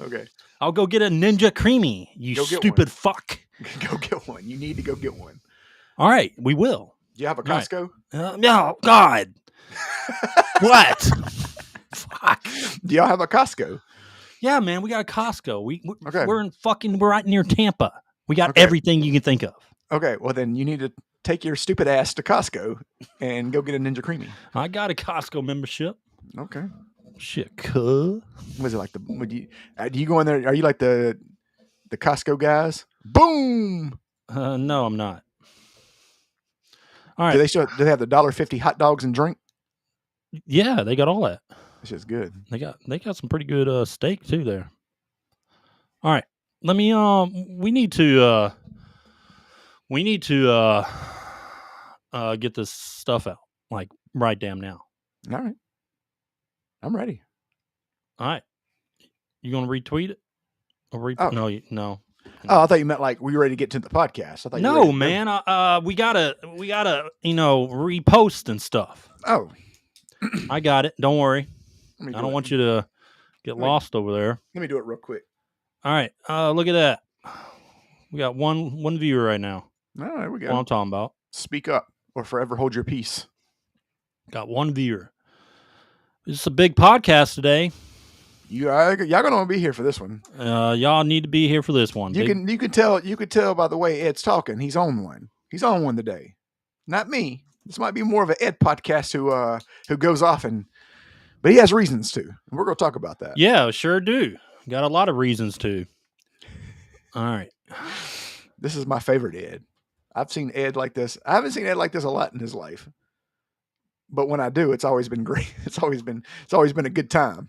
Okay. I'll go get a Ninja Creamy, you stupid fuck. Go get one. You need to go get one. All right, we will. Do you have a Costco? No, God. What? Fuck. Do y'all have a Costco? Yeah, man, we got a Costco. We're right near Tampa. We got everything you can think of. Okay, well then you need to take your stupid ass to Costco and go get a Ninja Creamy. I got a Costco membership. Okay. Shit, cool. Was it like do you go in there? Are you like the Costco guys? Boom. No, I'm not. All right. Do they have the $1.50 hot dogs and drink? Yeah, they got all that. This is good. They got some pretty good steak too there. All right. Let me we need to get this stuff out like right damn now. All right. I'm ready. All right. You going to retweet it? Or no. Oh, I thought you meant like we were ready to get to the podcast. I thought no, man. We gotta repost and stuff. Oh, I got it. Don't worry. I don't want you to get lost over there. Let me do it real quick. All right. Look at that. We got one viewer right now. Oh, there we go. What I'm talking about. Speak up or forever hold your peace. Got one viewer. It's a big podcast today. Y'all gonna be here for this one. Y'all need to be here for this one. You could tell by the way Ed's talking. He's on one. He's on one today. Not me. This might be more of an Ed podcast who goes off but he has reasons to. And we're gonna talk about that. Yeah, sure do. Got a lot of reasons to. All right. This is my favorite Ed. I've seen Ed like this. I haven't seen Ed like this a lot in his life. But when I do, it's always been great. It's always been a good time.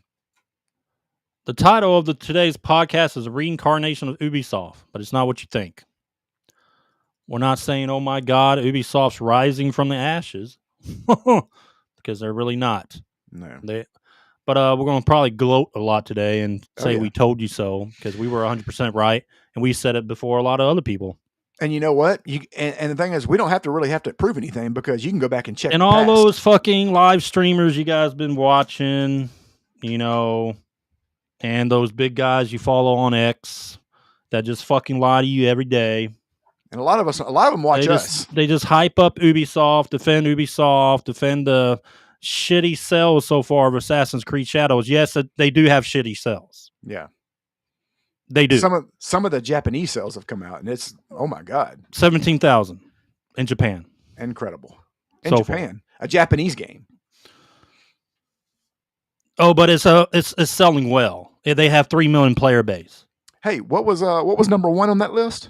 The title of today's podcast is Reincarnation of Ubisoft, but it's not what you think. We're not saying, oh my God, Ubisoft's rising from the ashes. Because they're really not. No. But we're going to probably gloat a lot today and say we told you so, because we were 100% right, and we said it before a lot of other people. And you know what? And the thing is, we don't have to prove anything, because you can go back and check. And all those fucking live streamers you guys been watching, and those big guys you follow on X that just fucking lie to you every day. And a lot of them watch us. They just hype up Ubisoft, defend the shitty sales so far of Assassin's Creed Shadows. Yes, they do have shitty sales. Yeah. They do. Some of the Japanese sales have come out, and it's, oh my God. 17,000 in Japan. Incredible. In Japan. A Japanese game. Oh, but it's selling well. They have 3 million player base. Hey, what was number one on that list?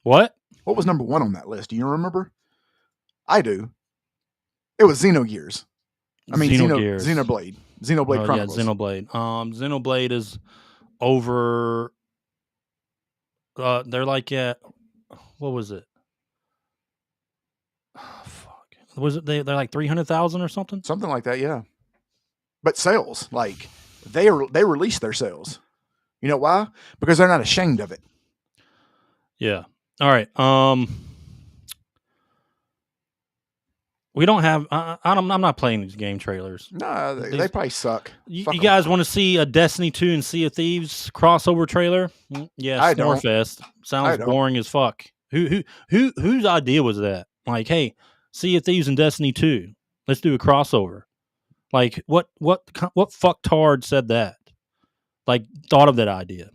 What? What was number one on that list? Do you remember? I do. It was Xenogears. I mean, Xenoblade. Xenoblade Chronicles. Yeah, Xenoblade. Xenoblade is over. They're like at, what was it? Oh, fuck. Was it they're like 300,000 or something? Something like that, yeah. But sales, like they release their sales. You know why? Because they're not ashamed of it. Yeah. All right. We don't have. I'm not playing these game trailers. No, they probably suck. You guys want to see a Destiny 2 and Sea of Thieves crossover trailer? Yeah, Snorefest. Sounds boring as fuck. Whose idea was that? Like, hey, Sea of Thieves and Destiny 2. Let's do a crossover. Like, what fucktard said that? Like, thought of that idea.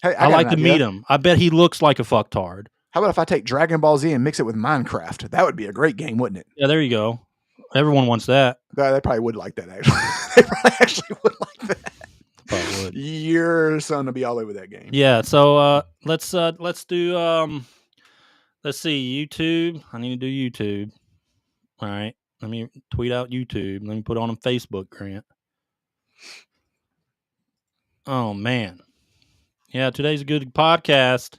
Hey, I like to meet him. I bet he looks like a fucktard. How about if I take Dragon Ball Z and mix it with Minecraft? That would be a great game, wouldn't it? Yeah, there you go. Everyone wants that. They probably would like that, actually. They probably actually would like that. Probably would. Your son will be all over that game. Yeah, so let's do let's see, YouTube. I need to do YouTube. All right. Let me tweet out YouTube. Let me put it on Facebook, Grant. Oh man. Yeah, today's a good podcast.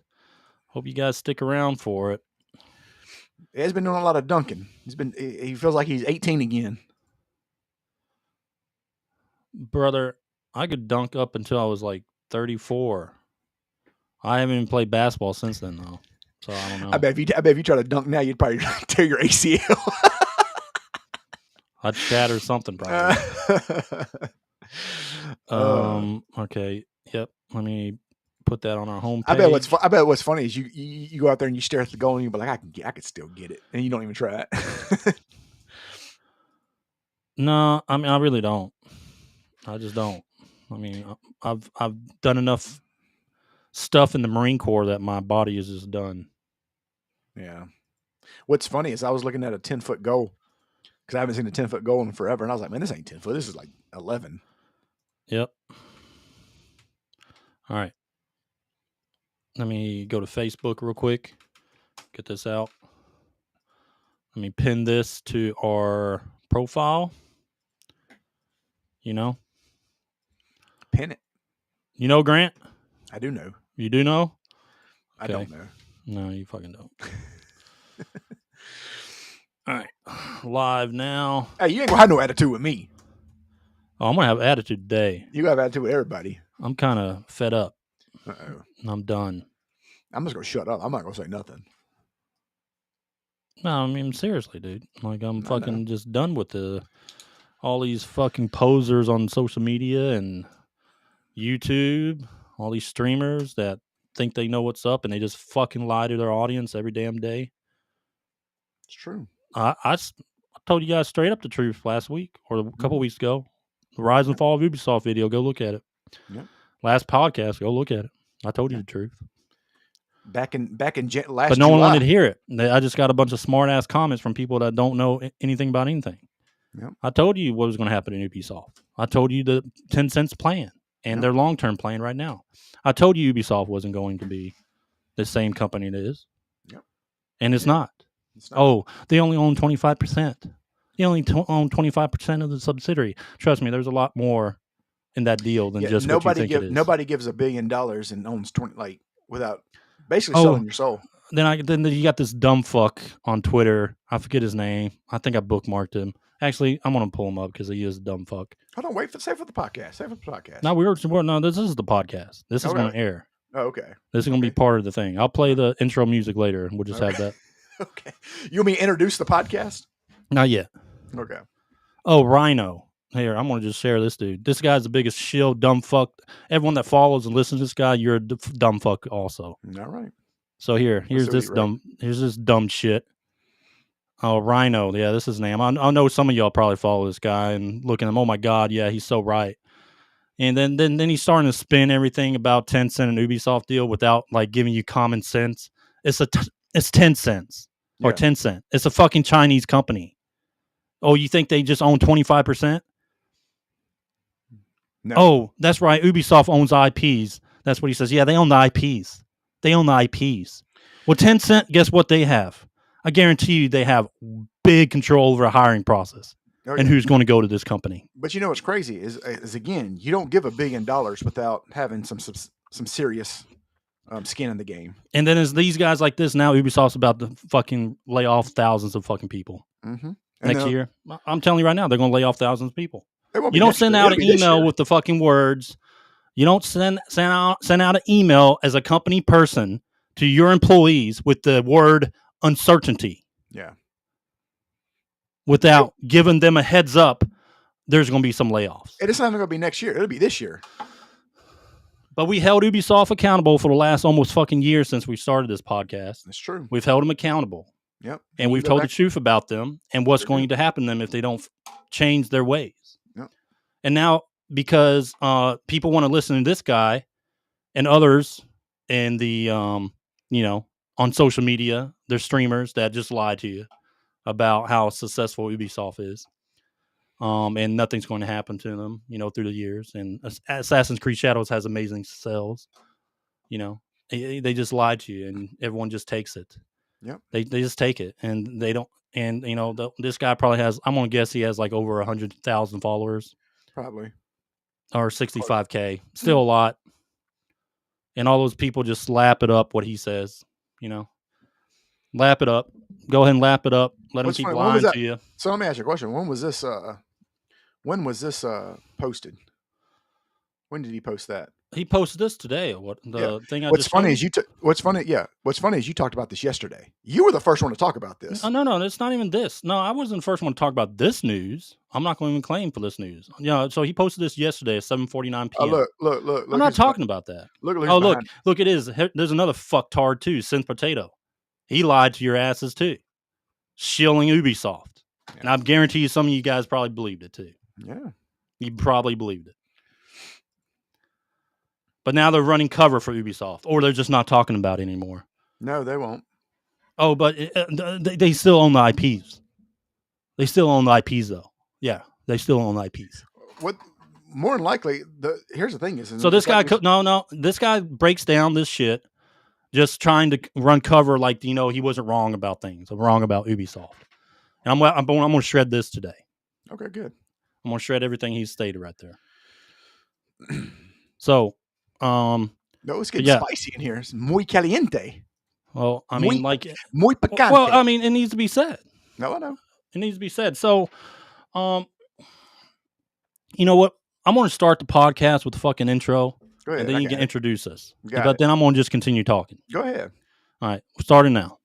Hope you guys stick around for it. He's been doing a lot of dunking. He feels like he's 18 again. Brother, I could dunk up until I was like 34. I haven't even played basketball since then, though. So I don't know. I bet if you try to dunk now, you'd probably tear your ACL. I'd shatter something, probably. Okay. Yep. Let me put that on our homepage. I bet what's funny is you go out there and you stare at the goal and you be like, I could still get it, and you don't even try it. No, I mean I really don't. I just don't. I mean I've done enough stuff in the Marine Corps that my body is just done. Yeah. What's funny is I was looking at a 10-foot goal because I haven't seen a 10-foot goal in forever, and I was like, man, this ain't 10 foot. This is like 11. Yep. All right. Let me go to Facebook real quick. Get this out. Let me pin this to our profile. You know? Pin it. You know, Grant? I do know. You do know? Okay. I don't know. No, you fucking don't. All right. Live now. Hey, you ain't gonna have no attitude with me. Oh, I'm gonna have attitude today. You gotta have attitude with everybody. I'm kind of fed up. Uh-oh. I'm done. I'm just gonna shut up. I'm not gonna say nothing. No, I mean seriously, dude. Like I'm fucking just done with all these fucking posers on social media and YouTube, all these streamers that think they know what's up and they just fucking lie to their audience every damn day. It's true. I told you guys straight up the truth last week or a couple weeks ago. The Rise and Fall of Ubisoft video. Go look at it. Yep. Last podcast. Go look at it. I told you the truth. Back in last, but no one wanted to hear it. I just got a bunch of smart ass comments from people that don't know anything about anything. Yep. I told you what was going to happen in Ubisoft. I told you the Tencent's plan and their long term plan right now. I told you Ubisoft wasn't going to be the same company it is. Yep. And it's not. Oh, they only own 25%. They only own 25% of the subsidiary. Trust me, there's a lot more in that deal than just what you think it is. Nobody gives $1 billion and owns 20 without basically selling your soul. Then you got this dumb fuck on Twitter. I forget his name. I think I bookmarked him. Actually, I'm gonna pull him up because he is a dumb fuck. Hold on, save for the podcast. No, this is the podcast. This is going to air. Oh, okay. This is going to be part of the thing. I'll play the intro music later, and we'll just have that. Okay. You want me to introduce the podcast? Not yet. Okay. Oh, Rhino. Here, I'm going to just share this dude. This guy's the biggest shill, dumb fuck. Everyone that follows and listens to this guy, you're a dumb fuck also. All right. So here's this dumb shit. Oh, Rhino. Yeah, this is his name. I know some of y'all probably follow this guy and look at him. Oh my God, yeah, he's so right. And then he's starting to spin everything about Tencent and Ubisoft deal without like giving you common sense. It's 10 cents or 10 cents. It's a fucking Chinese company. Oh, you think they just own 25%? No. Oh, that's right. Ubisoft owns IPs. That's what he says. Yeah, they own the IPs. Well, Tencent, guess what they have? I guarantee you they have big control over a hiring process and who's going to go to this company. But you know what's crazy is again, you don't give $1 billion without having some serious skin in the game. And then as these guys like this, now Ubisoft's about to fucking lay off thousands of fucking people. Mm-hmm. Next year. I'm telling you right now, they're going to lay off thousands of people. You don't send out an email with the fucking words. You don't send out an email as a company person to your employees with the word uncertainty. Yeah. Without giving them a heads up, there's going to be some layoffs. It's not even going to be next year. It'll be this year. But we held Ubisoft accountable for the last almost fucking year since we started this podcast. That's true. We've held them accountable. Yep. And we've told the truth about them and what's going to happen to them if they don't change their ways. Yep. And now, because people want to listen to this guy and others in the, on social media, there's streamers that just lie to you about how successful Ubisoft is. And nothing's going to happen to them, through the years. And Assassin's Creed Shadows has amazing sales. They just lie to you, and everyone just takes it. Yep. They just take it, and they don't. And this guy probably has. I'm gonna guess he has like over 100,000 followers, probably, or 65K. Still a lot. And all those people just lap it up what he says. Lap it up. Go ahead and lap it up. Let him keep lying to you. So let me ask you a question. When was this? When was this posted? When did he post that? He posted this today. What the thing I What's just funny showed? is What's funny is you talked about this yesterday. You were the first one to talk about this. No, it's not even this. No, I wasn't the first one to talk about this news. I'm not going to even claim for this news. So he posted this yesterday at 7:49 p.m. Look. I'm not talking about that. Look, it is. There's another fucktard too, Synth Potato. He lied to your asses too, shilling Ubisoft. Yeah. And I guarantee you some of you guys probably believed it too. Yeah. You probably believed it. But now they're running cover for Ubisoft, or they're just not talking about it anymore. No, they won't. Oh, but they still own the IPs. They still own the IPs, though. Yeah, they still own the IPs. What? More than likely, here's the thing: so this guy, this guy breaks down this shit, just trying to run cover like he wasn't wrong about things. I'm wrong about Ubisoft, and I'm going to shred this today. Okay, good. I'm going to shred everything he stated right there. So, no, it's getting spicy in here. It's muy caliente. Well, I mean, muy picante. Well, I mean, it needs to be said. No, I know. It needs to be said. So, you know what? I'm going to start the podcast with the fucking intro. Go ahead. And then you can introduce us. But then I'm going to just continue talking. Go ahead. All right. We're starting now.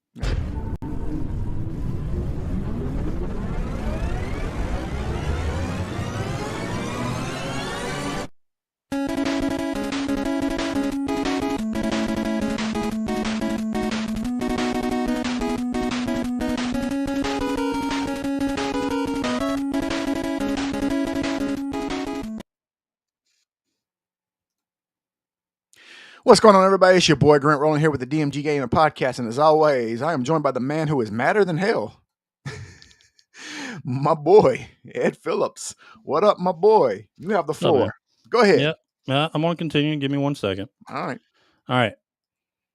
What's going on, everybody? It's your boy Grant rolling here with the DMG Gaming Podcast, and as always, I am joined by the man who is madder than hell. My boy, Ed Phillips. What up, my boy? You have the floor. Go ahead. Yeah, I'm going to continue. Give me 1 second. All right.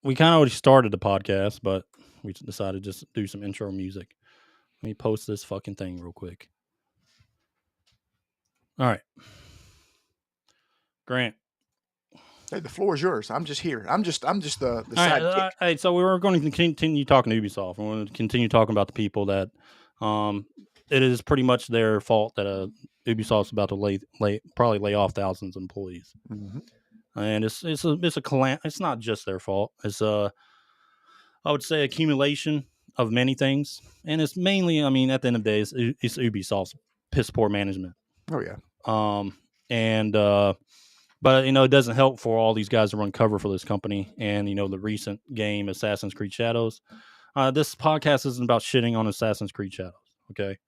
We kind of already started the podcast, but we decided just to do some intro music. Let me post this fucking thing real quick. All right. Grant. Hey, the floor is yours. I'm just here. I'm just the sidekick. All right, so we were going to continue talking to Ubisoft. We're going to continue talking about the people that it is pretty much their fault that Ubisoft's about to probably lay off thousands of employees. Mm-hmm. And it's it's not just their fault. It's I would say accumulation of many things, and it's mainly, I mean, at the end of the day, it's Ubisoft's piss poor management. Oh yeah. But, it doesn't help for all these guys to run cover for this company. And, the recent game, Assassin's Creed Shadows. This podcast isn't about shitting on Assassin's Creed Shadows, okay?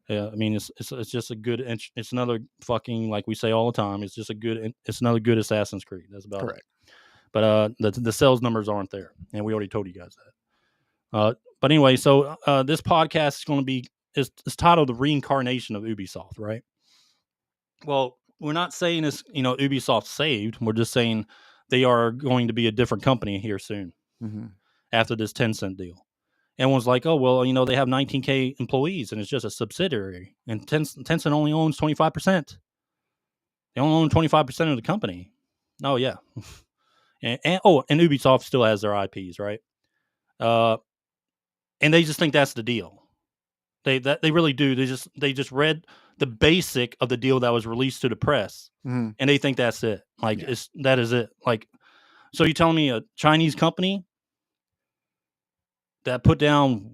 Yeah, I mean, it's just a good, it's another fucking, like we say all the time, it's another good Assassin's Creed. That's about correct. It. But the sales numbers aren't there. And we already told you guys that. But anyway, so this podcast is going to be, it's titled The Reincarnation of Ubisoft, right? Well, we're not saying it's, Ubisoft saved. We're just saying they are going to be a different company here soon after this Tencent deal. Everyone's like, oh, well, they have 19K employees and it's just a subsidiary. And Tencent only owns 25%. They only own 25% of the company. Oh, yeah. and Ubisoft still has their IPs, right? And they just think that's the deal. They really do. They just read the basic of the deal that was released to the press, and they think that's it. Like that is it. Like, so you telling me a Chinese company that put down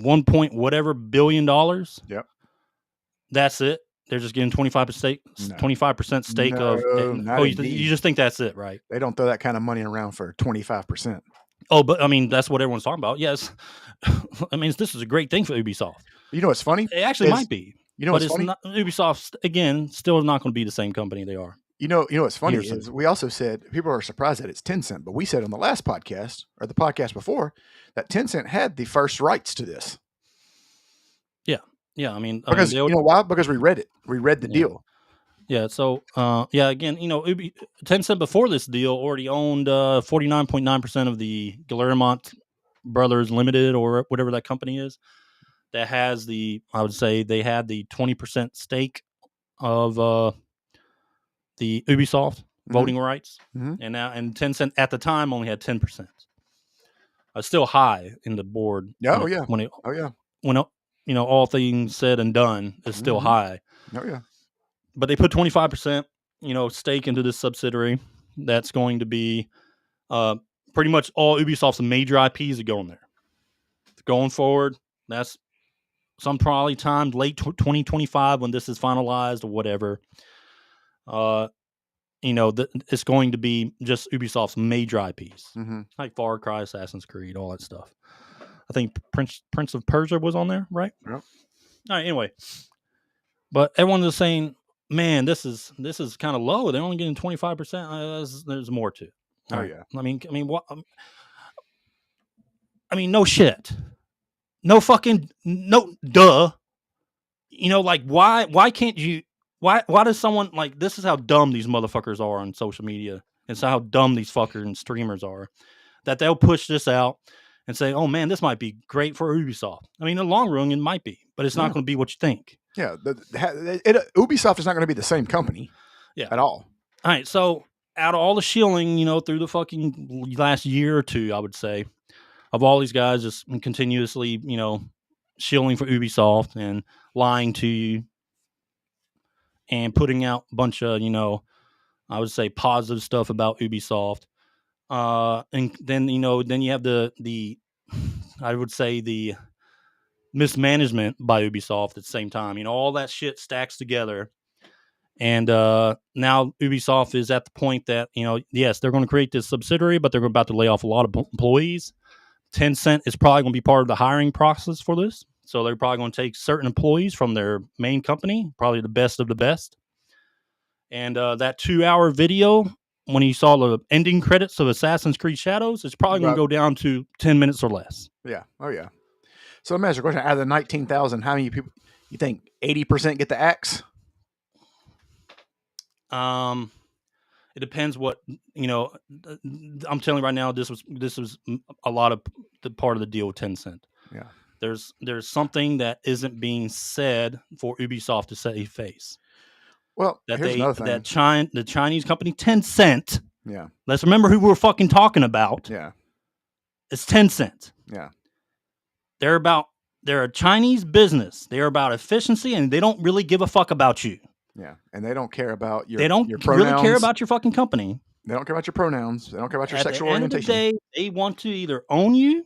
$1 billion? Yep. That's it. They're just getting 25% stake of. You just think that's it, right? They don't throw that kind of money around for 25%. Oh, but I mean, that's what everyone's talking about. Yes, I mean, this is a great thing for Ubisoft. You know what's funny? It actually might be. But it's funny? Not, Ubisoft, again, still not going to be the same company they are. You know what's funny is we also said people are surprised that it's Tencent, but we said on the last podcast or the podcast before that Tencent had the first rights to this. Yeah. I mean, because you know why? Because we read it. We read the deal. Yeah. So, again, Tencent before this deal already owned 49.9% of the Derangement Brothers Limited or whatever that company is. That has I would say they had the 20% stake of the Ubisoft voting rights, and Tencent at the time only had 10%. Still high in the board. When all things said and done, it's still high. Oh yeah. But they put 25%, stake into this subsidiary, that's going to be pretty much all Ubisoft's major IPs are going there. Going forward, that's some probably time late 2025 when this is finalized or whatever. It's going to be just Ubisoft's major IPs, like Far Cry, Assassin's Creed, all that stuff. I think Prince of Persia was on there, right? Yep. All right. Anyway, but everyone is saying, "Man, this is kind of low. They're only getting 25%. There's more to it." All right. I mean, what? I mean, no shit. No fucking no. Duh. Like why can't you? Why does someone like this? Is how dumb these motherfuckers are on social media. It's how dumb these fuckers and streamers are. That they'll push this out and say, "Oh man, this might be great for Ubisoft." I mean, in the long run, it might be, but it's not going to be what you think. Yeah, Ubisoft is not going to be the same company, at all. All right, so out of all the shilling, through the fucking last year or two, I would say, of all these guys just continuously, shilling for Ubisoft and lying to you and putting out a bunch of, I would say positive stuff about Ubisoft. And then, then you have the I would say the mismanagement by Ubisoft at the same time. All that shit stacks together. And now Ubisoft is at the point that, yes, they're going to create this subsidiary, but they're about to lay off a lot of employees. Tencent is probably going to be part of the hiring process for this. So they're probably going to take certain employees from their main company, probably the best of the best. And that 2-hour video, when you saw the ending credits of Assassin's Creed Shadows, it's probably going to go down to 10 minutes or less. Yeah. Oh, yeah. So let me ask you a question. Out of the 19,000, how many people you think 80% get the axe? It depends what, I'm telling you right now, this was a lot of the part of the deal with Tencent. Yeah. There's something that isn't being said for Ubisoft to save face. Well, here's another thing. The Chinese company Tencent. Yeah. Let's remember who we're fucking talking about. Yeah. It's Tencent. Yeah. They're a Chinese business. They're about efficiency, and they don't really give a fuck about you. Yeah, and they don't care about your. They don't your pronouns. really care about your fucking company. They don't care about your pronouns. They don't care about your sexual orientation. At the end of the day, they want to either own you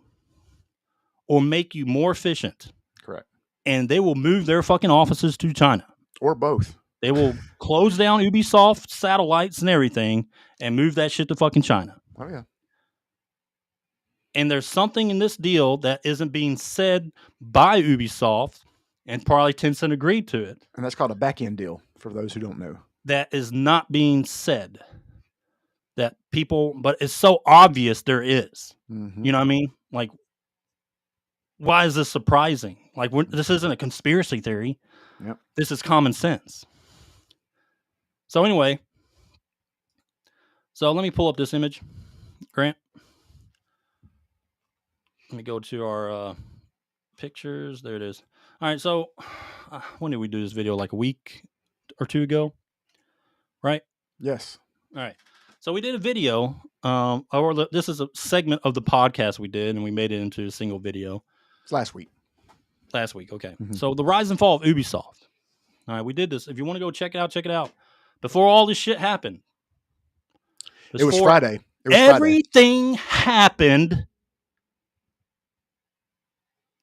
or make you more efficient. Correct. And they will move their fucking offices to China. Or both. They will close down Ubisoft satellites and everything and move that shit to fucking China. Oh, yeah. And there's something in this deal that isn't being said by Ubisoft, and probably Tencent agreed to it. And that's called a back-end deal, for those who don't know. That is not being said. That people, but it's so obvious there is. Mm-hmm. You know what I mean? Like, why is this surprising? Like, this isn't a conspiracy theory. Yep. This is common sense. So anyway, let me pull up this image, Grant. Let me go to our pictures. There it is. All right, so when did we do this video? Like a week or two ago, right? Yes. All right. So we did a video, this is a segment of the podcast we did, and we made it into a single video. It's last week. Last week, okay. Mm-hmm. So the rise and fall of Ubisoft. All right, we did this. If you want to go check it out. Before all this shit happened. It was Friday. Everything happened.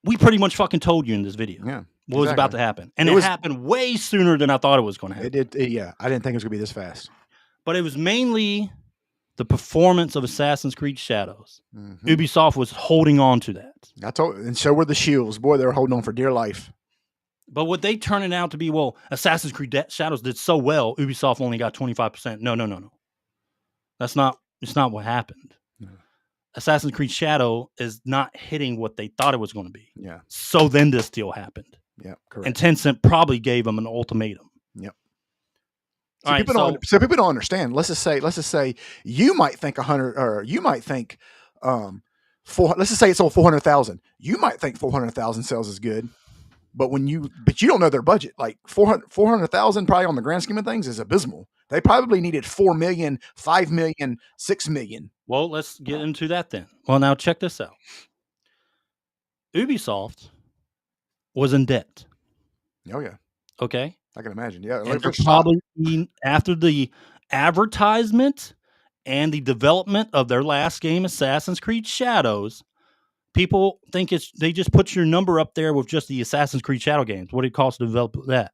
We pretty much fucking told you in this video. Yeah. What was about to happen. And it happened way sooner than I thought it was going to happen. It did, yeah. I didn't think it was going to be this fast. But it was mainly the performance of Assassin's Creed Shadows. Mm-hmm. Ubisoft was holding on to that. And so were the shields. Boy, they were holding on for dear life. But what they turned it out to be, Assassin's Creed Shadows did so well, Ubisoft only got 25%. No. It's not what happened. No. Assassin's Creed Shadow is not hitting what they thought it was going to be. Yeah. So then this deal happened. Yeah, correct. And Tencent probably gave them an ultimatum. Yep. So people don't understand. Let's just say you might think 100, or you might think 4. Let's just say it's sold 400,000. You might think 400,000 sales is good. But you don't know their budget. Like 400,000 probably on the grand scheme of things is abysmal. They probably needed 4 million, 5 million, 6 million. Well, let's get into that then. Well, now check this out. Ubisoft was in debt. Oh yeah. Okay. I can imagine. Yeah. And probably after the advertisement and the development of their last game, Assassin's Creed Shadows, people think they just put your number up there with just the Assassin's Creed Shadow games. What did it cost to develop that?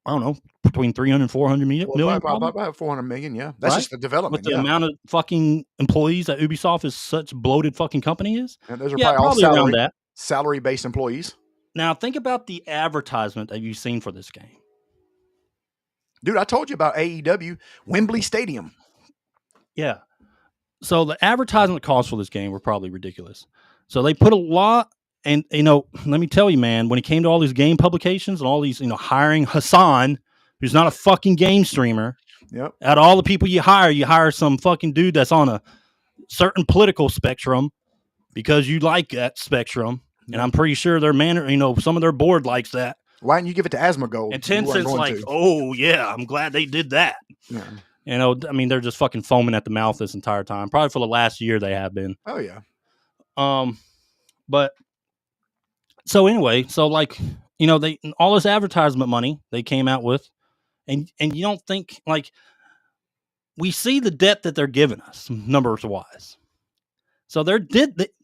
I don't know, between 300 and 400 million. About 400 million, yeah. That's right? Just the development. With the amount of fucking employees that Ubisoft is such bloated fucking company is. And those are probably all around that. Salary-based employees. Now, think about the advertisement that you've seen for this game. Dude, I told you about AEW, Wembley Stadium. Yeah. So the advertisement costs for this game were probably ridiculous. So they put a lot, and, let me tell you, man, when it came to all these game publications and all these, hiring Hassan, who's not a fucking game streamer. Yep. Out of all the people you hire some fucking dude that's on a certain political spectrum because you like that spectrum. Yep. And I'm pretty sure their some of their board likes that. Why didn't you give it to Asmongold? And Tencent's like, oh, yeah, I'm glad they did that. Yeah. They're just fucking foaming at the mouth this entire time. Probably for the last year they have been. Oh, yeah. But so anyway, they all this advertisement money they came out with, and you don't think, we see the debt that they're giving us numbers wise. So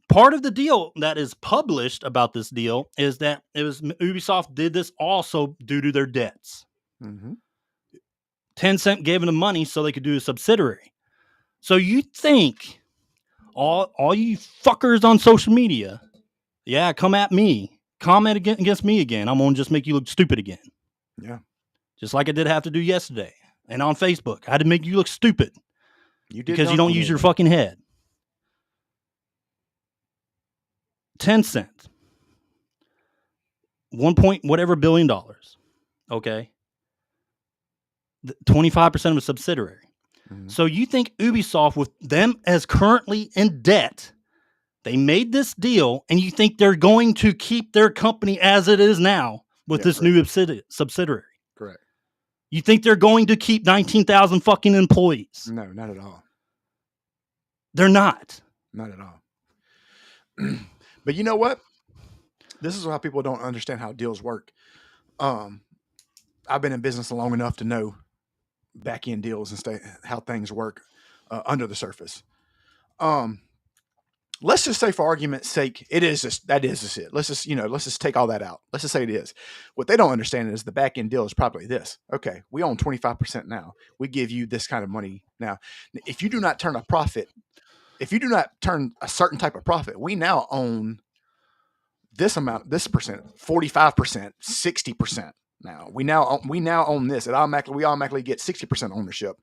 part of the deal that is published about this deal is that Ubisoft did this also due to their debts. Mm-hmm. Tencent gave them the money so they could do a subsidiary. So you think all you fuckers on social media, yeah, come at me, comment against me again. I'm going to just make you look stupid again. Yeah. Just like I did have to do yesterday. And on Facebook, I had to make you look stupid. You did because you don't use your fucking head. Tencent, $1 billion. Okay. 25% of a subsidiary. Mm-hmm. So you think Ubisoft, with them as currently in debt, they made this deal, and you think they're going to keep their company as it is now with this new subsidiary? Correct. You think they're going to keep 19,000 fucking employees? No, not at all. They're not. Not at all. But you know what? This is how people don't understand how deals work. I've been in business long enough to know back end deals and how things work under the surface. Let's just say, for argument's sake, that is just it. Let's just take all that out. Let's just say it is. What they don't understand is the back end deal is probably this. Okay, we own 25% now. We give you this kind of money now. If you do not turn a profit, if you do not turn a certain type of profit, we now own this amount, this percent, 45%, 60%. Now we now own this. We automatically get 60% ownership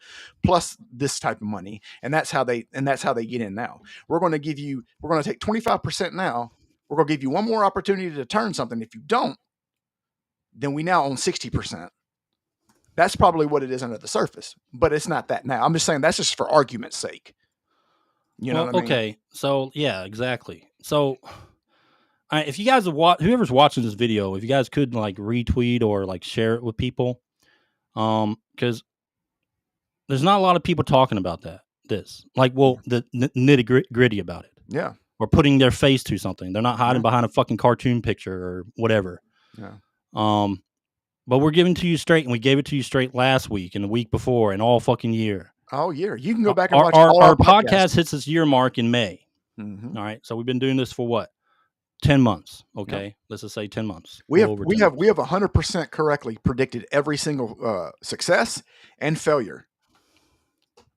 plus this type of money, and that's how they get in. Now we're going to take 25% now. We're going to give you one more opportunity to turn something. If you don't, then we now own 60%. That's probably what it is under the surface, but it's not that now. I'm just saying that's just for argument's sake. You know what I mean? Okay, so yeah, exactly. So. If you guys whoever's watching this video, if you guys could retweet or share it with people, because there's not a lot of people talking about the nitty gritty about it. Yeah. Or putting their face to something. They're not hiding behind a fucking cartoon picture or whatever. Yeah. But we're giving it to you straight, and we gave it to you straight last week and the week before and all fucking year. All year. You can go back and watch our podcast hits its year mark in May. Mm-hmm. All right. So we've been doing this for what? 10 months. Okay. Yep. Let's just say 10 months. We have 100% correctly predicted every single success and failure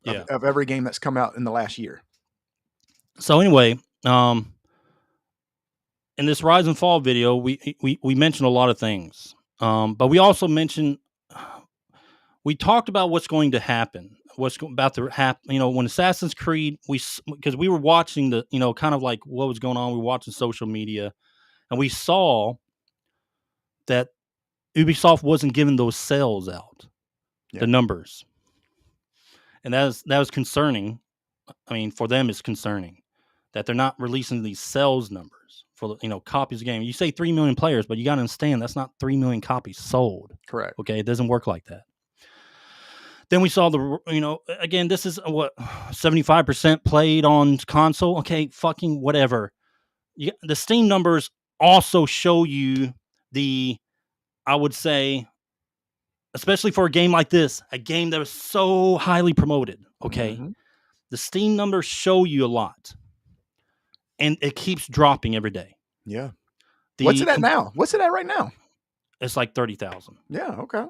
of every game that's come out in the last year. So anyway, in this Rise and Fall video, we mentioned a lot of things. But we also mentioned, we talked about what's going to happen. What's about to happen, when Assassin's Creed, because we were watching the, kind of like what was going on. We were watching social media, and we saw that Ubisoft wasn't giving those sales out, the numbers, and that was concerning. I mean, for them, it's concerning that they're not releasing these sales numbers for copies of the game. You say 3 million players, but you got to understand that's not 3 million copies sold. Correct. Okay, it doesn't work like that. Then we saw again, this is 75% played on console. Okay, fucking whatever. The Steam numbers also show you I would say, especially for a game like this, a game that was so highly promoted. Okay, the Steam numbers show you a lot, and it keeps dropping every day. Yeah. What's it at now? What's it at right now? It's like 30,000. Yeah. Okay.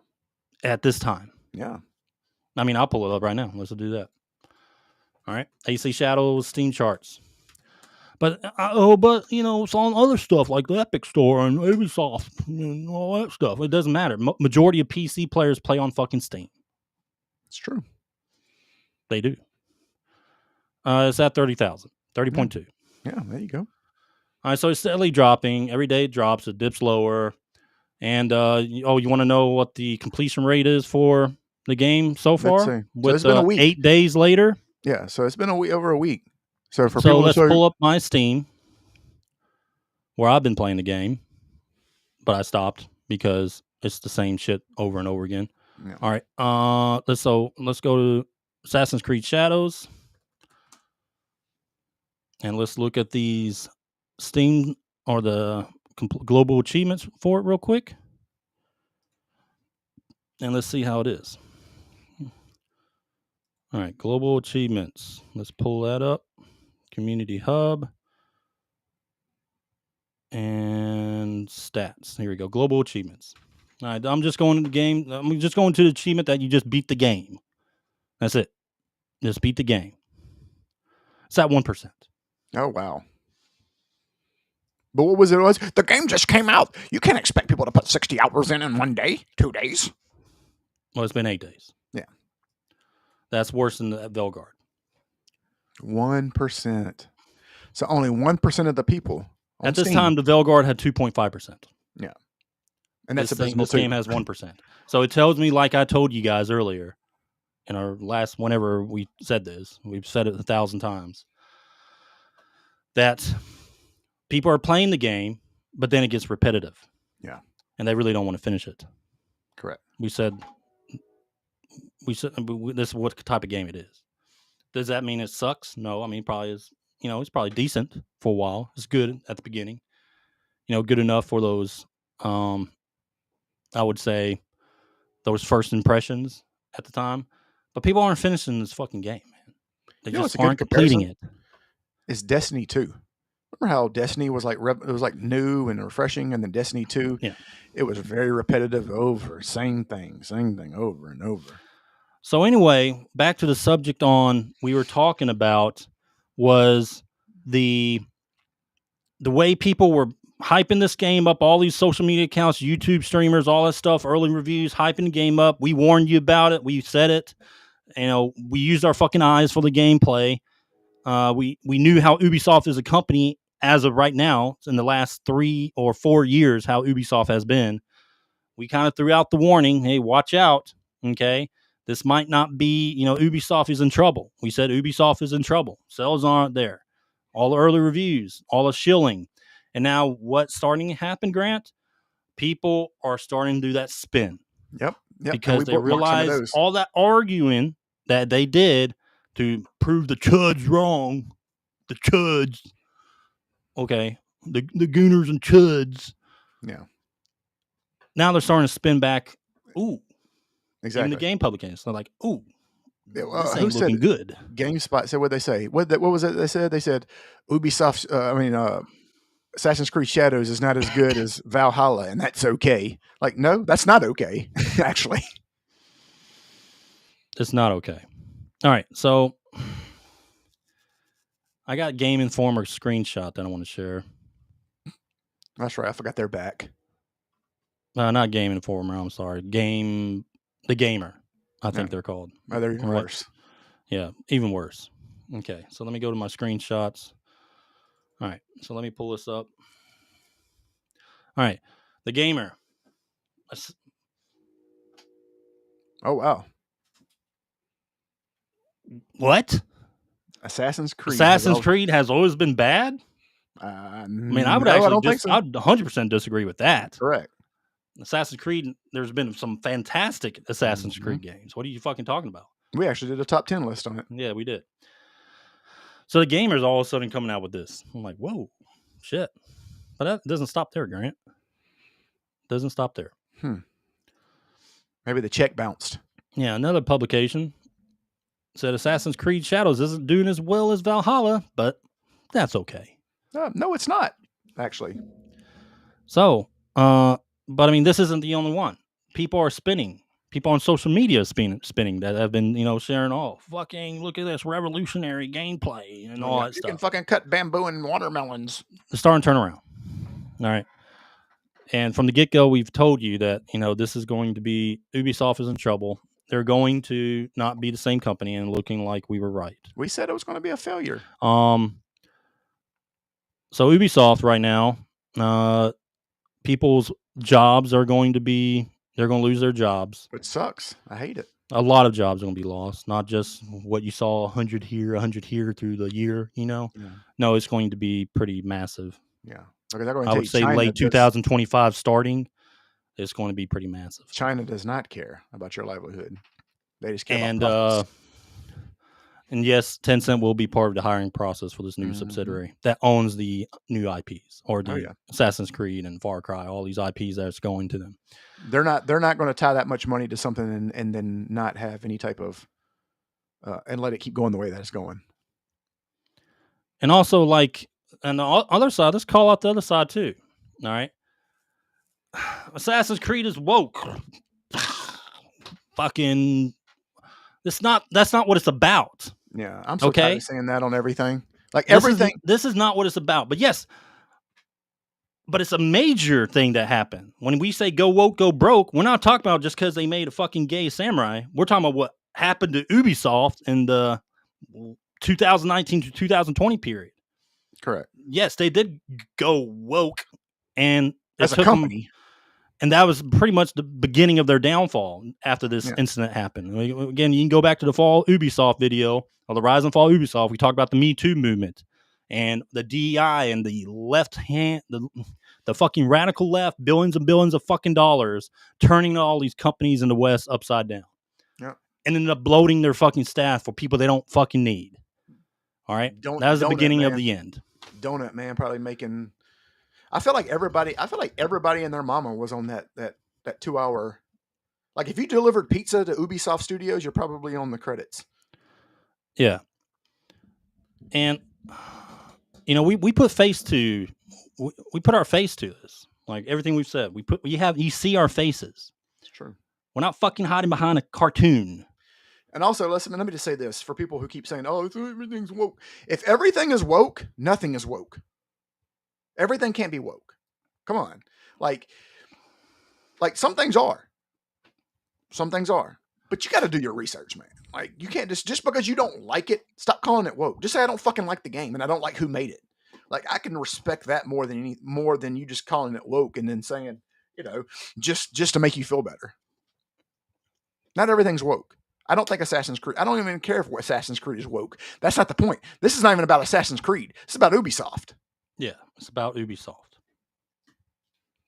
At this time. Yeah. I mean, I'll pull it up right now. Let's do that. All right. AC Shadows Steam charts. But you know, it's on other stuff like the Epic Store and Ubisoft and all that stuff. It doesn't matter. Majority of PC players play on fucking Steam. It's true. They do. It's at 30,000. 30.2. Yeah, there you go. All right, so it's steadily dropping. Every day it drops. It dips lower. And, you want to know what the completion rate is for the game so far? So it's been a week. 8 days later. Yeah, so it's been over a week. So let's pull up my Steam where I've been playing the game, but I stopped because it's the same shit over and over again. Yeah. All right, let's go to Assassin's Creed Shadows, and let's look at these Steam or the global achievements for it real quick, and let's see how it is. All right, global achievements. Let's pull that up. Community Hub and stats. Here we go. Global achievements. All right, I'm just going to the game. I'm just going to the achievement that you just beat the game. That's it. Just beat the game. It's at 1%. Oh, wow. But what was it? The game just came out. You can't expect people to put 60 hours in 1 day, 2 days. Well, it's been 8 days. Yeah. That's worse than the Velguard. 1%. So only 1% of the people. At this time, the Velguard had 2.5%. Yeah. And that's this game has 1%. So it tells me, like I told you guys earlier in our last, whenever we said this, we've said it 1,000 times, that people are playing the game, but then it gets repetitive. Yeah. And they really don't want to finish it. Correct. We said this is what type of game it is. Does that mean it sucks? No. I mean, probably is, it's probably decent for a while. It's good at the beginning. Good enough for those, I would say, those first impressions at the time. But people aren't finishing this fucking game, man. They just aren't completing it. It's Destiny 2. Remember how Destiny was it was like new and refreshing, and then Destiny 2, it was very repetitive, same thing over and over. So anyway, back to the subject we were talking about was the way people were hyping this game up, all these social media accounts, YouTube streamers, all that stuff, early reviews, hyping the game up. We warned you about it. We said it. We used our fucking eyes for the gameplay. We knew how Ubisoft is a company as of right now, in the last 3 or 4 years, how Ubisoft has been. We kind of threw out the warning, hey, watch out, okay? This might not be, Ubisoft is in trouble. We said Ubisoft is in trouble. Sales aren't there. All the early reviews, all the shilling. And now what's starting to happen, Grant? People are starting to do that spin. Yep. Because they realize all that arguing that they did to prove the chuds wrong. The chuds. Okay. The gooners and chuds. Yeah. Now they're starting to spin back. Ooh. Exactly. In the game publications. They're like, ooh. This ain't looking good. GameSpot said what they say. What was it they said? They said Ubisoft, Assassin's Creed Shadows is not as good as Valhalla, and that's okay. Like, no, that's not okay, actually. It's not okay. All right, so I got Game Informer screenshot that I want to share. That's right. I forgot they're back. Not Game Informer. I'm sorry. The Gamer. I think they're called. Oh, they're even worse. Yeah, even worse. Okay, so let me go to my screenshots. All right, so let me pull this up. All right, The Gamer. Oh, wow. What? Assassin's Creed has always been bad? I would I'd 100% disagree with that. Correct. Assassin's Creed, there's been some fantastic Assassin's Creed games. What are you fucking talking about? We actually did a top 10 list on it. Yeah, we did. So The Gamer's all of a sudden coming out with this. I'm like, whoa, shit. But that doesn't stop there, Grant. Doesn't stop there. Maybe the check bounced. Yeah, another publication said Assassin's Creed Shadows isn't doing as well as Valhalla, but that's okay. No, it's not, actually. So, but I mean, this isn't the only one. People are spinning. People on social media spinning that have been, sharing, fucking look at this revolutionary gameplay and all that stuff. You can fucking cut bamboo and watermelons. It's starting to turn around. All right. And from the get-go, we've told you that, this is going to be, Ubisoft is in trouble. They're going to not be the same company and looking like we were right. We said it was going to be a failure. So Ubisoft right now, people's jobs are going to be, they're going to lose their jobs. It sucks. I hate it. A lot of jobs are going to be lost, not just what you saw 100 here, 100 here through the year, Yeah. No, it's going to be pretty massive. Yeah. Okay, I would say late 2025 starting, it's going to be pretty massive. China does not care about your livelihood. They just care about profits. And yes, Tencent will be part of the hiring process for this new subsidiary that owns the new IPs or the Assassin's Creed and Far Cry, all these IPs that's going to them. They're not going to tie that much money to something and then not have any type of and let it keep going the way that it's going. And also, on the other side, let's call out the other side too. All right, Assassin's Creed is woke. Fucking, that's not what it's about. Yeah, I'm so tired of saying that on everything. This is not what it's about. But yes, but it's a major thing that happened. When we say go woke, go broke, we're not talking about just because they made a fucking gay samurai. We're talking about what happened to Ubisoft in the 2019 to 2020 period. Correct. Yes, they did go woke, and as a company. And that was pretty much the beginning of their downfall after this incident happened. Again, you can go back to the Fall Ubisoft video, or the Rise and Fall Ubisoft. We talked about the Me Too movement and the DEI and the left hand, the fucking radical left, billions and billions of fucking dollars, turning all these companies in the West upside down. Yeah. And ended up bloating their fucking staff for people they don't fucking need. All right? That was the beginning of the end. Donut Man probably making... I feel like everybody and their mama was on that 2 hour. Like if you delivered pizza to Ubisoft Studios, you're probably on the credits. Yeah. And we put face to we put our face to this. Like everything we've said. You see our faces. It's true. We're not fucking hiding behind a cartoon. And also, let me just say this for people who keep saying, "Oh, everything's woke." If everything is woke, nothing is woke. Everything can't be woke. Come on. Like some things are. Some things are. But you got to do your research, man. Like you can't just because you don't like it, stop calling it woke. Just say I don't fucking like the game and I don't like who made it. Like I can respect that more than you just calling it woke and then saying, just to make you feel better. Not everything's woke. I don't think Assassin's Creed. I don't even care if Assassin's Creed is woke. That's not the point. This is not even about Assassin's Creed. It's about Ubisoft. Yeah, it's about Ubisoft.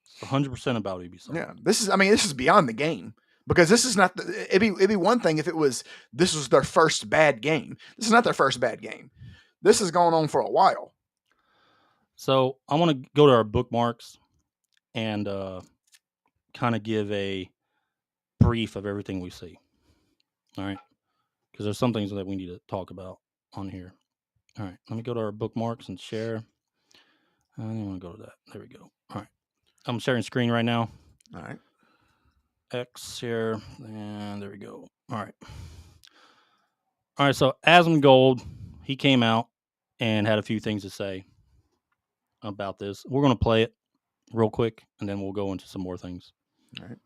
It's 100% about Ubisoft. Yeah, this is beyond the game because this is not. It'd be one thing if this was their first bad game. This is not their first bad game. This has gone on for a while. So I want to go to our bookmarks and kind of give a brief of everything we see. All right, because there's some things that we need to talk about on here. All right, let me go to our bookmarks and share. I don't want to go to that. There we go. All right. I'm sharing screen right now. All right. X share. And there we go. All right. All right. So Asmongold, he came out and had a few things to say about this. We're going to play it real quick and then we'll go into some more things. All right.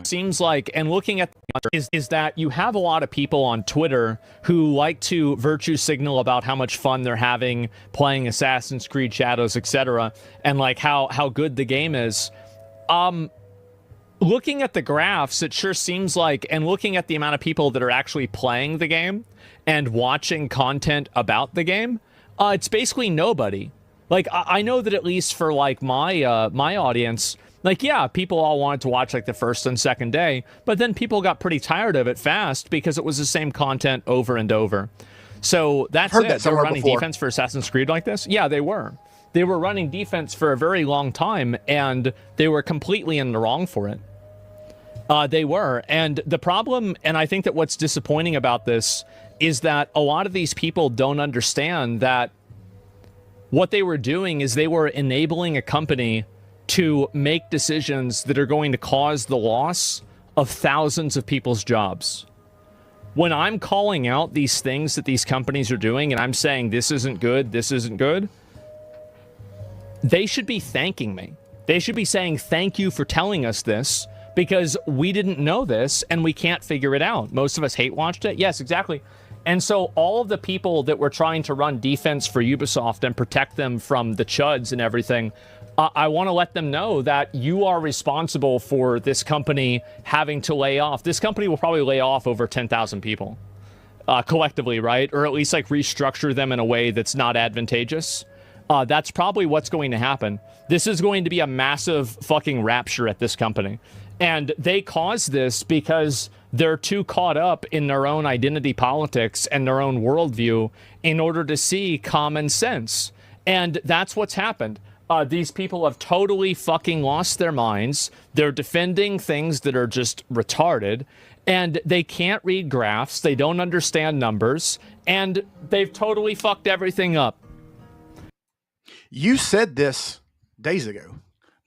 Seems like, and looking at is that you have a lot of people on Twitter who like to virtue signal about how much fun they're having playing Assassin's Creed Shadows, etc., and like how good the game is. Looking at the graphs, it sure seems like, and looking at the amount of people that are actually playing the game and watching content about the game, it's basically nobody. Like I know that at least for like my my audience. Like, yeah, people all wanted to watch, like, the first and second day, but then people got pretty tired of it fast because it was the same content over and over. So that's it. They were running defense for Assassin's Creed like this? Yeah, they were. They were running defense for a very long time, and they were completely in the wrong for it. They were. And the problem, and I think that what's disappointing about this is that a lot of these people don't understand that what they were doing is they were enabling a company to make decisions that are going to cause the loss of thousands of people's jobs. When I'm calling out these things that these companies are doing and I'm saying this isn't good, they should be thanking me. They should be saying thank you for telling us this, because we didn't know this and we can't figure it out. Most of us hate watched it. Yes, exactly. And so all of the people that were trying to run defense for Ubisoft and protect them from the chuds and everything, I want to let them know that you are responsible for this company having to lay off. This company will probably lay off over 10,000 people collectively, right? Or at least like restructure them in a way that's not advantageous. That's probably what's going to happen. This is going to be a massive fucking rapture at this company. And they caused this because they're too caught up in their own identity politics and their own worldview in order to see common sense. And that's what's happened. These people have totally fucking lost their minds. They're defending things that are just retarded. And they can't read graphs. They don't understand numbers. And they've totally fucked everything up. You said this days ago.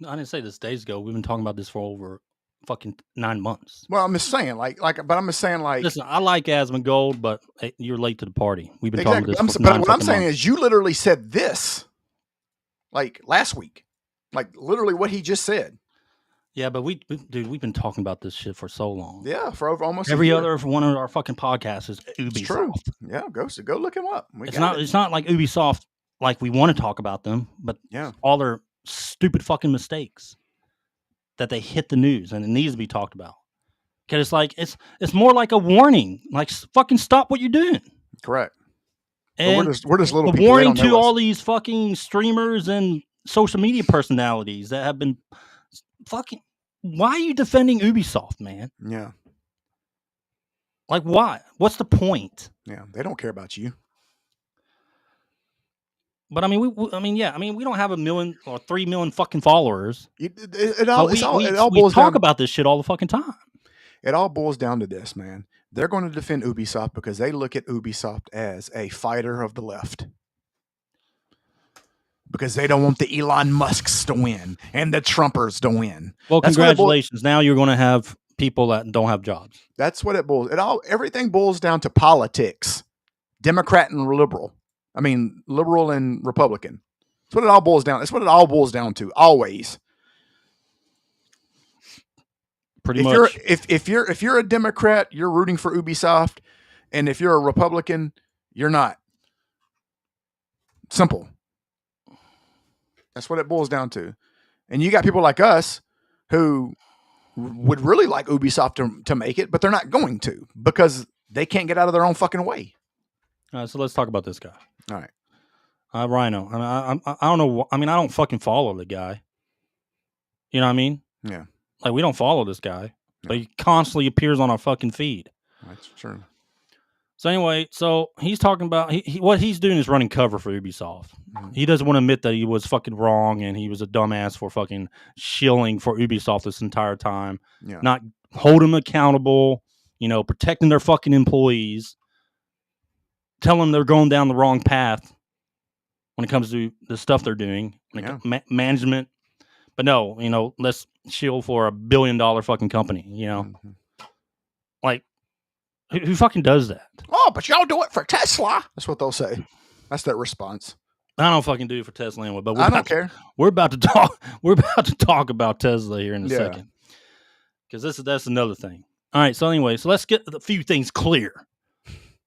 No, I didn't say this days ago. We've been talking about this for over fucking 9 months. Well, I'm just saying, but I'm just saying, listen, I like Asmongold, but hey, you're late to the party. We've been talking about this. But what I'm saying is, you literally said this, like last week, like literally what he just said. Yeah, but we've been talking about this shit for so long. Yeah, for over almost every other one of our fucking podcasts is Ubisoft. It's true. Yeah, go look him up. It's not like Ubisoft, like we want to talk about them, but all their stupid fucking mistakes that they hit the news and it needs to be talked about. Because it's like it's more like a warning, like fucking stop what you're doing. Correct. And we're just little a people. Warning to all these fucking streamers and social media personalities that have been fucking. Why are you defending Ubisoft, man? Yeah. Like why? What's the point? Yeah, they don't care about you. But I mean, we don't have 1 million or 3 million fucking followers. We talk about this shit all the fucking time. It all boils down to this, man. They're going to defend Ubisoft because they look at Ubisoft as a fighter of the left. Because they don't want the Elon Musks to win and the Trumpers to win. Well, congratulations. Now you're going to have people that don't have jobs. That's what it boils. Everything boils down to politics. Democrat and liberal. I mean, liberal and Republican. That's what it all boils down. That's what it all boils down to. Always. Pretty much. If you're a Democrat, you're rooting for Ubisoft, and if you're a Republican, you're not. Simple. That's what it boils down to. And you got people like us who would really like Ubisoft to make it, but they're not going to because they can't get out of their own fucking way. All right, so let's talk about this guy. All right. Rhino. I don't know. I mean, I don't fucking follow the guy. You know what I mean? Yeah. Like, we don't follow this guy, but he constantly appears on our fucking feed. That's true. So anyway, he's talking about what he's doing is running cover for Ubisoft. Mm-hmm. He doesn't want to admit that he was fucking wrong and he was a dumbass for fucking shilling for Ubisoft this entire time. Yeah. Not hold them accountable, protecting their fucking employees. Tell them they're going down the wrong path when it comes to the stuff they're doing, management. But no, let's shield for $1 billion fucking company, Mm-hmm. Like, who fucking does that? Oh, but y'all do it for Tesla. That's what they'll say. That's their response. I don't fucking do it for Tesla anyway, but I don't care. We're about to talk. We're about to talk about Tesla here in a second, because that's another thing. All right. So anyway, let's get a few things clear.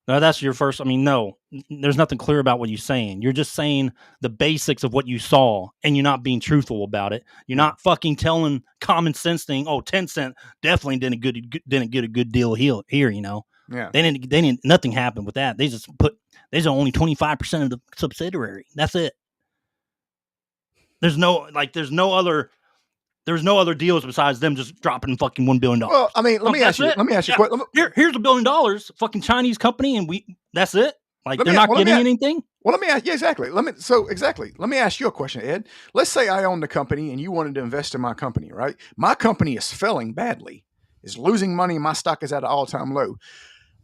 Now that's your first. I mean, no, there's nothing clear about what you're saying. You're just saying the basics of what you saw, and you're not being truthful about it. You're not fucking telling common sense thing. Oh, Tencent definitely didn't get a good deal here. Yeah. They didn't. Nothing happened with that. There's only 25% of the subsidiary. That's it. There's no other deals besides them just dropping fucking $1 billion. Well, I mean, let me ask you. Here's $1 billion, fucking Chinese company, and that's it. Like they're not getting anything. Well, let me ask. Yeah, exactly. Let me ask you a question, Ed. Let's say I own the company and you wanted to invest in my company, right? My company is failing badly. is losing money and my stock is at an all-time low.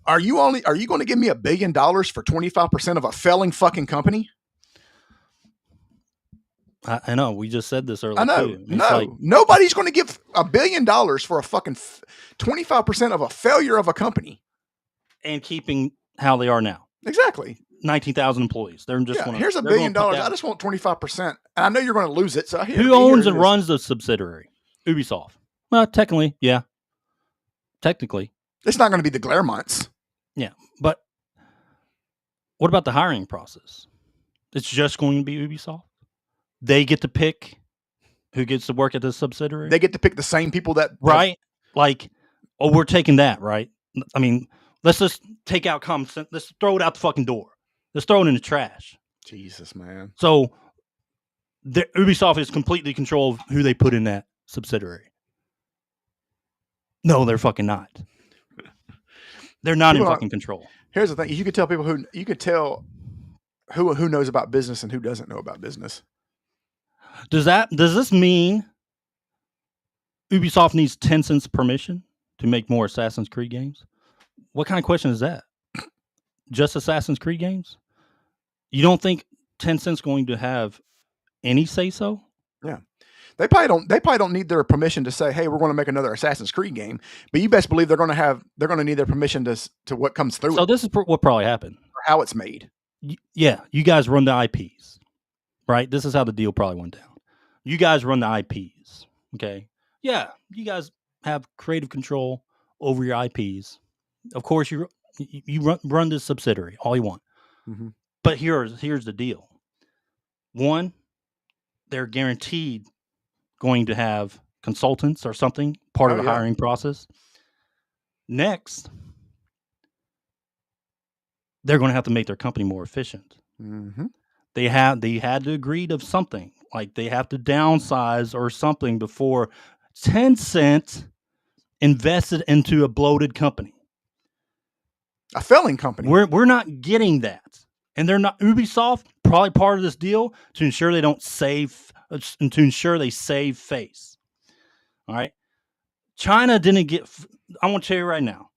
Are you going to give me $1 billion for 25% of a failing fucking company? I know. We just said this earlier. I know. Too. No, nobody's going to give $1 billion for a fucking 25% of a failure of a company, and keeping how they are now. Exactly. 19,000 employees. They're just here's $1 billion. I just want 25%, and I know you're going to lose it. So who owns and runs the subsidiary? Ubisoft. Well, technically, yeah. Technically, it's not going to be the Claremonts. Yeah, but what about the hiring process? It's just going to be Ubisoft. They get to pick who gets to work at the subsidiary. They get to pick the same people that right. Like, we're taking that right. I mean, let's just take out common sense. Let's throw it out the fucking door. Let's throw it in the trash. Jesus, man. So, Ubisoft is completely control of who they put in that subsidiary. No, they're fucking not. They're not in fucking control. Here's the thing: you could tell people who knows about business and who doesn't know about business. Does this mean Ubisoft needs Tencent's permission to make more Assassin's Creed games? What kind of question is that? Just Assassin's Creed games? You don't think Tencent's going to have any say so? Yeah. They probably don't need their permission to say, "Hey, we're going to make another Assassin's Creed game." But you best believe they're going to need their permission to what comes through. So this is what probably happened. Or how it's made. Yeah, you guys run the IPs, right? This is how the deal probably went down. You guys run the IPs, okay? Yeah, you guys have creative control over your IPs. Of course, you run this subsidiary all you want. Mm-hmm. But here's the deal. One, they're guaranteed going to have consultants or something part of the hiring process. Next, they're going to have to make their company more efficient. Mm-hmm. They had to agree to something, like they have to downsize or something before Tencent invested into a bloated company, a failing company. We're not getting that, and they're not. Ubisoft probably part of this deal to ensure they don't save and to ensure they save face. All right, China didn't get. I want to tell you right now,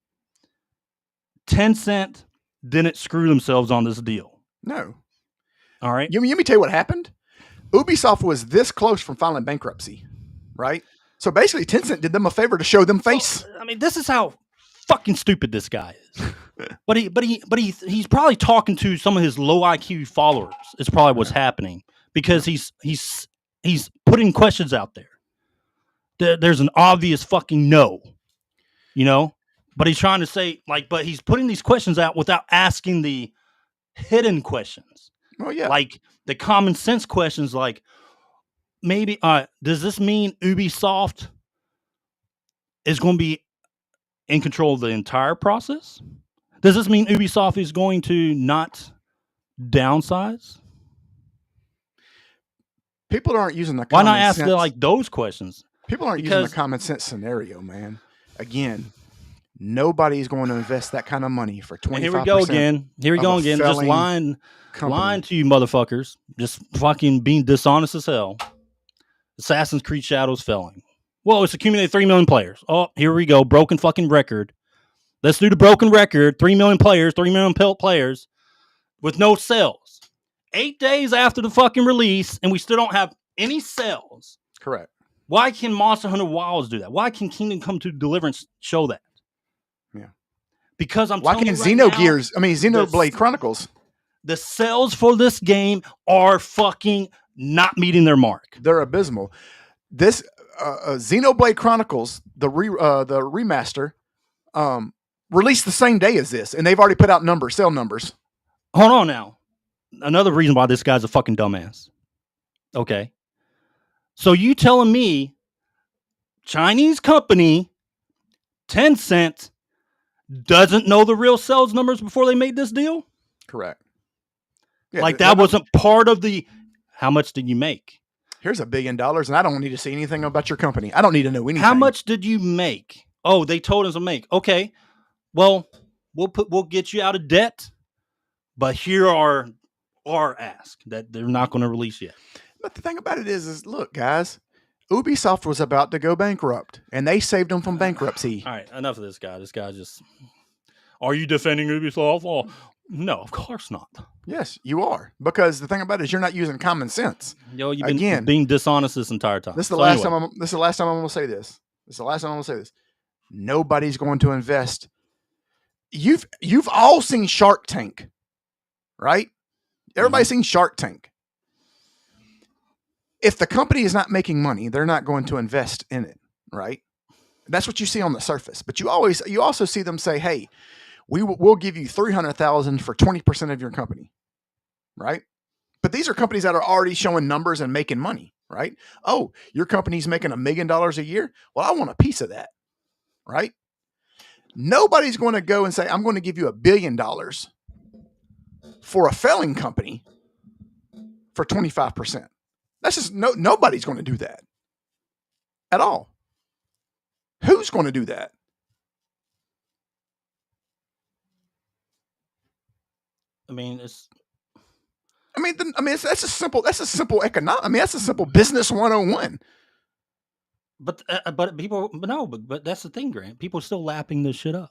Tencent didn't screw themselves on this deal. No. All right. Let me tell you what happened. Ubisoft was this close from filing bankruptcy, right? So basically, Tencent did them a favor to show them face. I mean, this is how fucking stupid this guy is. but he's probably talking to some of his low IQ followers. It's probably what's happening because he's putting questions out there. There's an obvious fucking no, but he's trying to say but he's putting these questions out without asking the hidden questions. Oh yeah, like the common sense questions, like maybe does this mean Ubisoft is going to be in control of the entire process? Does this mean Ubisoft is going to not downsize? People aren't using the common sense. Why not ask those questions? People aren't using the common sense scenario, man. Again, nobody's going to invest that kind of money for 25%. Here we go again. Just lying to you motherfuckers. Just fucking being dishonest as hell. Assassin's Creed Shadows failing. Whoa, it's accumulated 3 million players. Oh, here we go. Broken fucking record. Let's do the broken record. 3 million players with no sales. 8 days after the fucking release, and we still don't have any sales. Correct. Why can Monster Hunter Wilds do that? Why can Kingdom Come to Deliverance show that? Yeah. Because why can't Xenoblade Chronicles? The sales for this game are fucking not meeting their mark. They're abysmal. This Xenoblade Chronicles, the remaster, released the same day as this, and they've already put out sale numbers. Hold on now. Another reason why this guy's a fucking dumbass. Okay. So you telling me Chinese company Tencent doesn't know the real sales numbers before they made this deal? Correct. Yeah, that wasn't part of the how much did you make? Here's $1 billion, and I don't need to see anything about your company. I don't need to know anything. How much did you make? Oh, they told us to make. Okay. Well, we'll get you out of debt, but here are our ask that they're not going to release yet. But the thing about it is look, guys, Ubisoft was about to go bankrupt, and they saved them from bankruptcy. All right, enough of this guy. This guy just... Are you defending Ubisoft? Oh, no, of course not. Yes, you are. Because the thing about it is you're not using common sense. Yo, you've been being dishonest this entire time. This is the last time I'm going to say this. Nobody's going to invest. You've all seen Shark Tank, right? Everybody's seen Shark Tank. If the company is not making money, they're not going to invest in it, right? That's what you see on the surface. But you also see them say, "Hey, we'll give you $300,000 for 20% of your company," right? But these are companies that are already showing numbers and making money, right? Oh, your company's making $1 million a year. Well, I want a piece of that, right? Nobody's going to go and say, "I'm going to give you $1 billion for a failing company for 25%." That's just nobody's going to do that at all. Who's going to do that? That's a simple economic. That's a simple business 101. But that's the thing, Grant. People are still lapping this shit up.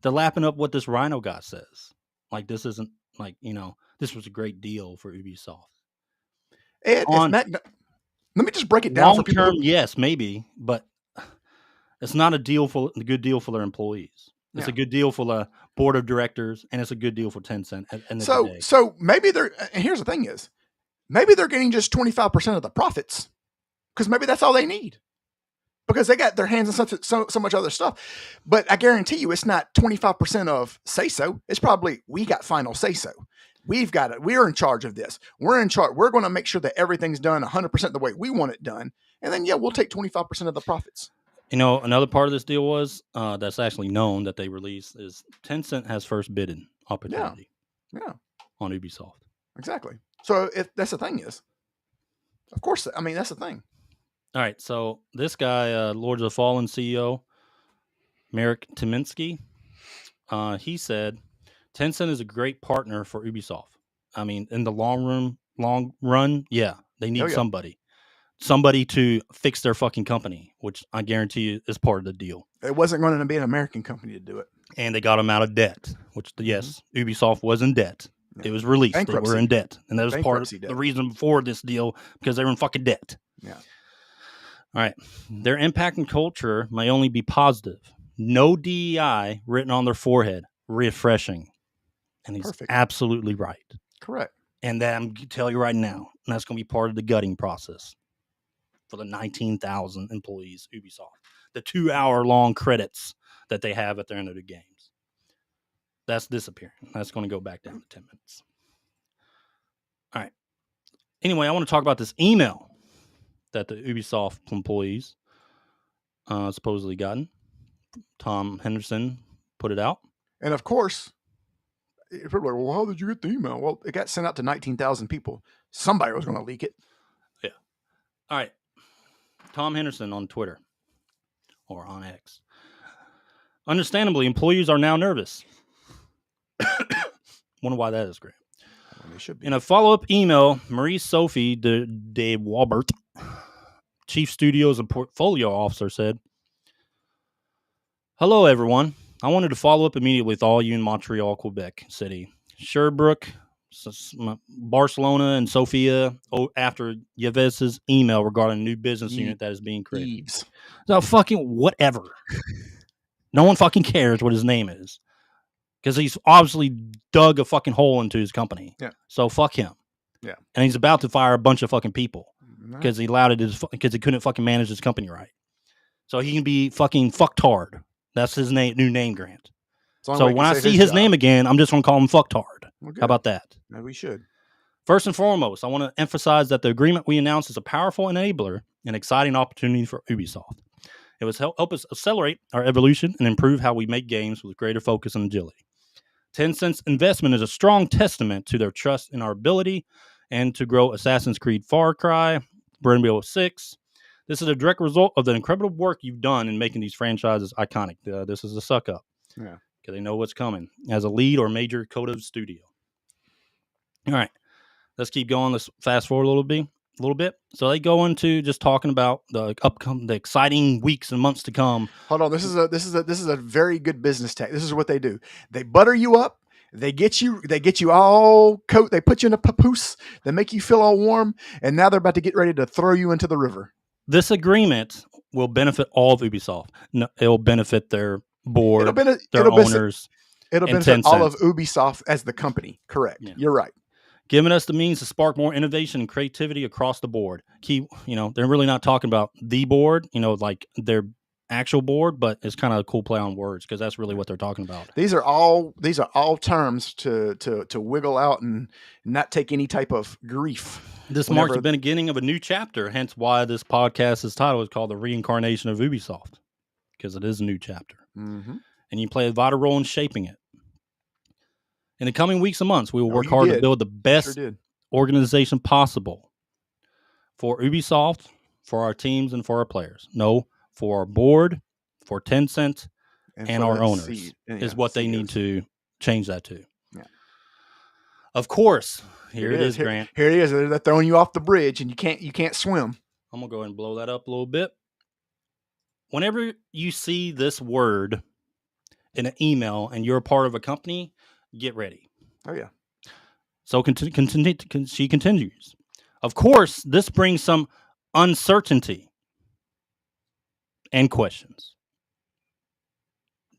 They're lapping up what this Rhino guy says. Like, this isn't this was a great deal for Ubisoft. Ed, let me just break it down for people. Long term, yes, maybe, but it's not a good deal for their employees. It's a good deal for the board of directors, and it's a good deal for Tencent. So maybe here's the thing is, maybe they're getting just 25% of the profits, because maybe that's all they need, because they got their hands on so much other stuff. But I guarantee you, it's not 25% of say so. It's probably, we got final say so. We've got it. We're in charge of this. We're in charge. We're going to make sure that everything's done 100% the way we want it done. And then, we'll take 25% of the profits. Another part of this deal was that's actually known that they released is Tencent has first bidding opportunity. Yeah. On Ubisoft. Exactly. So if that's the thing is, of course, that's the thing. All right. So this guy, Lords of the Fallen CEO, Marek Tymiński, he said, Tencent is a great partner for Ubisoft. In the long run, yeah, they need somebody to fix their fucking company, which I guarantee you is part of the deal. It wasn't going to be an American company to do it. And they got them out of debt, which, yes, Ubisoft was in debt. Yeah. It was released. Bankruptcy. They were in debt. And that was part of the reason for this deal, because they were in fucking debt. Yeah. All right. Their impact and culture may only be positive. No DEI written on their forehead. Refreshing. And he's absolutely right. Correct. And that I'm going to tell you right now, and that's going to be part of the gutting process for the 19,000 employees Ubisoft. The 2-hour-long credits that they have at the end of the games. That's disappearing. That's going to go back down to 10 minutes. All right. Anyway, I want to talk about this email that the Ubisoft employees supposedly gotten. Tom Henderson put it out. And of course, people are like, well, how did you get the email? Well, it got sent out to 19,000 people. Somebody was going to leak it. Yeah. All right. Tom Henderson on Twitter or on X. Understandably, employees are now nervous. Wonder why that is, Grant. They should be. In a follow-up email, Marie-Sophie de Walbert, Chief Studios and Portfolio Officer, said, hello, everyone. I wanted to follow up immediately with all you in Montreal, Quebec City, Sherbrooke, Barcelona, and Sofia after Yves's email regarding a new business unit that is being created. So fucking whatever. No one fucking cares what his name is. Because he's obviously dug a fucking hole into his company. Yeah. So fuck him. Yeah. And he's about to fire a bunch of fucking people. Because he because he couldn't fucking manage his company right. So he can be fucking fucktard. That's his new name, Grant. So when I see his name again, I'm just going to call him fucktard. How about that? No, we should. First and foremost, I want to emphasize that the agreement we announced is a powerful enabler and exciting opportunity for Ubisoft. It will help us accelerate our evolution and improve how we make games with greater focus and agility. Tencent's investment is a strong testament to their trust in our ability and to grow Assassin's Creed Far Cry, Rainbow 6. This is a direct result of the incredible work you've done in making these franchises iconic. This is a suck up. Yeah. Because they know what's coming as a lead or major Coda studio. All right. Let's keep going. Let's fast forward a little bit. a little bit. So they go into just talking about the exciting weeks and months to come. Hold on, this is a very good business tech. This is what they do. They butter you up. They get you all they put you in a papoose. They make you feel all warm, and now they're about to get ready to throw you into the river. This agreement will benefit all of Ubisoft. No, it will benefit their board, their owners. It'll benefit all of Ubisoft as the company. Correct. Yeah. You're right. Giving us the means to spark more innovation and creativity across the board. They're really not talking about the board, like their actual board, but it's kind of a cool play on words because that's really what they're talking about. These are all terms to wiggle out and not take any type of grief. This marks the beginning of a new chapter, hence why this podcast's title is called The Reincarnation of Ubisoft, because it is a new chapter. Mm-hmm. And you play a vital role in shaping it. In the coming weeks and months, we will work hard to build the best organization possible for Ubisoft, for our teams, and for our players. No, for our board, for Tencent, and our owners is what they need to change that to. Yeah. Of course, here it is, Grant. Here it is. They're throwing you off the bridge, and you can't swim. I'm gonna go ahead and blow that up a little bit. Whenever you see this word in an email and you're a part of a company, get ready. Oh, yeah. So she continues. Of course, this brings some uncertainty and questions.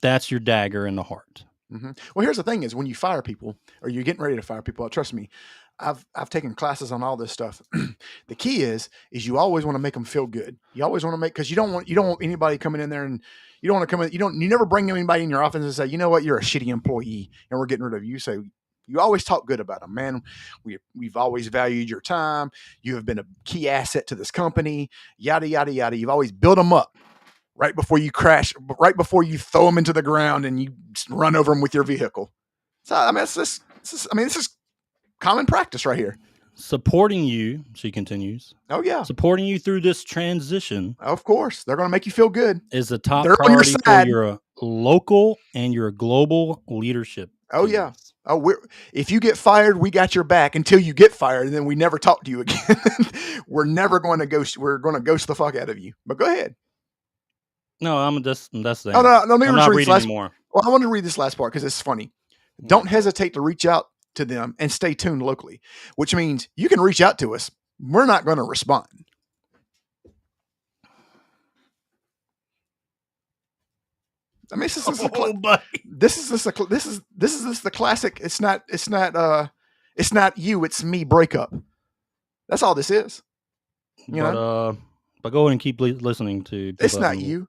That's your dagger in the heart. Mm-hmm. Well, here's the thing is when you fire people or you're getting ready to fire people, trust me, I've taken classes on all this stuff. The key is you always want to make them feel good. You always want to because you don't want anybody coming in there and you don't want to come in. You never bring anybody in your office and say, you know what, you're a shitty employee and we're getting rid of you. So you always talk good about them, man. We've always valued your time. You have been a key asset to this company, yada, yada, yada. You've always built them up right before you crash, right before you throw them into the ground and you run over them with your vehicle. So, I mean, this is common practice right here. Supporting you, she continues. Oh, yeah. Supporting you through this transition. Of course. They're going to make you feel good. Is the top priority for your local and your global leadership. Oh, teams. Yeah. Oh, if you get fired, we got your back until you get fired, and then we never talk to you again. We're going to ghost the fuck out of you. But go ahead. No, that's the end. No, let me I'm not reading anymore. Well, I want to read this last part because it's funny. Don't hesitate to reach out to them and stay tuned locally, which means you can reach out to us. We're not going to respond. I mean, this is the classic. It's not you, it's me breakup. That's all this is. But go ahead and keep listening to. It's not you.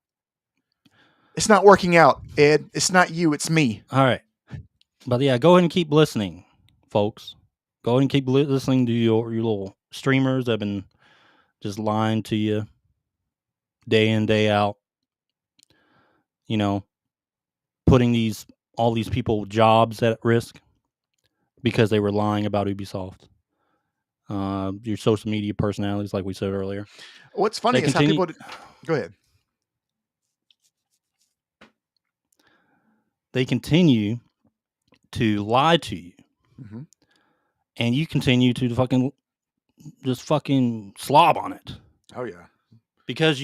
It's not working out, Ed. It's not you, it's me. All right. But yeah, go ahead and keep listening, folks. Go ahead and keep listening to your little streamers that have been just lying to you day in, day out. Putting all these people jobs at risk because they were lying about Ubisoft. Your social media personalities, like we said earlier. What's funny is how people... Go ahead. They continue to lie to you. Mm-hmm. And you continue to fucking slob on it. Oh, yeah. Because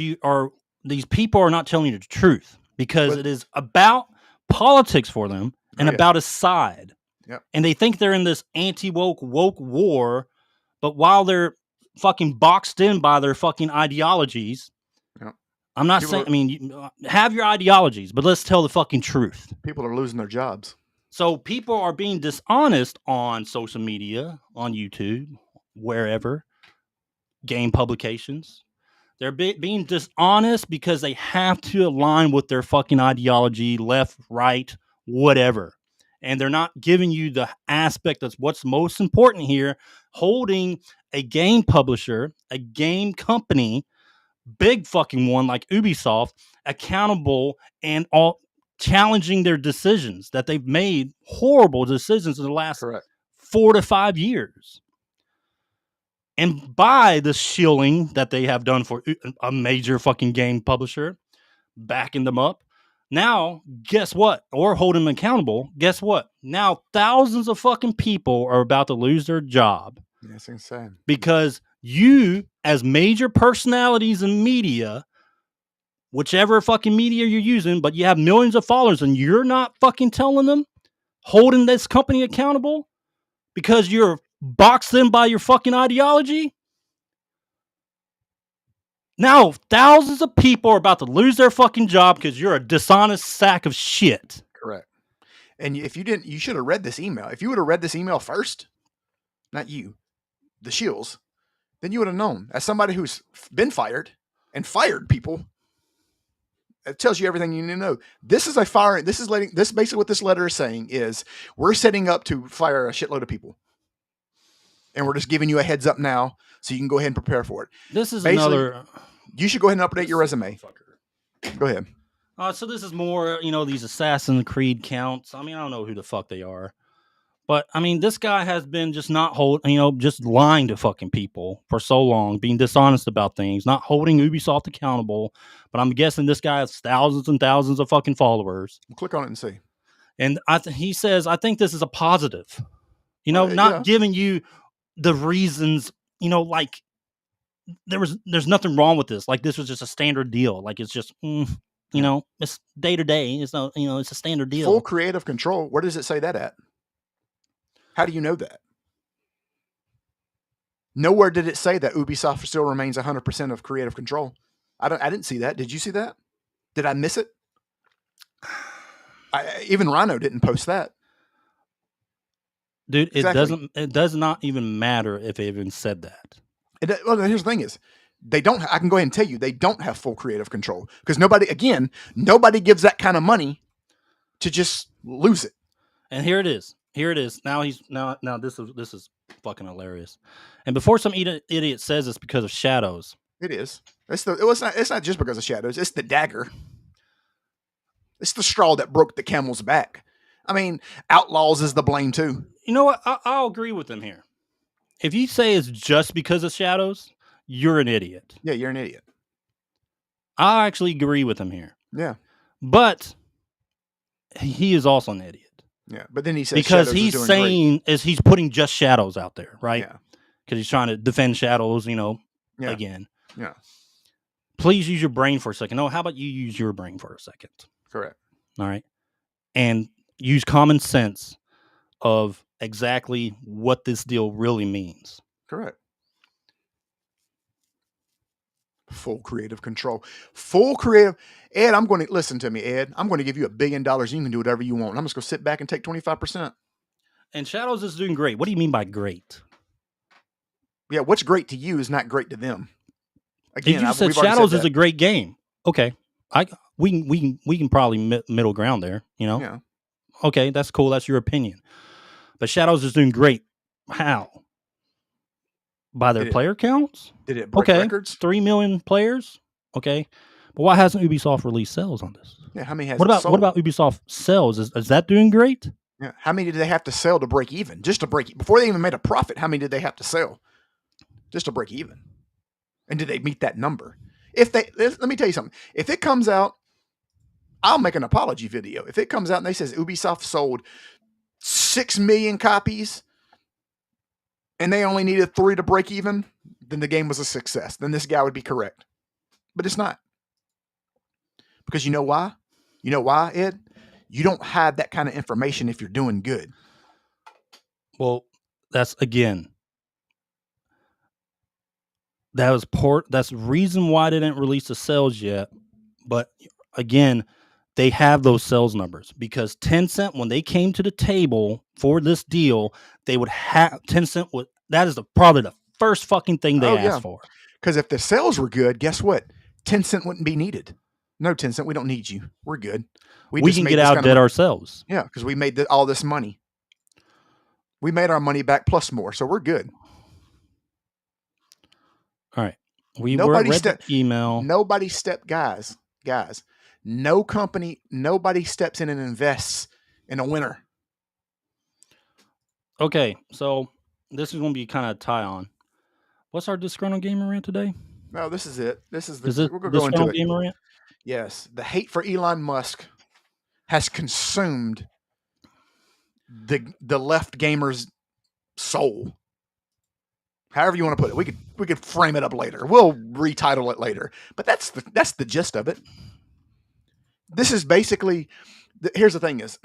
these people are not telling you the truth. Because it is about politics for them and about a side. Yep. And they think they're in this anti-woke war, but while they're fucking boxed in by their fucking ideologies, I'm not saying, have your ideologies, but let's tell the fucking truth. People are losing their jobs. So people are being dishonest on social media, on YouTube, wherever, game publications. They're being dishonest because they have to align with their fucking ideology, left, right, whatever. And they're not giving you the aspect that's what's most important here, holding a game publisher, a game company, big fucking one like Ubisoft, accountable and all challenging their decisions that they've made horrible decisions in the last 4 to 5 years. And by the shilling that they have done for a major fucking game publisher, backing them up. Now, guess what? Or hold them accountable. Guess what? Now, thousands of fucking people are about to lose their job That's insane. Because you, as major personalities in media, whichever fucking media you're using, but you have millions of followers and you're not fucking telling them, holding this company accountable because you're boxed in by your fucking ideology. Now, thousands of people are about to lose their fucking job because you're a dishonest sack of shit. Correct. And if you didn't, you should have read this email. If you would have read this email first, not you, the Shields, then you would have known. As somebody who's been fired and fired people, it tells you everything you need to know. This is a firing. This is basically what this letter is saying is we're setting up to fire a shitload of people. And we're just giving you a heads up now so you can go ahead and prepare for it. This is basically, another. You should go ahead and update your resume. Go ahead. So this is more, these Assassin's Creed counts. I mean, I don't know who the fuck they are. But, I mean, this guy has been just not just lying to fucking people for so long, being dishonest about things, not holding Ubisoft accountable. But I'm guessing this guy has thousands and thousands of fucking followers. Click on it and see. And he says, I think this is a positive. Not giving you the reasons, like, there's nothing wrong with this. Like, this was just a standard deal. Like, it's just, it's day to day. It's not, it's a standard deal. Full creative control. Where does it say that at? How do you know that? Nowhere did it say that Ubisoft still remains 100% of creative control. I didn't see that. Did you see that? Did I miss it? Even Rhino didn't post that. Dude, exactly. It does not even matter if they even said that. Here's the thing is, they don't. I can go ahead and tell you, they don't have full creative control because nobody gives that kind of money to just lose it. And here it is. Now this is fucking hilarious. And before some idiot says it's because of shadows, it is. It's not just because of shadows. It's the dagger. It's the straw that broke the camel's back. I mean, Outlaws is the blame too. You know what? I'll agree with him here. If you say it's just because of shadows, you're an idiot. Yeah, you're an idiot. I actually agree with him here. Yeah. But he is also an idiot. Yeah, but then he says because he's saying he's putting just shadows out there, right? Yeah. Because he's trying to defend shadows, again. Yeah. Please use your brain for a second. No, how about you use your brain for a second? Correct. All right. And use common sense of exactly what this deal really means. Correct. Full creative control. Full creative. Ed, I'm going to listen to me, Ed. I'm going to give you $1 billion. You can do whatever you want. I'm just going to sit back and take 25%. And Shadows is doing great. What do you mean by great? Yeah, what's great to you is not great to them. Again, you said Shadows is a great game. Okay, we can probably middle ground there. Yeah. Okay, that's cool. That's your opinion. But Shadows is doing great. How? By their player counts? Did it break records? 3 million players? Okay. But why hasn't Ubisoft released sales on this? Yeah, how many has what about Ubisoft sales? Is that doing great? Yeah. How many did they have to sell to break even? Just to break before they even made a profit, how many did they have to sell? Just to break even. And did they meet that number? Let me tell you something. If it comes out, I'll make an apology video. If it comes out and they says Ubisoft sold 6 million copies and they only needed 3 to break even, then the game was a success. Then this guy would be correct. But it's not. Because you know why? You know why, Ed? You don't have that kind of information if you're doing good. Well, that's the reason why they didn't release the sales yet. But again, they have those sales numbers because Tencent, when they came to the table for this deal, they would have that is probably the first fucking thing they asked for. Because if the sales were good, guess what? Tencent wouldn't be needed. No, Tencent, we don't need you. We're good. We can get out of debt ourselves. Yeah, because we made all this money. We made our money back plus more, so we're good. All right. Read the email. Guys, no company, nobody steps in and invests in a winner. Okay, so this is going to be kind of tie on. What's our Disgruntled Gamer rant today? No, this is it. We're going to go into it. Yes, the hate for Elon Musk has consumed the left gamer's soul. However you want to put it, we could frame it up later. We'll retitle it later. But that's the gist of it. This is basically. Here's the thing: is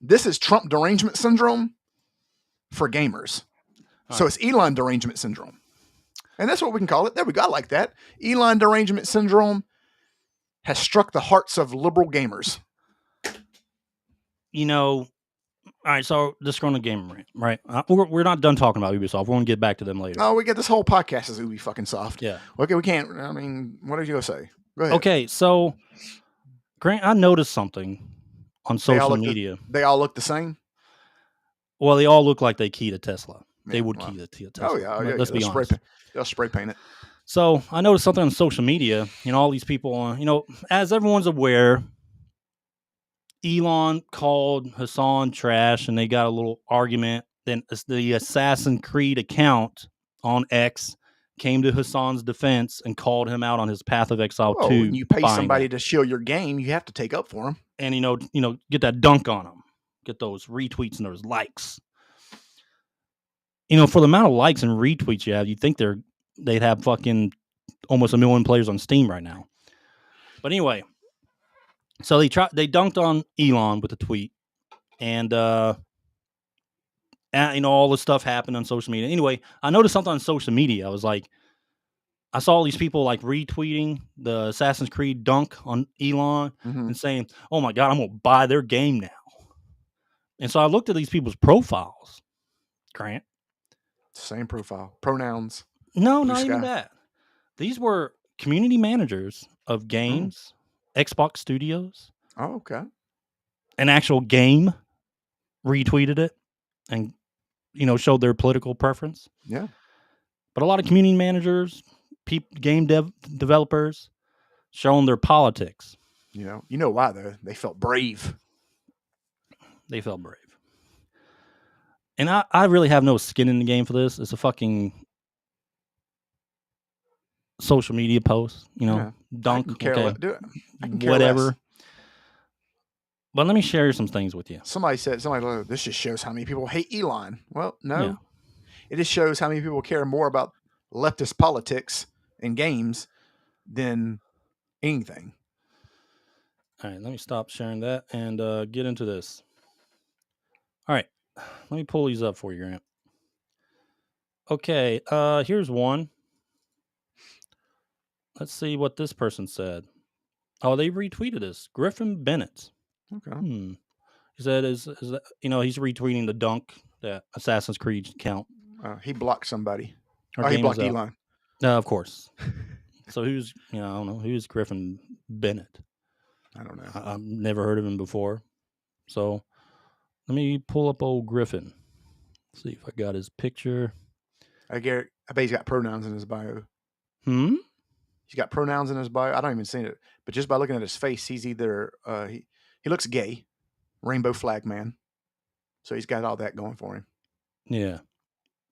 this is Trump derangement syndrome for gamers. So it's Elon derangement syndrome, and that's what we can call it. There we go. I like that. Elon derangement syndrome has struck the hearts of liberal gamers. You know. All right, so Disgruntled Gamer Rant, right? We're not done talking about Ubisoft. We're going to get back to them later. Oh, we get this whole podcast as Ubi fucking soft. Yeah. Okay, we can't. I mean, what are you going to say? Go ahead. Okay, so Grant, I noticed something on social media. They all look the same? Well, they all look like they keyed a Tesla. They would key a Tesla. Oh, yeah. Let's be honest. They'll spray paint it. So I noticed something on social media. All these people, as everyone's aware, Elon called Hassan trash, and they got a little argument. Then the Assassin's Creed account on X came to Hassan's defense and called him out on his Path of Exile 2. When you pay somebody to shill your game, you have to take up for them. And, get that dunk on them. Get those retweets and those likes. For the amount of likes and retweets you have, you'd think they'd have fucking almost 1 million players on Steam right now. But anyway, so they dunked on Elon with a tweet, and all the stuff happened on social media. Anyway, I noticed something on social media. I was like, I saw all these people like retweeting the Assassin's Creed dunk on Elon and saying, "Oh my god, I'm gonna buy their game now." And so I looked at these people's profiles. Grant, same profile, pronouns. No, not even that. These were community managers of games. Xbox Studios. Oh, okay. An actual game retweeted it and, showed their political preference. Yeah. But a lot of community managers, game developers showing their politics. You know why, though? They felt brave. They felt brave. And I really have no skin in the game for this. It's a fucking social media post, dunk, whatever. Less. But let me share some things with you. Somebody said, this just shows how many people hate Elon. Well, no. Yeah. It just shows how many people care more about leftist politics and games than anything. All right, let me stop sharing that and get into this. All right, let me pull these up for you, Grant. Okay, here's one. Let's see what this person said. Oh, they retweeted this. Griffin Bennett. Okay. He said, "Is that, he's retweeting the dunk, that Assassin's Creed account." He blocked somebody. He blocked Elon. Of course. So who's, I don't know, who's Griffin Bennett? I don't know. I've never heard of him before. So let me pull up old Griffin. See if I got his picture. I bet he's got pronouns in his bio. He's got pronouns in his bio. I don't even see it. But just by looking at his face, he's either, he looks gay, rainbow flag man. So he's got all that going for him. Yeah.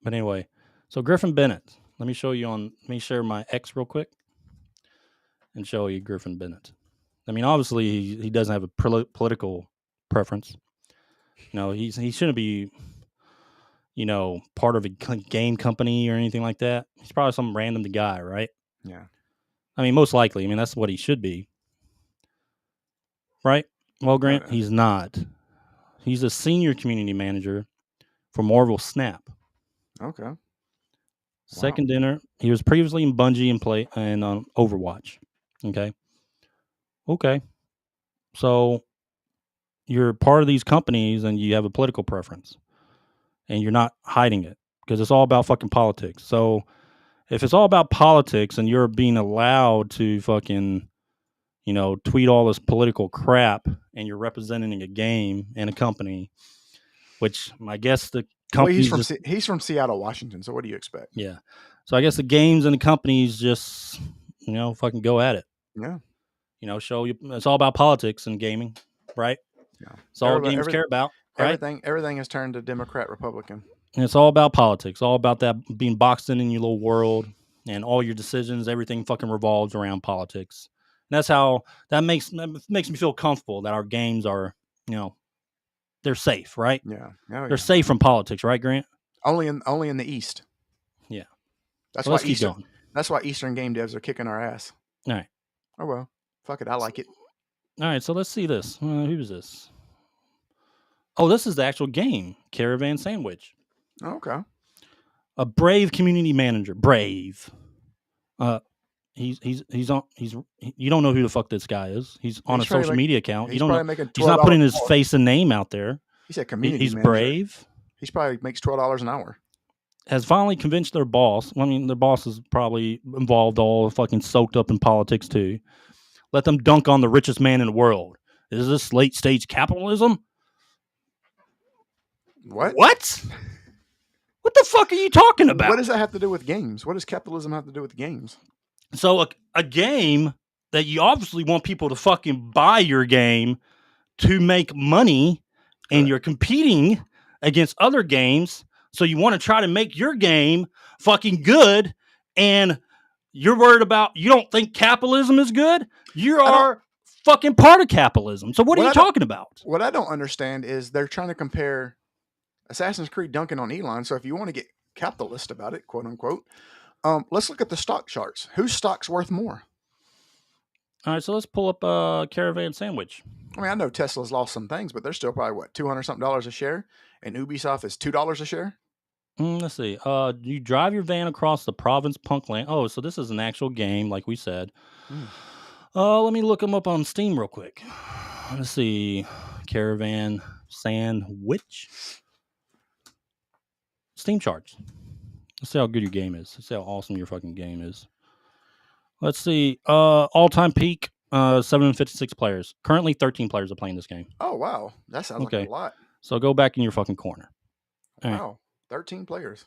But anyway, so Griffin Bennett. Let me share my X real quick and show you Griffin Bennett. I mean, obviously he doesn't have a political preference. He shouldn't be, part of a game company or anything like that. He's probably some random guy, right? Yeah. I mean, most likely. I mean, that's what he should be. Right? Well, Grant, he's not. He's a senior community manager for Marvel Snap. Okay. Second dinner. He was previously in Bungie and Overwatch. Okay. So you're part of these companies and you have a political preference. And you're not hiding it because it's all about fucking politics. So if it's all about politics and you're being allowed to fucking, tweet all this political crap and you're representing a game and a company, which I guess the company... he's from Seattle, Washington. So what do you expect? Yeah. So I guess the games and the companies just, fucking go at it. Yeah. Show you it's all about politics and gaming, right? Yeah. It's all games care about. Right? Everything has turned to Democrat, Republican. And it's all about politics, all about that being boxed in your little world, and all your decisions, everything fucking revolves around politics. And that's how that makes me feel comfortable that our games are, they're safe, right? Yeah. They're safe from politics, right, Grant? Only in the East. Yeah. That's why That's why Eastern game devs are kicking our ass. All right. Oh well, fuck it. I like it. All right, so let's see this. Who is this? Oh, this is the actual game, Caravan Sandwich. Okay. A brave community manager. Brave. He's on. You don't know who the fuck this guy is. He's on a social media account. You don't know. He's not putting his face and name out there. He said community. He's manager. Brave. He's probably makes $12 an hour. Has finally convinced their boss. I mean, their boss is probably involved, all fucking soaked up in politics too. Let them dunk on the richest man in the world. Is this late stage capitalism? What? What the fuck are you talking about? What does that have to do with games? What does capitalism have to do with games? So a game that you obviously want people to fucking buy your game to make money, and you're competing against other games. So you want to try to make your game fucking good, and you're worried about, you don't think capitalism is good? You are fucking part of capitalism. So what are you talking about? What I don't understand is they're trying to compare Assassin's Creed dunking on Elon. So if you want to get capitalist about it, quote unquote, let's look at the stock charts. Whose stock's worth more? All right, so let's pull up Caravan Sandwich. I mean, I know Tesla's lost some things, but they're still probably what, $200 something a share, and Ubisoft is $2 a share. Let's see. You drive your van across the province Punkland. Oh, so this is an actual game, like we said. Let me look them up on Steam real quick. Let's see. Caravan Sandwich. Steam charts. Let's see how good your game is. Let's see how awesome your fucking game is. Let's see. All-time peak, 756 players. Currently, 13 players are playing this game. Oh, wow. That sounds like a lot. So go back in your fucking corner. All right. 13 players.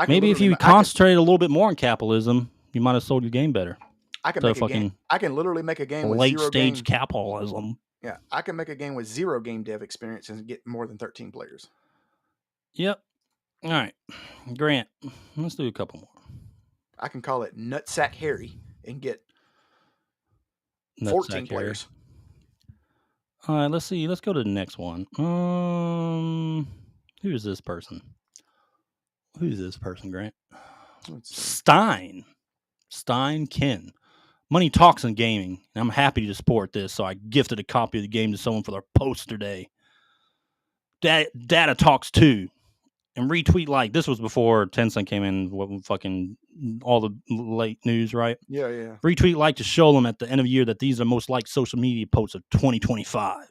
Maybe if you concentrated a little bit more on capitalism, you might have sold your game better. I can make a game. I can literally make a game with late-stage capitalism. Yeah, I can make a game with 0 game dev experience and get more than 13 players. Yep. All right. Grant, let's do a couple more. I can call it Nutsack Harry and get 14 players. All right, let's see. Let's go to the next one. Who is this person? Who's this person, Grant? Stein Ken. Money talks in gaming. I'm happy to support this, so I gifted a copy of the game to someone for their poster day. Data talks too. And retweet like. This was before Tencent came in, fucking all the late news, right? Yeah. Retweet like to show them at the end of the year that these are most liked social media posts of 2025.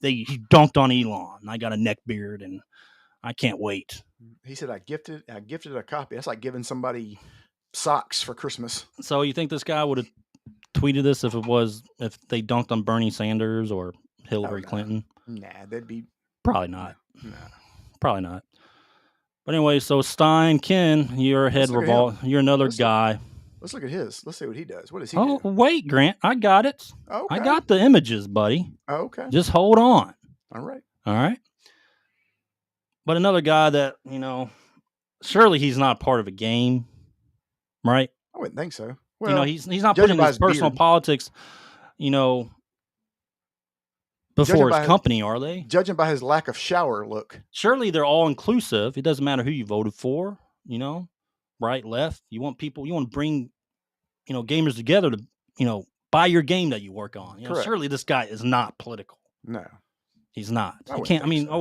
He dunked on Elon. I got a neck beard and I can't wait. He said I gifted a copy. That's like giving somebody socks for Christmas. So you think this guy would have tweeted this if they dunked on Bernie Sanders or Hillary Clinton? Nah, that'd be probably not. Nah. Probably not. But anyway, so Stein Ken, you're you're another guy. Let's look at his. Let's see what he does. What does he do? Oh, wait, Grant. I got it. Okay. I got the images, buddy. Okay. Just hold on. All right. But another guy that, surely he's not part of a game, right? I wouldn't think so. Well, he's not putting his personal politics, before his company, are they? Judging by his lack of shower look. Surely they're all inclusive. It doesn't matter who you voted for, right, left. You want to bring, gamers together to, buy your game that you work on. Surely this guy is not political. No. He's not.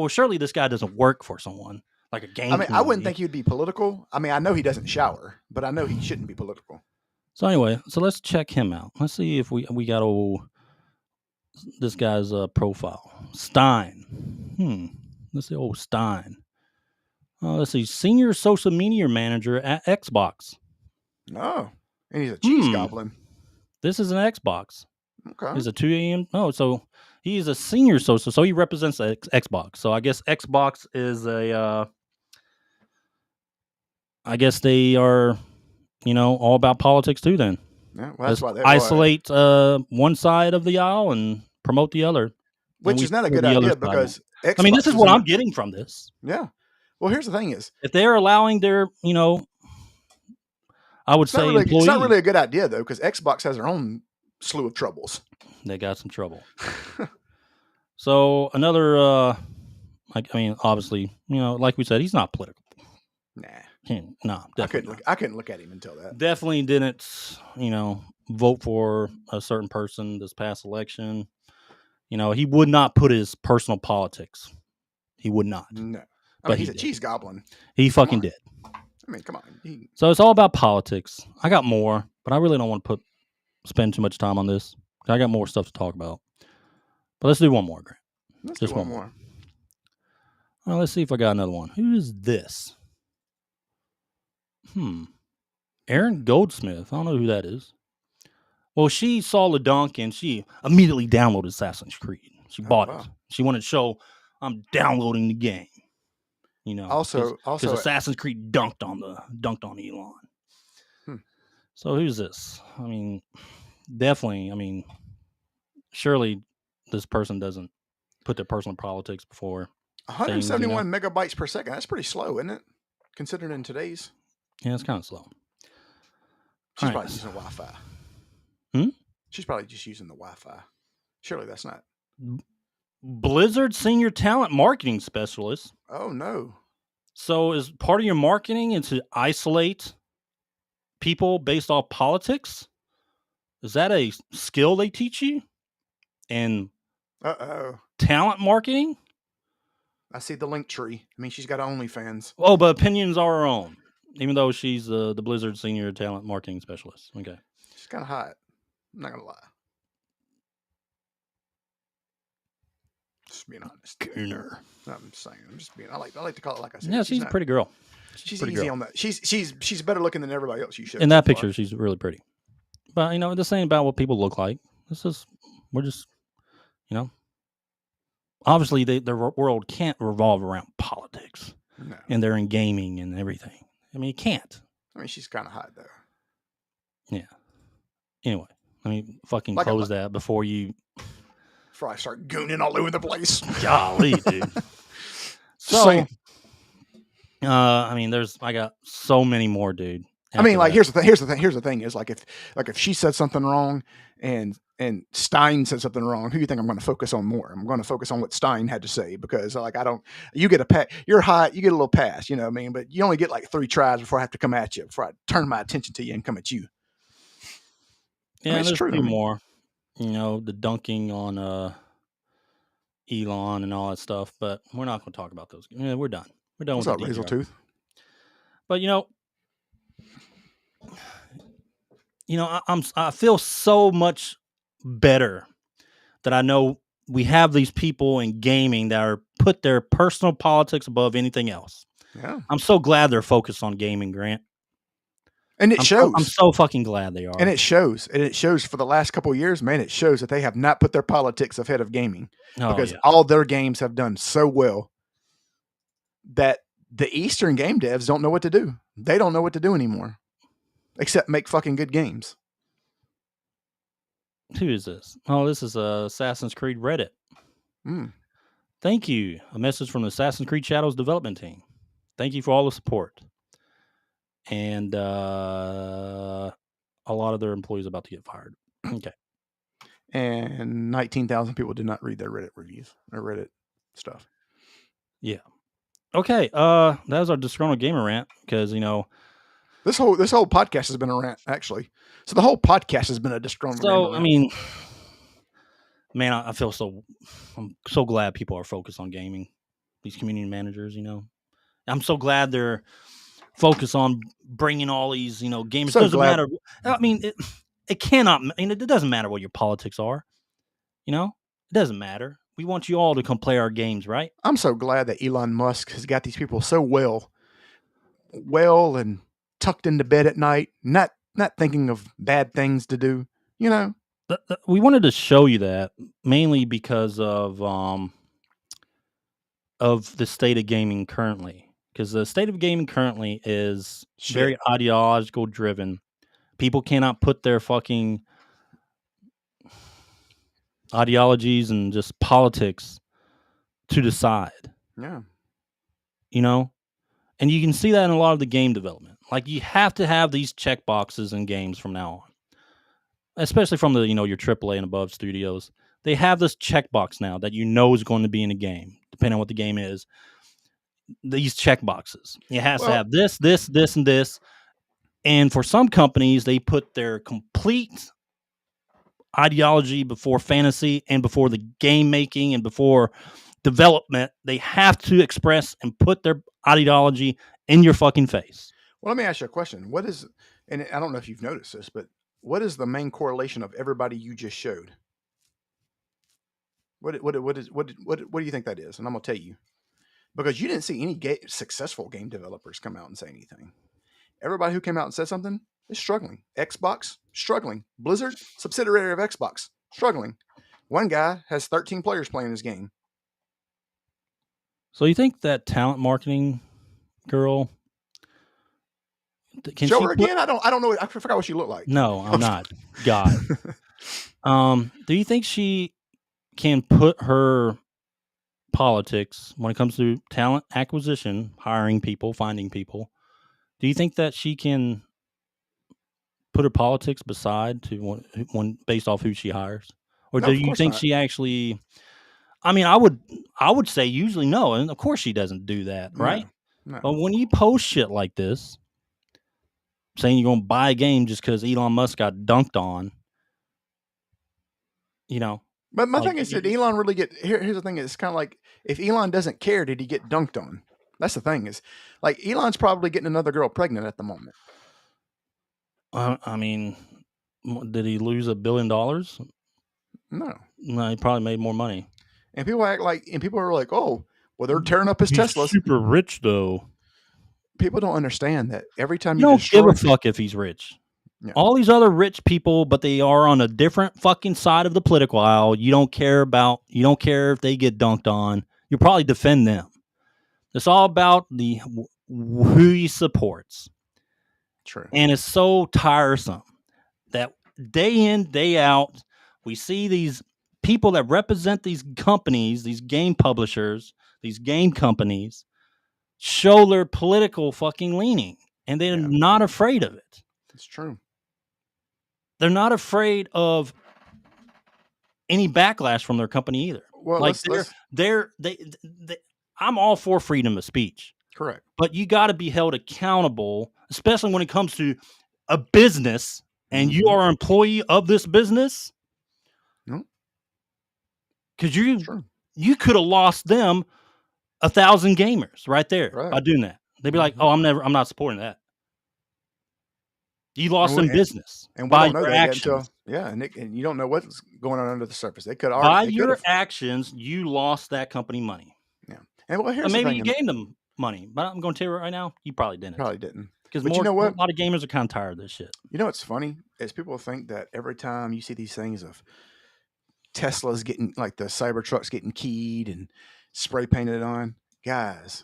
Surely this guy doesn't work for someone like a game. I mean, I wouldn't think he'd be political. I mean, I know he doesn't shower, but I know he shouldn't be political. So anyway, let's check him out. Let's see if we got this guy's profile. Stein. Let's see. Stein. Let's see. Senior social media manager at Xbox. Oh, and he's a cheese goblin. This is an Xbox. Okay. He's a 2 a.m. Oh, so he's a senior social. So he represents Xbox. So I guess Xbox is I guess they are, all about politics too. Then. Yeah, well, that's why they isolate one side of the aisle and promote the other, which is not a good idea because Xbox this is what I'm getting from this. Yeah. Well, here's the thing: is if they're allowing their, I would say employees, it's not really a good idea though, because Xbox has their own slew of troubles. They got some trouble. So another, obviously, like we said, he's not political. Nah. I couldn't look at him until that. Definitely didn't, vote for a certain person this past election. He would not put his personal politics. He would not. No. But he's a cheese goblin. He fucking did. I mean, come on. So it's all about politics. I got more, but I really don't want to spend too much time on this. I got more stuff to talk about. But let's do one more, Grant. Let's do one more. Well, let's see if I got another one. Who is this? Aaron Goldsmith. I don't know who that is. Well, she saw LeDunk and she immediately downloaded Assassin's Creed. She bought it. She wanted to show, I'm downloading the game. Also, Assassin's Creed dunked on Elon. So who's this? I mean, definitely. I mean, surely this person doesn't put their personal politics before. 171 megabytes per second. That's pretty slow, isn't it? Considering in today's. Yeah, it's kind of slow. She's probably using Wi-Fi. She's probably just using the Wi-Fi. Surely that's not. Blizzard Senior Talent Marketing Specialist. Oh, no. So is part of your marketing is to isolate people based off politics? Is that a skill they teach you? And talent marketing? I see the link tree. I mean, she's got OnlyFans. Oh, but opinions are her own, even though she's the Blizzard Senior Talent Marketing Specialist. Okay. She's kind of hot. I'm not going to lie. Just being honest. Gooner. I'm saying. I'm just being. I like to call it like I said. Yeah, she's a pretty girl. She's easy on that. She's better looking than everybody else you showed. In that picture, she's really pretty. But this ain't about what people look like. We're just, obviously their world can't revolve around politics. No. And they're in gaming and everything. I mean, it can't. I mean, she's kind of hot though. Yeah. Anyway, let me fucking close that before I start gooning all over the place. Golly, dude. So, I got so many more, dude. I mean, like, here's the thing is like if she said something wrong and Stein said something wrong, who do you think I'm going to focus on more? I'm going to focus on what Stein had to say because you get a pass, you're hot, you get a little pass, you know what I mean? But you only get like 3 tries before I have to come at you, before I turn my attention to you and come at you. Yeah, there's true. More, the dunking on Elon and all that stuff, but we're not going to talk about those. Yeah, we're done. We're done. What's up, Hazeltooth? But I feel so much better that I know we have these people in gaming that are put their personal politics above anything else. Yeah, I'm so glad they're focused on gaming, Grant. And it shows. I'm so fucking glad they are. And it shows. And it shows for the last couple of years, man, it shows that they have not put their politics ahead of gaming. Because all their games have done so well that the Eastern game devs don't know what to do. They don't know what to do anymore. Except make fucking good games. Who is this? Oh, this is Assassin's Creed Reddit. Thank you. A message from the Assassin's Creed Shadows development team. Thank you for all the support. And a lot of their employees about to get fired. Okay. And 19,000 people did not read their Reddit reviews or Reddit stuff. Yeah. Okay. That was our Disgruntled Gamer rant because, this whole podcast has been a rant, actually. So the whole podcast has been a Disgruntled Gamer rant. I mean, man, I'm so glad people are focused on gaming. These community managers, I'm so glad they're focused on bringing all these, gamers. So it doesn't matter. I mean, it cannot. I mean, it doesn't matter what your politics are. It doesn't matter. We want you all to come play our games, right? I'm so glad that Elon Musk has got these people so well and tucked into bed at night, not thinking of bad things to do. We wanted to show you that mainly because of the state of gaming currently. Because the state of gaming currently is very ideological driven. People cannot put their fucking ideologies and just politics to the side. Yeah. And you can see that in a lot of the game development. Like, you have to have these check boxes in games from now on. Especially from the, your AAA and above studios. They have this checkbox now that is going to be in a game, depending on what the game is. these check boxes. It has to have this, this, this, and this. And for some companies, they put their complete ideology before fantasy and before the game making and before development. They have to express and put their ideology in your fucking face. Well, let me ask you a question. What is, and I don't know if you've noticed this, but what is the main correlation of everybody you just showed? What do you think that is? And I'm gonna tell you, because you didn't see any successful game developers come out and say anything. Everybody who came out and said something is struggling. Xbox, struggling. Blizzard, subsidiary of Xbox, struggling. One guy has 13 players playing his game. So you think that talent marketing girl? Can show her again? I don't know. I forgot what she looked like. No, I'm not. God. Do you think she can put her politics when it comes to talent acquisition, hiring people, finding people? Do you think that she can put her politics beside to one based off who she hires, or do you think she actually? I mean, I would say usually no, and of course she doesn't do that, right? No. But when you post shit like this, saying you're going to buy a game just because Elon Musk got dunked on, you know. But my thing is, did Elon really get? Here's the thing: it's kind of like if Elon doesn't care, did he get dunked on? That's the thing. Is like Elon's probably getting another girl pregnant at the moment. I mean, did he lose $1 billion? No, he probably made more money. And people act like, and people are like, "Oh, well, they're tearing up his Teslas." Super rich though. People don't understand that every time you don't give a fuck if he's rich. Yeah. All these other rich people, but they are on a different fucking side of the political aisle. You don't care if they get dunked on. You probably defend them. It's all about who he supports. True. And it's so tiresome that day in, day out, we see these people that represent these companies, these game publishers, these game companies, show their political fucking leaning. And they're not afraid of it. It's true. They're not afraid of any backlash from their company either. Well, like I'm all for freedom of speech. Correct. But you got to be held accountable, especially when it comes to a business and you are an employee of this business. Because you could have lost them 1,000 gamers right there by doing that. They'd be like, "Oh, I'm not supporting that." You lost them business and by your actions. And you don't know what's going on under the surface. They could by your actions, you lost that company money. Yeah, and well, here's maybe you gained them money, but I'm going to tell you right now, you probably didn't. Because you know what? A lot of gamers are kind of tired of this shit. You know what's funny is people think that every time you see these things of Tesla's getting, like the Cybertrucks getting keyed and spray painted on, guys,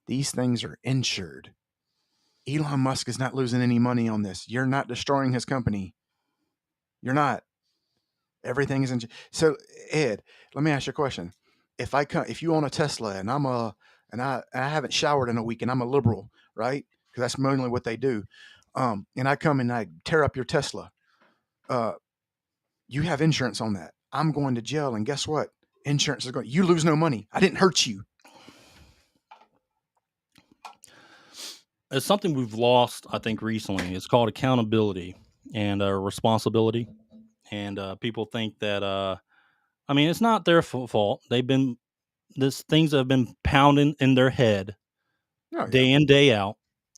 these things are insured. Elon Musk is not losing any money on this. You're not destroying his company. You're not. Everything is in. So, Ed, let me ask you a question. If you own a Tesla and I haven't showered in a week and I'm a liberal, right? Because that's mainly what they do. And I come and I tear up your Tesla. You have insurance on that. I'm going to jail, and guess what? Insurance is going. You lose no money. I didn't hurt you. It's something we've lost, I think, recently. It's called accountability and responsibility. And people think that, it's not their fault. Things have been pounding in their head day in, day out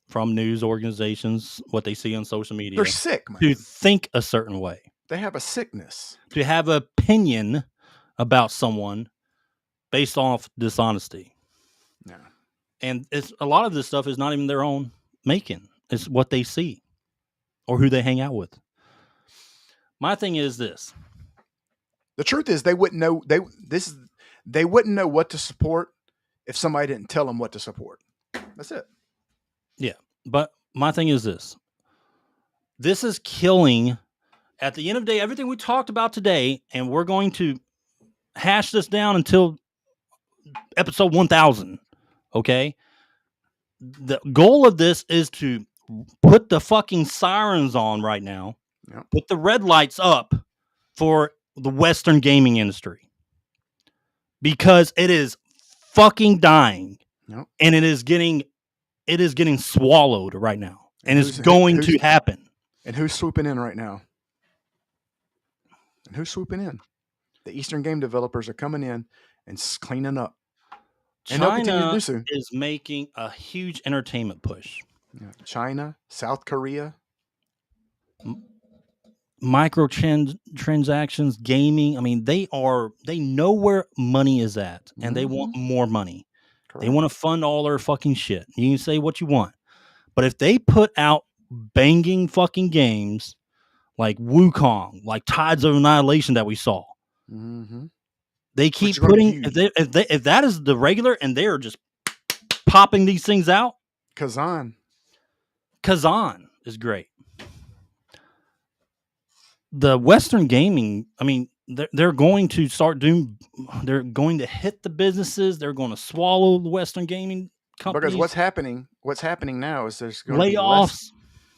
from news organizations, what they see on social media. They're sick, man. To think a certain way. They have a sickness. To have an opinion about someone based off dishonesty. Yeah. And a lot of this stuff is not even their own making. It's what they see or who they hang out with. My thing is this. The truth is they wouldn't know they wouldn't know what to support if somebody didn't tell them what to support. That's it. Yeah. But my thing is this. This is killing, at the end of the day, everything we talked about today, and we're going to hash this down until episode 1000. Okay? The goal of this is to put the fucking sirens on right now. Yep. Put the red lights up for the Western gaming industry. Because it is fucking dying, Yep. and it is getting swallowed right now, and it's going to happen. And who's swooping in right now? The Eastern game developers are coming in and cleaning up. And they'll continue to do so. Is making a huge entertainment push. Yeah. China, South Korea. Microtransactions, gaming. I mean, they know where money is at, and they want more money. Correct. They want to fund all their fucking shit. You can say what you want, but if they put out banging fucking games like Wukong, like Tides of Annihilation that we saw, they keep putting. If that is the regular, and they are just popping these things out. Kazan is great. The Western gaming, I mean, they're going to start doing. They're going to hit the businesses. They're going to swallow the Western gaming companies. Because what's happening now is there's going layoffs. To be less.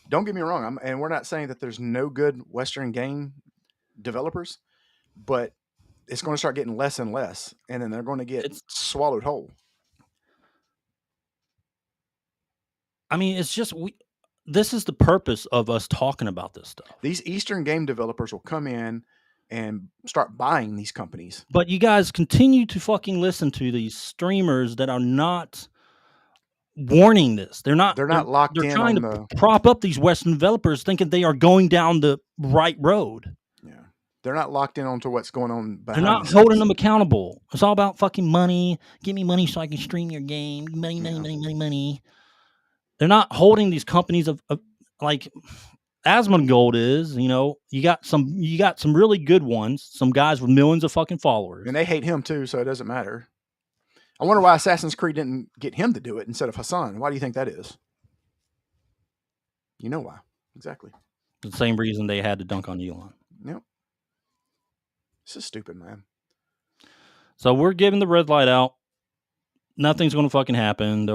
Don't get me wrong, and we're not saying that there's no good Western game developers, but it's going to start getting less and less, and then they're going to get swallowed whole. I mean, it's just this is the purpose of us talking about this stuff. These Eastern game developers will come in and start buying these companies. But you guys continue to fucking listen to these streamers that are not warning this. They're not locked in. They're trying to prop up these Western developers thinking they are going down the right road. Yeah. They're not locked in onto what's going on behind. They're not holding them accountable. It's all about fucking money. Give me money so I can stream your game. Money. They're not holding these companies of like Asmongold is, you got some really good ones, some guys with millions of fucking followers. And they hate him too, so it doesn't matter. I wonder why Assassin's Creed didn't get him to do it instead of Hassan. Why do you think that is? You know why. Exactly. The same reason they had to dunk on Elon. Yep. This is stupid, man. So we're giving the red light out. Nothing's going to fucking happen.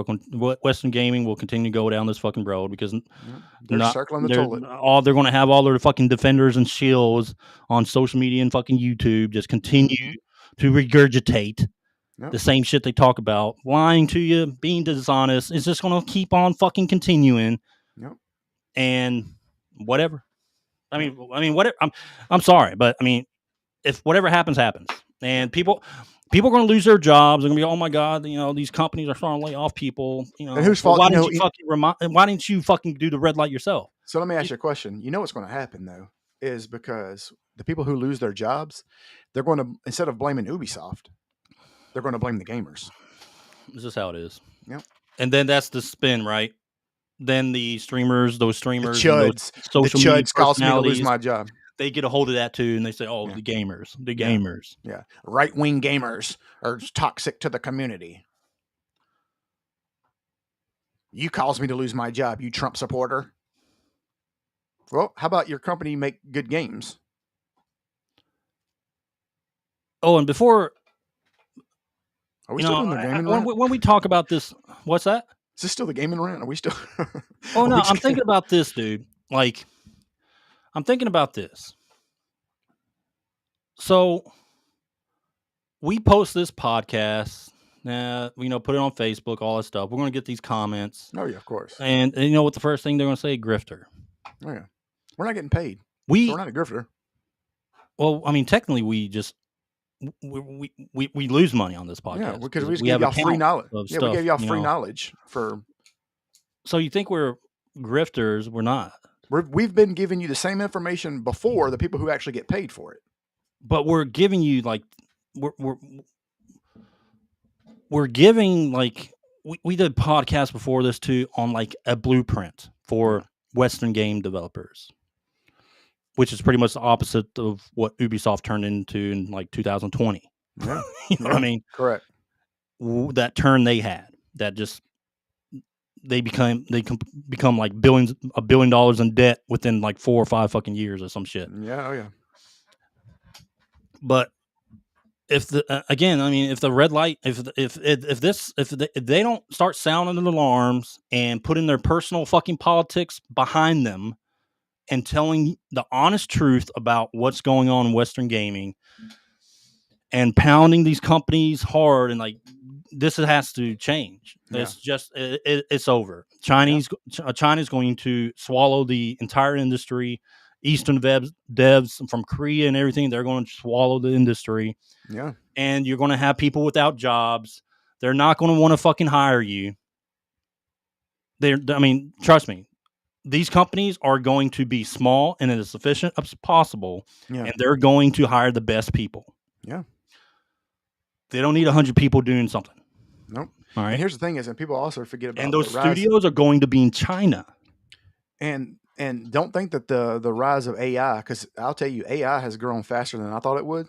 Western gaming will continue to go down this fucking road because they're circling the toilet. They're going to have all their fucking defenders and shields on social media and fucking YouTube just continue to regurgitate the same shit they talk about, lying to you, being dishonest. It's just going to keep on fucking continuing. Yep. And whatever. I mean, whatever. I'm sorry, but I mean, if whatever happens, and people are going to lose their jobs. They're going to be, oh my god, these companies are starting to lay off people. And whose fault? Why didn't you fucking do the red light yourself? So let me ask you a question. You know what's going to happen though, is because the people who lose their jobs, they're going to, instead of blaming Ubisoft, they're going to blame the gamers. This is how it is. Yep. And then that's the spin, right? Then those streamers, the chuds caused me to lose my job. They get a hold of that too, and they say, "Oh, the gamers." Yeah. Right-wing gamers are toxic to the community. You caused me to lose my job, you Trump supporter. Well, how about your company make good games? Oh, and before, are we still doing the gaming rant? When we talk about this, what's that? Is this still the gaming rant? Are we still? Oh no, I'm thinking about this, dude. Like, I'm thinking about this. So we post this podcast, put it on Facebook, all that stuff. We're going to get these comments. Oh yeah, of course. And you know what the first thing they're going to say? Grifter. Oh yeah. We're not getting paid. So we're not a grifter. Well, I mean, technically we just we lose money on this podcast. Yeah, because we gave y'all free knowledge. Yeah, we gave y'all free knowledge for. So you think we're grifters? We're not. We've been giving you the same information before the people who actually get paid for it. But we're giving you we're giving we did podcasts before this too on like a blueprint for Western game developers, which is pretty much the opposite of what Ubisoft turned into in like 2020. Yeah. You know what I mean? Correct. That turn they had, that just they become like $1 billion in debt within like 4 or 5 fucking years or some shit. Yeah, oh yeah. But if the red light, if they don't start sounding the alarms and putting their personal fucking politics behind them and telling the honest truth about what's going on in Western gaming and pounding these companies hard and like this has to change. It's just it's over. China's going to swallow the entire industry. Eastern devs from Korea and everything, they're going to swallow the industry. Yeah. And you're going to have people without jobs. They're not going to want to fucking hire you. Trust me. These companies are going to be small and as efficient as possible, and they're going to hire the best people. Yeah. They don't need 100 people doing something. Nope. All right. And here's the thing is, and people also forget about and those studios are going to be in China. And don't think that the rise of AI, because I'll tell you, AI has grown faster than I thought it would.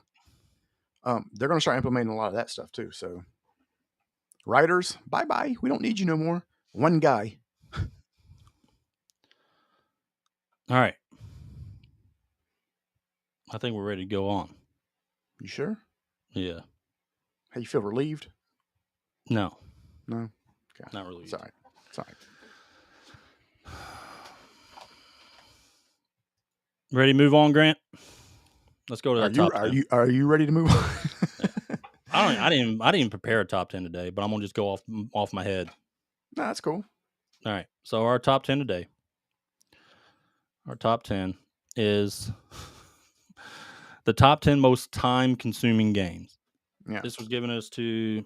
They're going to start implementing a lot of that stuff too. So writers, bye-bye. We don't need you no more. One guy. All right. I think we're ready to go on. You sure? Yeah. How you feel, relieved? No. No? Okay. Not relieved. It's all right. It's all right. Ready to move on, Grant? Let's go to that top 10. Are you ready to move on? I didn't prepare a top 10 today, but I'm gonna just go off my head. No, that's cool. All right. So our top 10 today. Our top 10 is the top 10 most time-consuming games. Yeah. This was given us to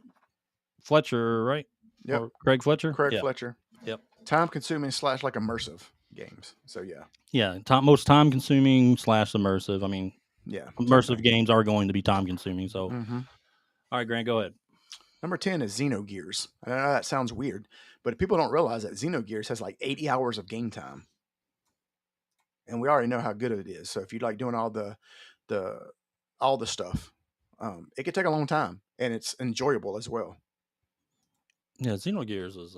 Fletcher, right? Yep. Or Craig Fletcher? Fletcher. Yep. Time-consuming / like immersive games. So, yeah. Yeah. Most time-consuming / immersive. I mean, yeah. Immersive games are going to be time-consuming. So, All right, Grant, go ahead. Number 10 is Xenogears. I know that sounds weird, but people don't realize that Xenogears has like 80 hours of game time. And we already know how good it is. So if you like doing all the stuff, it could take a long time, and it's enjoyable as well. Yeah, Xenogears is.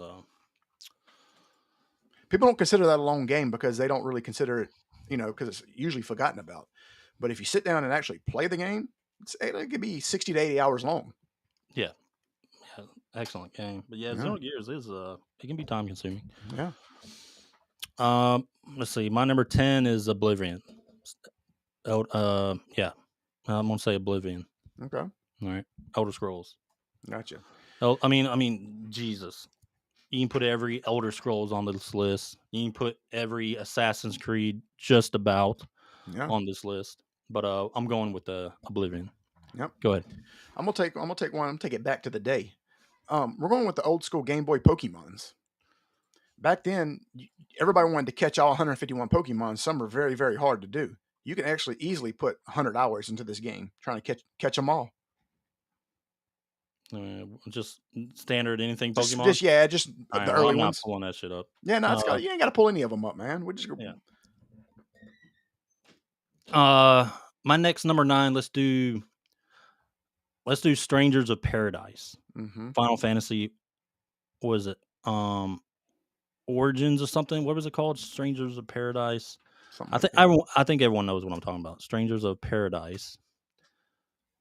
People don't consider that a long game because they don't really consider it, because it's usually forgotten about. But if you sit down and actually play the game, it could be 60 to 80 hours long. Yeah, excellent game. But yeah, Xenogears is it can be time consuming. Yeah. Let's see. My number 10 is Oblivion. I'm gonna say Oblivion. Okay. All right. Elder Scrolls. Gotcha. I mean, Jesus. You can put every Elder Scrolls on this list. You can put every Assassin's Creed just about on this list. But I'm going with Oblivion. Yep. Go ahead. I'm gonna take one. I'm gonna take it back to the day. We're going with the old school Game Boy Pokemons. Back then, everybody wanted to catch all 151 Pokemon. Some are very, very hard to do. You can actually easily put 100 hours into this game trying to catch them all. Just standard anything Pokemon? Just all the right, early I'm ones. not pulling that shit up. Yeah, no, you ain't got to pull any of them up, man. We just go. Yeah. My next number 9. Let's do Strangers of Paradise. Final Fantasy. What was it? Origins or something. What was it called? Strangers of Paradise. I think everyone knows what I'm talking about. Strangers of Paradise.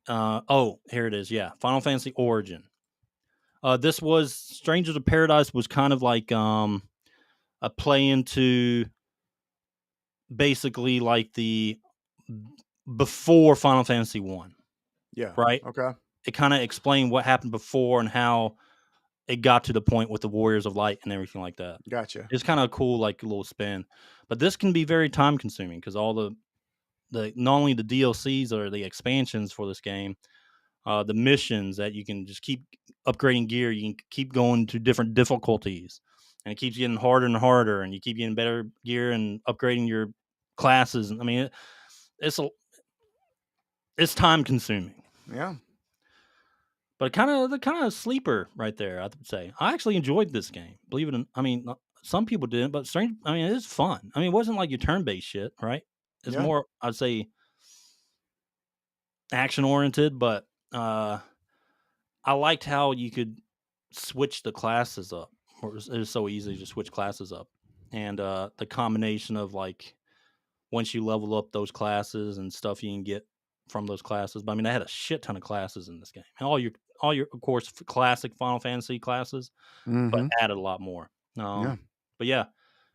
Here it is. Yeah, Final Fantasy Origin. This was Strangers of Paradise was kind of like a play into basically like the before Final Fantasy 1. Yeah. Right. Okay. It kind of explained what happened before and how it got to the point with the Warriors of Light and everything like that. Gotcha. It's kind of cool, like a little spin. But this can be very time consuming because all the not only the DLCs or the expansions for this game, the missions that you can just keep upgrading gear, you can keep going to different difficulties, and it keeps getting harder and harder, and you keep getting better gear and upgrading your classes. I mean, it's time consuming. Yeah. But the kind of sleeper right there, I would say. I actually enjoyed this game. Believe it or not. I mean, some people didn't, but it is fun. I mean, it wasn't like your turn-based shit, right? It's more, I'd say, action-oriented, but I liked how you could switch the classes up. It was so easy to switch classes up. And the combination of, like, once you level up those classes and stuff you can get from those classes. But, I mean, I had a shit ton of classes in this game. And all your, of course, classic Final Fantasy classes, but added a lot more. But yeah,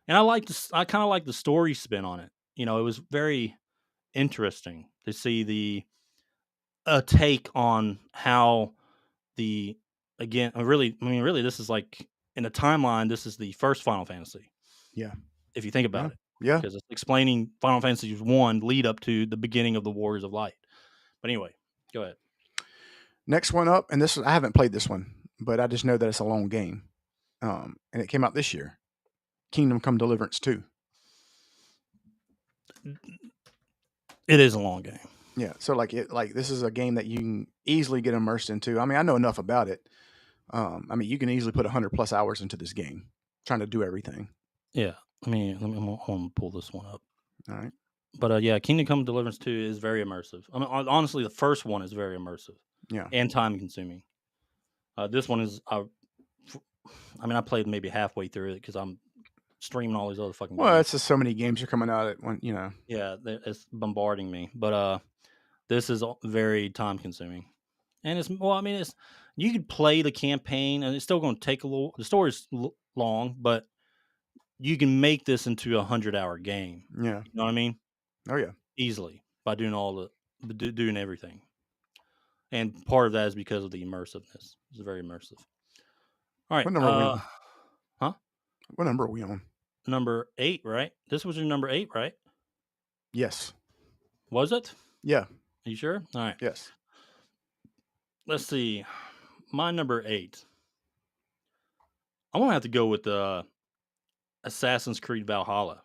and I kind of like the story spin on it. It was very interesting to see a take on how the again, really, this is like in the timeline. This is the first Final Fantasy. Yeah. If you think about it. Yeah. Because it's explaining Final Fantasy 1 lead up to the beginning of the Warriors of Light. But anyway, go ahead. Next one up, and this I haven't played this one, but I just know that it's a long game. And it came out this year. Kingdom Come Deliverance 2. It is a long game. Yeah, so this is a game that you can easily get immersed into. I mean, I know enough about it. I mean, you can easily put 100+ hours into this game, trying to do everything. Yeah, I mean, I'm gonna pull this one up. All right, but yeah, Kingdom Come Deliverance 2 is very immersive. I mean, honestly, the first one is very immersive. Yeah, and time consuming. This one is, I mean, I played maybe halfway through it because I'm streaming all these other fucking games. Well, it's just so many games are coming out at one, you know. Yeah, it's bombarding me. But this is very time consuming. And it's, well, I mean, it's, you could play the campaign and it's still going to take a little, the story's long, but you can make this into a 100-hour game. Yeah. You know what I mean? Oh, yeah. Easily by doing doing everything. And part of that is because of the immersiveness. It's very immersive. All right. What number are we on? Huh? What number are we on? Number 8, right? This was your number 8, right? Yes. Was it? Yeah. Are you sure? All right. Yes. Let's see. My number 8. I'm going to have to go with Assassin's Creed Valhalla.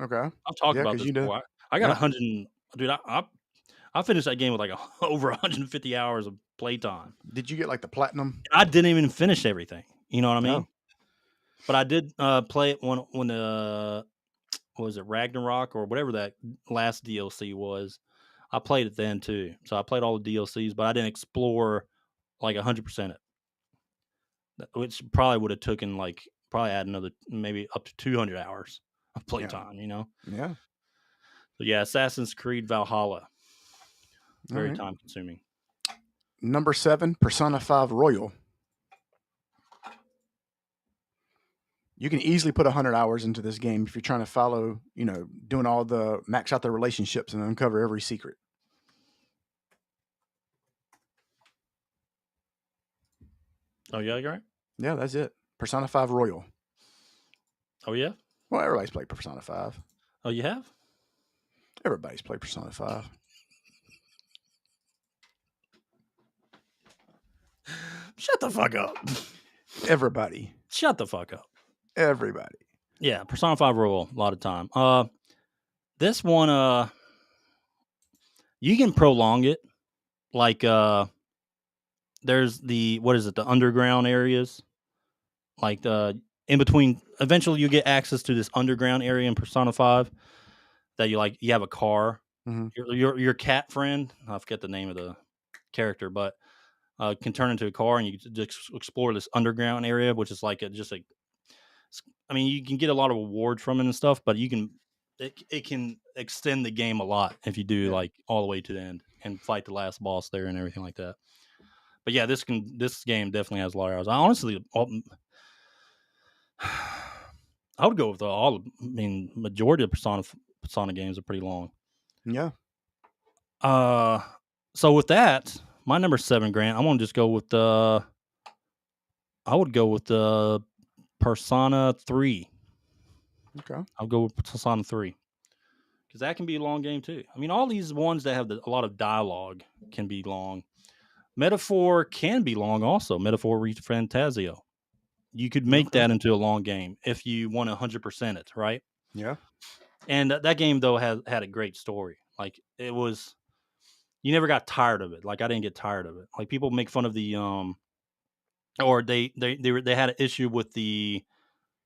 Okay. I've talked about this before. I got 100. Dude, I finished that game with like over 150 hours of playtime. Did you get like the platinum? I didn't even finish everything. You know what I mean? No. But I did play it when what was it, Ragnarok or whatever that last DLC was. I played it then too. So I played all the DLCs, but I didn't explore like 100% it, which probably would have taken like probably add another maybe up to 200 hours of playtime. You know? Yeah. So yeah, Assassin's Creed Valhalla. Very time consuming. Number 7, Persona 5 Royal. You can easily put 100 hours into this game if you're trying to follow, you know, doing all the max out the relationships and uncover every secret. Oh, yeah, you're right? Yeah, that's it. Persona 5 Royal. Oh, yeah? Well, everybody's played Persona 5. Oh, you have? Everybody's played Persona 5. Shut the fuck up. Everybody. Shut the fuck up. Everybody. Yeah, Persona 5 Royal, a lot of time. This one, you can prolong it. Like, there's the underground areas. Like, in between, eventually you get access to this underground area in Persona 5 that you have a car. Mm-hmm. Your cat friend, I forget the name of the character, but can turn into a car and you just explore this underground area, which is like I mean, you can get a lot of rewards from it and stuff, but it can extend the game a lot if you do like all the way to the end and fight the last boss there and everything like that. But yeah, this game definitely has a lot of hours. I honestly, I would go with majority of Persona games are pretty long. Yeah. So with that, my number 7, Grant, I want to just go with I would go with the Persona 3. Okay. I'll go with Persona 3. Because that can be a long game too. I mean, all these ones that have a lot of dialogue can be long. Metaphor can be long also. Metaphor Fantasio. You could make that into a long game if you want 100% it, right? Yeah. And that game, though, had a great story. Like, it was... You never got tired of it. Like, I didn't get tired of it. Like, people make fun of the... Or they had an issue with the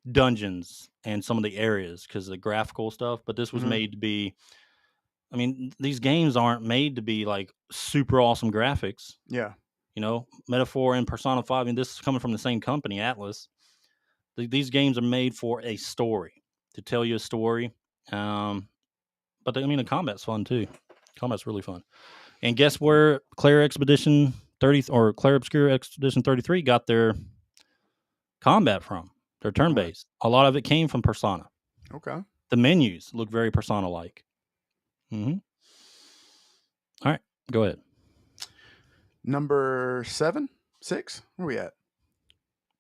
dungeons and some of the areas because of the graphical stuff. But this was made to be... I mean, these games aren't made to be, like, super awesome graphics. Yeah. You know, Metaphor and Persona 5, and this is coming from the same company, Atlas. These games are made for a story, to tell you a story. But, the combat's fun, too. Combat's really fun. And guess where Claire Expedition 30 or Claire Obscure Expedition 33 got their combat from? They're turn-based. A lot of it came from Persona. Okay. The menus look very Persona-like. Mm-hmm. All right, go ahead. Number 7, 6. Where are we at?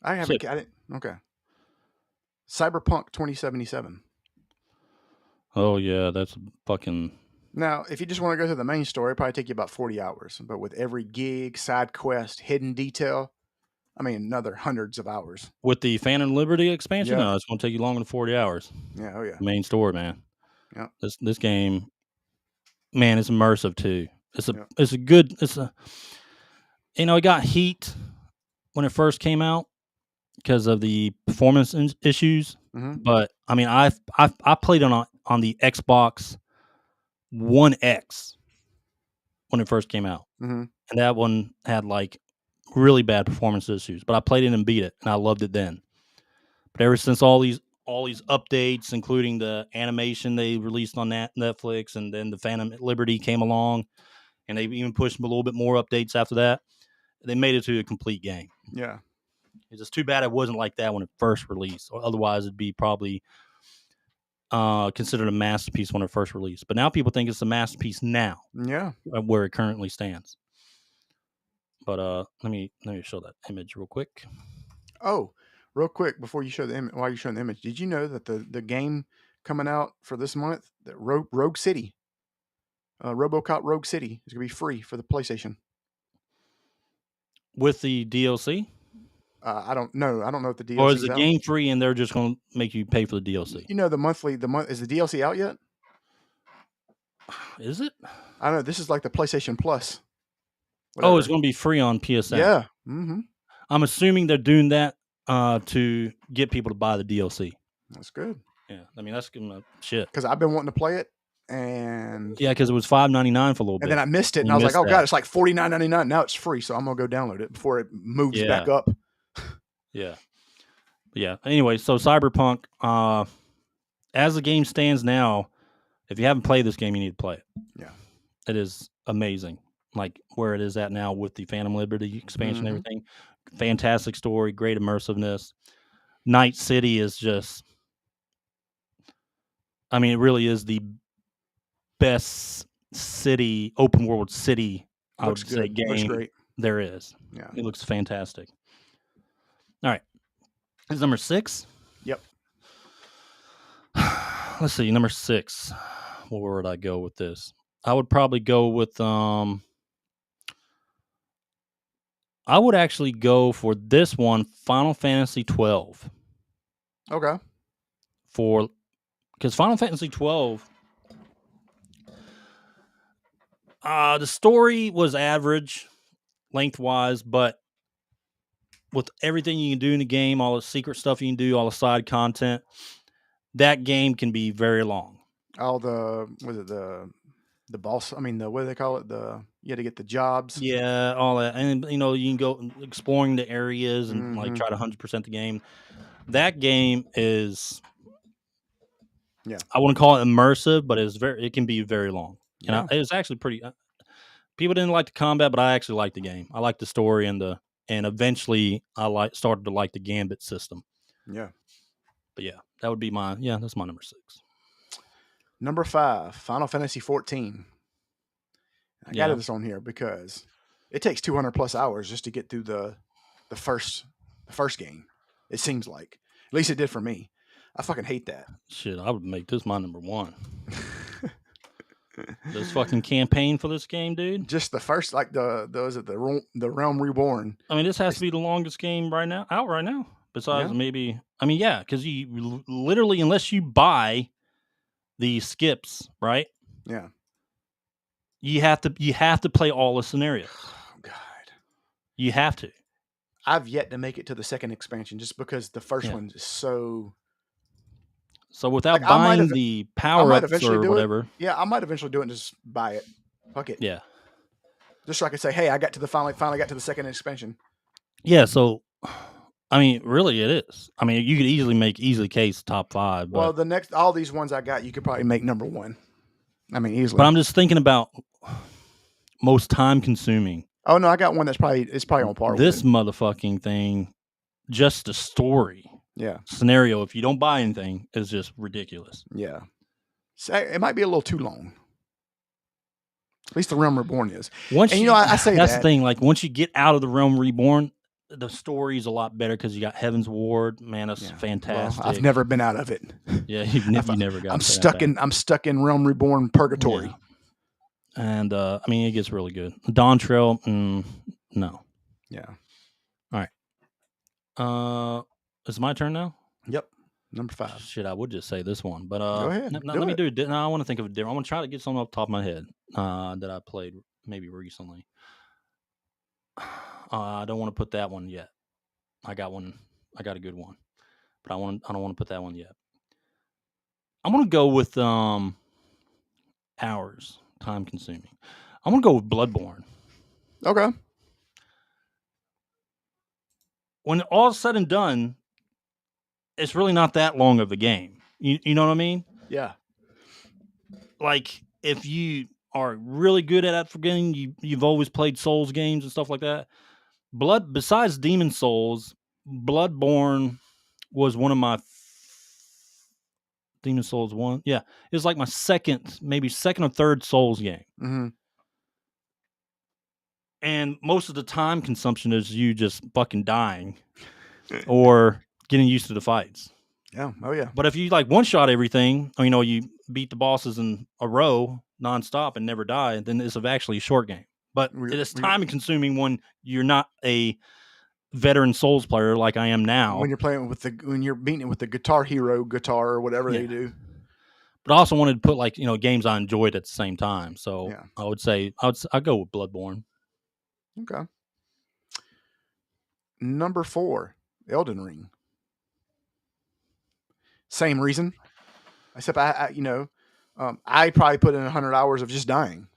I haven't. Okay. Cyberpunk 2077. Oh yeah, that's fucking. Now, if you just want to go through the main story, it'll probably take you about 40 hours. But with every gig, side quest, hidden detail, I mean, another hundreds of hours. With the Phantom Liberty expansion, Yeah. no, it's going to take you longer than 40 hours. Yeah, oh yeah. Main story, man. Yeah. This game, man, it's immersive too. It's a good. It got heat when it first came out because of the performance issues. Mm-hmm. But I mean, I played on the Xbox One X when it first came out, Mm-hmm. and that one had like really bad performance issues. But I played it and beat it, and I loved it then. But ever since all these updates, including the animation they released on Netflix, and then the Phantom Liberty came along, and they even pushed a little bit more updates after that, they made it to a complete game. Yeah. It's just too bad it wasn't like that when it first released. Or otherwise, it'd be probably considered a masterpiece when it first released. But now people think it's a masterpiece now. Yeah. Where it currently stands. But let me show that image real quick. Oh, real quick before you show the image, while you're showing the image, did you know that the game coming out for this month, that Rogue City, RoboCop Rogue City, is gonna be free for the PlayStation with the DLC? I don't know. I don't know if the DLC or is the game free and they're just going to make you pay for the DLC. You know, the month is the DLC out yet? Is it? I don't know. This is like the PlayStation Plus. Whatever. Oh, it's going to be free on PSN. Yeah. Mm-hmm. I'm assuming they're doing that to get people to buy the DLC. That's good. Yeah, I mean that's shit. Because I've been wanting to play it, and because it was $5.99 for a little bit, and then I missed it, and I was like, "Oh god, it's like $49.99 now. It's free, so I'm gonna go download it before it moves back up." Yeah. Anyway, so Cyberpunk, as the game stands now, if you haven't played this game, you need to play it. Yeah, it is amazing. Like where it is at now with the Phantom Liberty expansion, and everything. Fantastic story, great immersiveness. Night City is just, I mean, it really is the best city, open world city, I would say, game there is. Yeah, it looks fantastic. All right, this is number 6. Yep. Let's see, number 6. Where would I go with this? I would probably go with I would actually go for this one, Final Fantasy 12. Okay. Because Final Fantasy 12, the story was average lengthwise, but with everything you can do in the game, all the secret stuff you can do, all the side content, that game can be very long. All the boss? I mean, what do they call it? You had to get the jobs. Yeah, all that, and you can go exploring the areas and like try to 100% the game. That game is, I wouldn't call it immersive, but it can be very long. And it's actually pretty. People didn't like the combat, but I actually liked the game. I liked the story and eventually I started to like the gambit system. Yeah, but that would be that's my number 6. Number 5, Final Fantasy 14. I got this on here because it takes 200 plus hours just to get through the first game. It seems like, at least it did for me. I fucking hate that. Shit, I would make this my number 1. This fucking campaign for this game, dude. Just the first, like the Realm Reborn. I mean, this has to be the longest game out right now. Besides maybe, I mean, because you literally, unless you buy the skips, right? Yeah. You have to play all the scenarios. Oh God. You have to. I've yet to make it to the second expansion just because the first one is so. So without buying the power-ups or whatever. I might eventually do it and just buy it. Fuck it. Yeah. Just so I could say, hey, I got to finally got to the second expansion. Yeah, so I mean, really it is. I mean, you could easily case top 5. But, well, all these ones I got, you could probably make number 1. I mean, easily. But I'm just thinking about most time consuming. Oh no, I got one that's probably on par with this motherfucking thing. Just the story. Yeah. Scenario, if you don't buy anything, is just ridiculous. Yeah. So it might be a little too long. At least the Realm Reborn is. I say that's the thing. Like once you get out of the Realm Reborn, the story's a lot better because you got Heaven's Ward. Man, that's fantastic. Well, I've never been out of it. Yeah, you never got. I'm stuck in Realm Reborn purgatory. Yeah. And I mean, it gets really good. Dawn Trail, no. Yeah. All right. It's my turn now. Yep. Number 5. Shit, I would just say this one, but go ahead. Let me do it. No, I want to think of a different. I want to try to get something off the top of my head that I played maybe recently. I don't want to put that one yet. I got one. I got a good one, but I don't want to put that one yet. I'm gonna go with hours, time consuming. I'm gonna go with Bloodborne. Okay. When all's said and done, it's really not that long of a game. You know what I mean? Yeah. Like if you are really good at forgetting, you've always played Souls games and stuff like that. Besides Demon Souls, Bloodborne was one of my Demon Souls 1. Yeah, it was like my second or third Souls game. Mm-hmm. And most of the time consumption is you just fucking dying or getting used to the fights. Yeah. Oh yeah. But if you like one shot everything, or, you beat the bosses in a row nonstop and never die, then it's actually a short game. But it is time consuming when you're not a veteran Souls player like I am now. When you're playing when you're beating it with the Guitar Hero guitar or whatever they do. But I also wanted to put games I enjoyed at the same time. So I would say I'd go with Bloodborne. Okay. Number 4, Elden Ring. Same reason, except I probably put in 100 hours of just dying.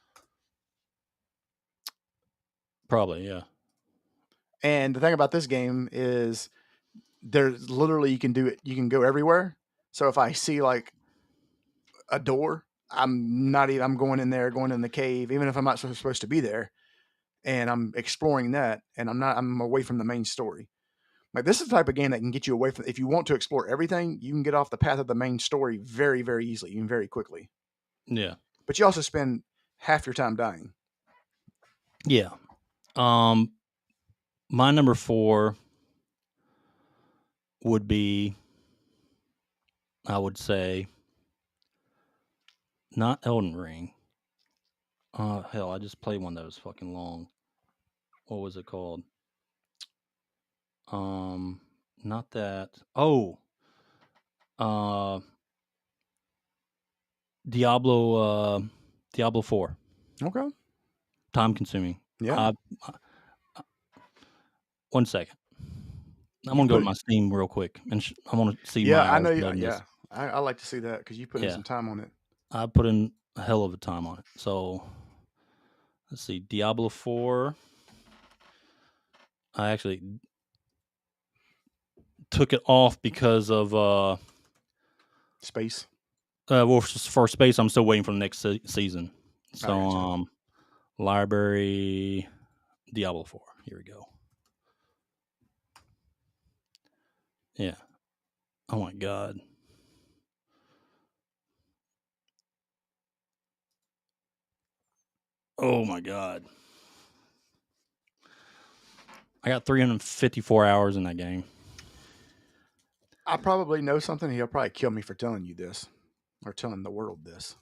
Probably, yeah. And the thing about this game is there's literally you can do it. You can go everywhere. So if I see like a door, I'm going in there, going in the cave, even if I'm not supposed to be there, and I'm exploring that, and I'm away from the main story. Like this is the type of game that can get you away from. If you want to explore everything, you can get off the path of the main story very, very easily, even very quickly. Yeah. But you also spend half your time dying. Yeah. My number 4 would be, I would say, not Elden Ring. Hell, I just played one that was fucking long. What was it called? Not that. Oh. Diablo 4. Okay. Time consuming. Yeah. 1 second. I'm gonna go to my Steam real quick, and I want to see. Yeah, I know. Yeah, I like to see that because you put in some time on it. I put in a hell of a time on it. So let's see, Diablo 4. I actually took it off because of space. Well, for space, I'm still waiting for the next season. So, library, Diablo 4. Here we go. Yeah. Oh my God. Oh my God. I got 354 hours in that game. I probably know something. He'll probably kill me for telling you this or telling the world this.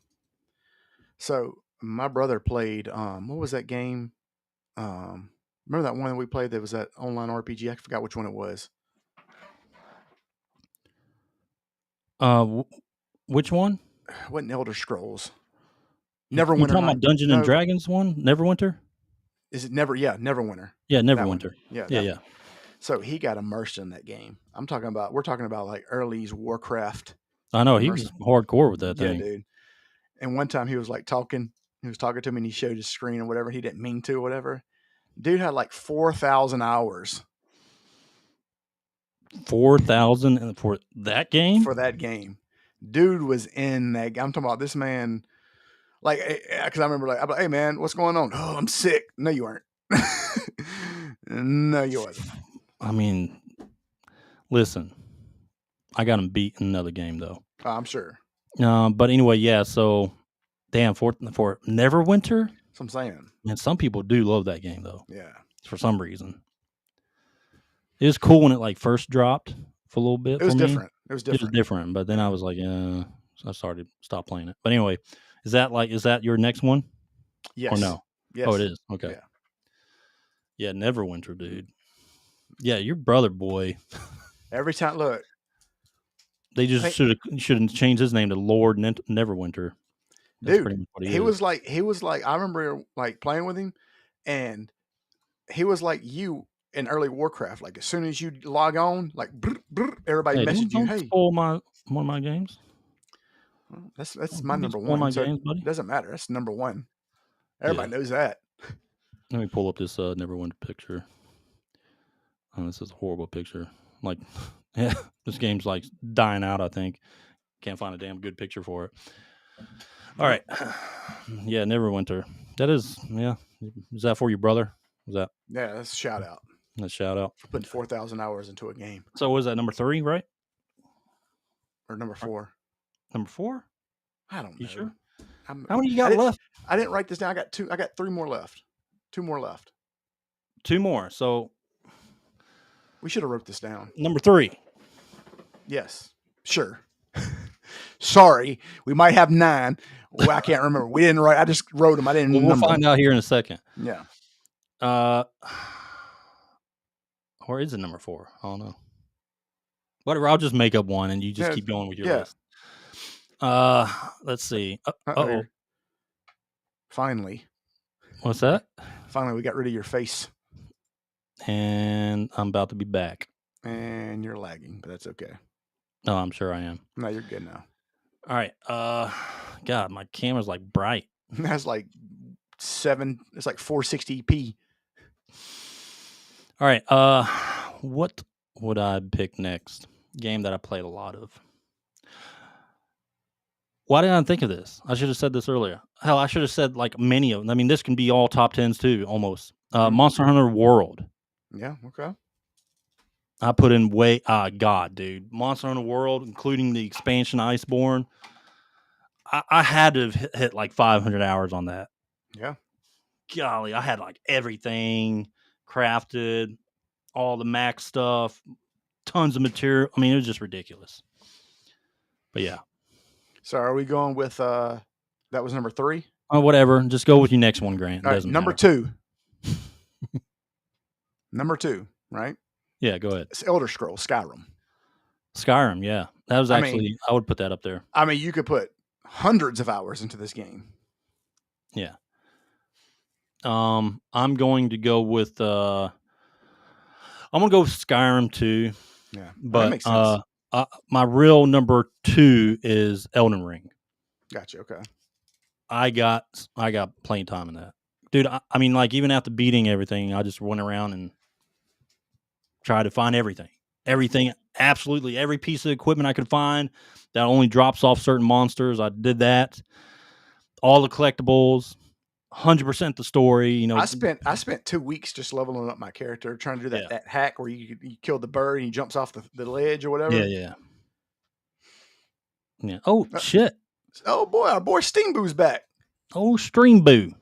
So my brother played, what was that game? Remember that one that we played that was that online RPG? I forgot which one it was. Which one? It wasn't Elder Scrolls. Neverwinter. You talking about Dungeons and Dragons one? Neverwinter? Is it Neverwinter? Yeah, Neverwinter. Yeah. So he got immersed in that game. We're talking about like early Warcraft. I know, he was hardcore with that thing. Yeah, dude. And one time he was like talking to me and he showed his screen or whatever. He didn't mean to or whatever. Dude had like 4,000 hours. 4,000 for that game? For that game. Dude was in that game. I'm talking about this man. Like, because I remember I'm like, hey man, what's going on? Oh, I'm sick. No, you aren't. No, you wasn't. I mean, listen, I got him beat in another game though. I'm sure. But anyway, yeah. So, damn, for Neverwinter. That's what I'm saying. Man, some people do love that game though. Yeah. For some reason. It was cool when it like first dropped for a little bit. It was for me. different. It was different. It was different, but then I was like, so I started stop playing it. But anyway, is that your next one? Yes. Or no? Yes. Oh, it is. Okay. Yeah, Neverwinter, dude. Yeah, your brother boy. Every time, look. They just should have changed his name to Lord Neverwinter. That's dude, pretty much what he was like. I remember like playing with him, and he was like you in early Warcraft. Like as soon as you log on, like everybody messaged you. Hey, spoil one of my games. Well, that's my number one. My games, buddy. It doesn't matter. That's number one. Everybody knows that. Let me pull up this Neverwinter picture. Oh, this is a horrible picture. Like, yeah, this game's like dying out. I think can't find a damn good picture for it. All right, yeah, Neverwinter. That is, yeah. Is that for your brother? Was that? Yeah, that's a shout out. That's a shout out. Put 4,000 hours into a game. So was that number 3, right? Or number 4? Number 4? I don't know. You sure? How many you got left? I didn't write this down. I got 2. I got 3 more left. 2 more left. 2 more. So we should have wrote this down. Number 3. Yes. Sure. Sorry, we might have 9. Well, I can't remember. We didn't write. I just wrote them. I didn't. We'll find out here in a second. Yeah. Or is it number 4? I don't know. Whatever. I'll just make up one, and you just keep going with your list. Let's see. Uh-oh. Finally. What's that? Finally, we got rid of your face. And I'm about to be back. And you're lagging, but that's okay. No, I'm sure I am. No, you're good now. All right. God, my camera's like bright. That's like 7. It's like 460p. All right. What would I pick next? Game that I played a lot of. Why didn't I think of this? I should have said this earlier. Hell, I should have said like many of them. I mean, this can be all top 10s too, almost. Monster Hunter World. Yeah. Okay. I put in God, dude. Monster Hunter World, including the expansion Iceborne. I had to have hit like 500 hours on that. Yeah. Golly, I had like everything crafted, all the max stuff, tons of material. I mean, it was just ridiculous. But yeah. So are we going with that was number 3? Oh, whatever. Just go with your next one, Grant. All right, number 2. Number 2, right? Yeah, go ahead. It's Elder Scrolls Skyrim. Skyrim, yeah. That was actually I would put that up there. I mean, you could put hundreds of hours into this game. Yeah. I'm going to go with Skyrim too. Yeah. But that makes sense. My real number 2 is Elden Ring. Gotcha. Okay. I got playing time in that. Dude, I mean, like, even after beating everything, I just went around and tried to find everything. Everything, absolutely every piece of equipment I could find that only drops off certain monsters. I did that. All the collectibles, 100% the story. You know, I spent 2 weeks just leveling up my character, trying to do that hack where you kill the bird and he jumps off the ledge or whatever. Yeah. Oh, shit. Oh, boy, our boy Steam Boo's back. Oh, Stream Boo.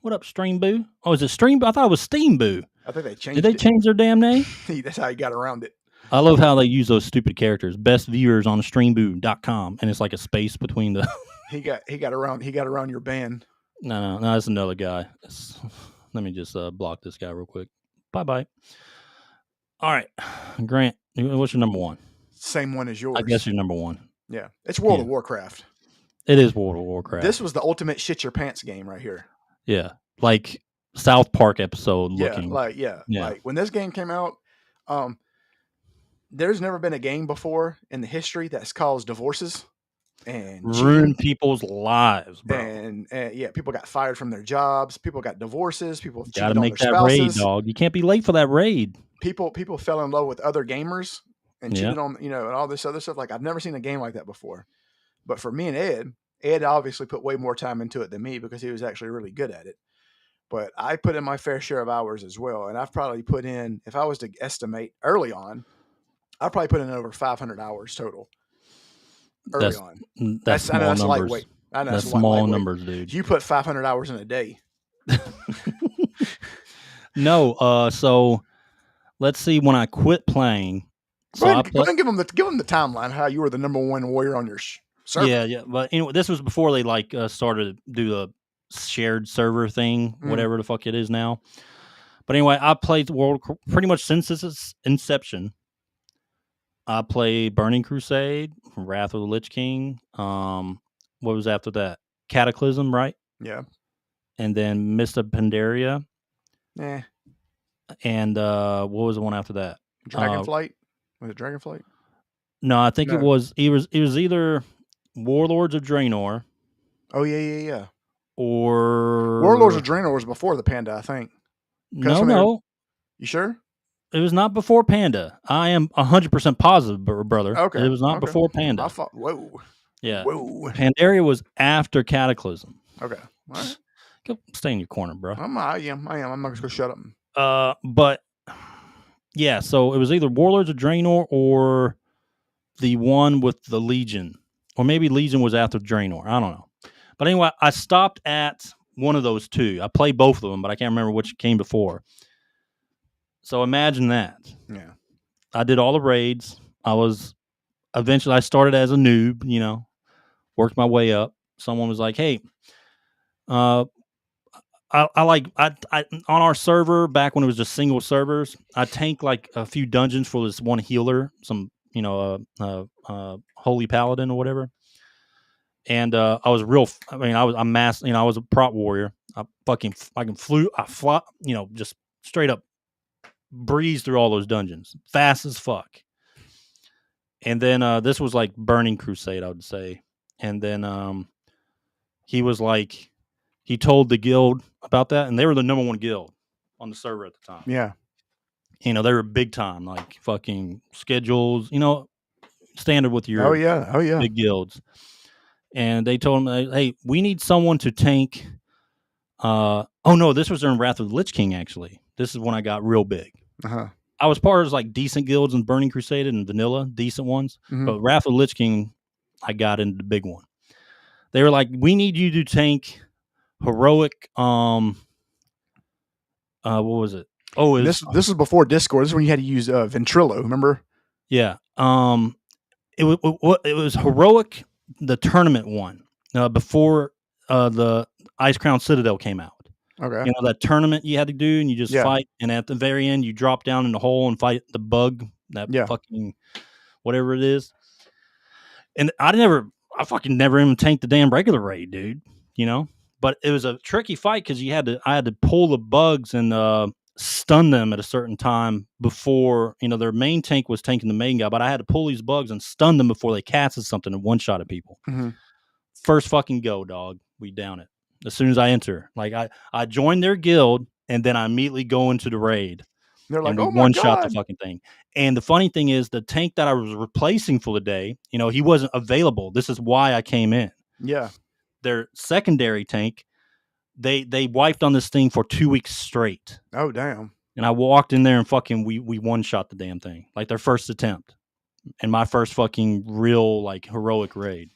What up, Stream Boo? Oh, is it Stream Boo? I thought it was Steam Boo. I think they changed it. Did they change their damn name? That's how you got around it. I love how they use those stupid characters. Best viewers on streamboo.com, and it's like a space between the. he got around your band. No, that's another guy. Let me just block this guy real quick. Bye. All right, Grant, what's your number 1? Same one as yours. I guess your number 1. Yeah, it's World of Warcraft. It is World of Warcraft. This was the ultimate shit your pants game right here. Yeah, like South Park episode looking. Like when this game came out, there's never been a game before in the history that's caused divorces and ruined people's lives, bro. And people got fired from their jobs. People got divorces. People got to make that raid, dog. You can't be late for that raid. People fell in love with other gamers and cheated on, and all this other stuff. Like, I've never seen a game like that before. But for me and Ed obviously put way more time into it than me because he was actually really good at it. But I put in my fair share of hours as well. And I've probably put in, if I was to estimate early on, I probably put in over 500 hours total early on. That's small numbers. Lightweight. I know that's small numbers, dude. You put 500 hours in a day. No, so let's see, when I quit playing. Go ahead and give them the timeline how you were the number one warrior on your server. Yeah. But anyway, this was before they started to do the shared server thing, whatever the fuck it is now. But anyway, I played the world pretty much since its inception. I played Burning Crusade, Wrath of the Lich King. What was after that? Cataclysm, right? Yeah. And then Mist of Pandaria. Yeah. And what was the one after that? Dragonflight. Was it Dragonflight? No, I think it was either Warlords of Draenor. Oh yeah. Or Warlords of Draenor was before the Panda, I think. No. You sure? It was not before Panda. I am 100% positive, brother. Okay. It was not before Panda. I thought, whoa. Yeah. Whoa. Pandaria was after Cataclysm. Okay. All right. Go stay in your corner, bro. I am. I'm not just going to shut up. But yeah, so it was either Warlords of Draenor or the one with the Legion. Or maybe Legion was after Draenor. I don't know. But anyway, I stopped at one of those two. I played both of them, but I can't remember which came before. So imagine that. Yeah. I did all the raids. Eventually I started as a noob, worked my way up. Someone was like, hey, I on our server back when it was just single servers, I tanked like a few dungeons for this one healer, some, holy paladin or whatever. And I was I was a prop warrior. I fly, just straight up breeze through all those dungeons fast as fuck. And then this was like Burning Crusade, I would say. And then he was like, he told the guild about that, and they were the number one guild on the server at the time. Yeah. They were big time, like fucking schedules, standard with your big guilds. And they told him, hey, we need someone to tank. This was during Wrath of the Lich King, actually. This is when I got real big. Uh-huh. I was part of like decent guilds in Burning Crusade and Vanilla, decent ones. Mm-hmm. But Wrath of the Lich King, I got into the big one. They were like, we need you to tank heroic. What was it? Oh, this is before Discord. This is when you had to use Ventrilo. Remember? Yeah. It was heroic. The tournament one before the Ice Crown Citadel came out. Okay. That tournament you had to do, and you just fight, and at the very end, you drop down in the hole and fight the bug, that fucking whatever it is. And I fucking never even tanked the damn regular raid, dude. But it was a tricky fight because I had to pull the bugs and stun them at a certain time before, their main tank was tanking the main guy, but I had to pull these bugs and stun them before they casted something and one shot at people. Mm-hmm. First fucking go, dog. We down it. As soon as I enter, like I joined their guild and then I immediately go into the raid. They're like, oh my one God. Shot the fucking thing. And the funny thing is the tank that I was replacing for the day, he wasn't available. This is why I came in. Yeah. Their secondary tank, they wiped on this thing for 2 weeks straight. Oh, damn. And I walked in there and fucking we one shot the damn thing. Like their first attempt. And my first fucking real like heroic raid.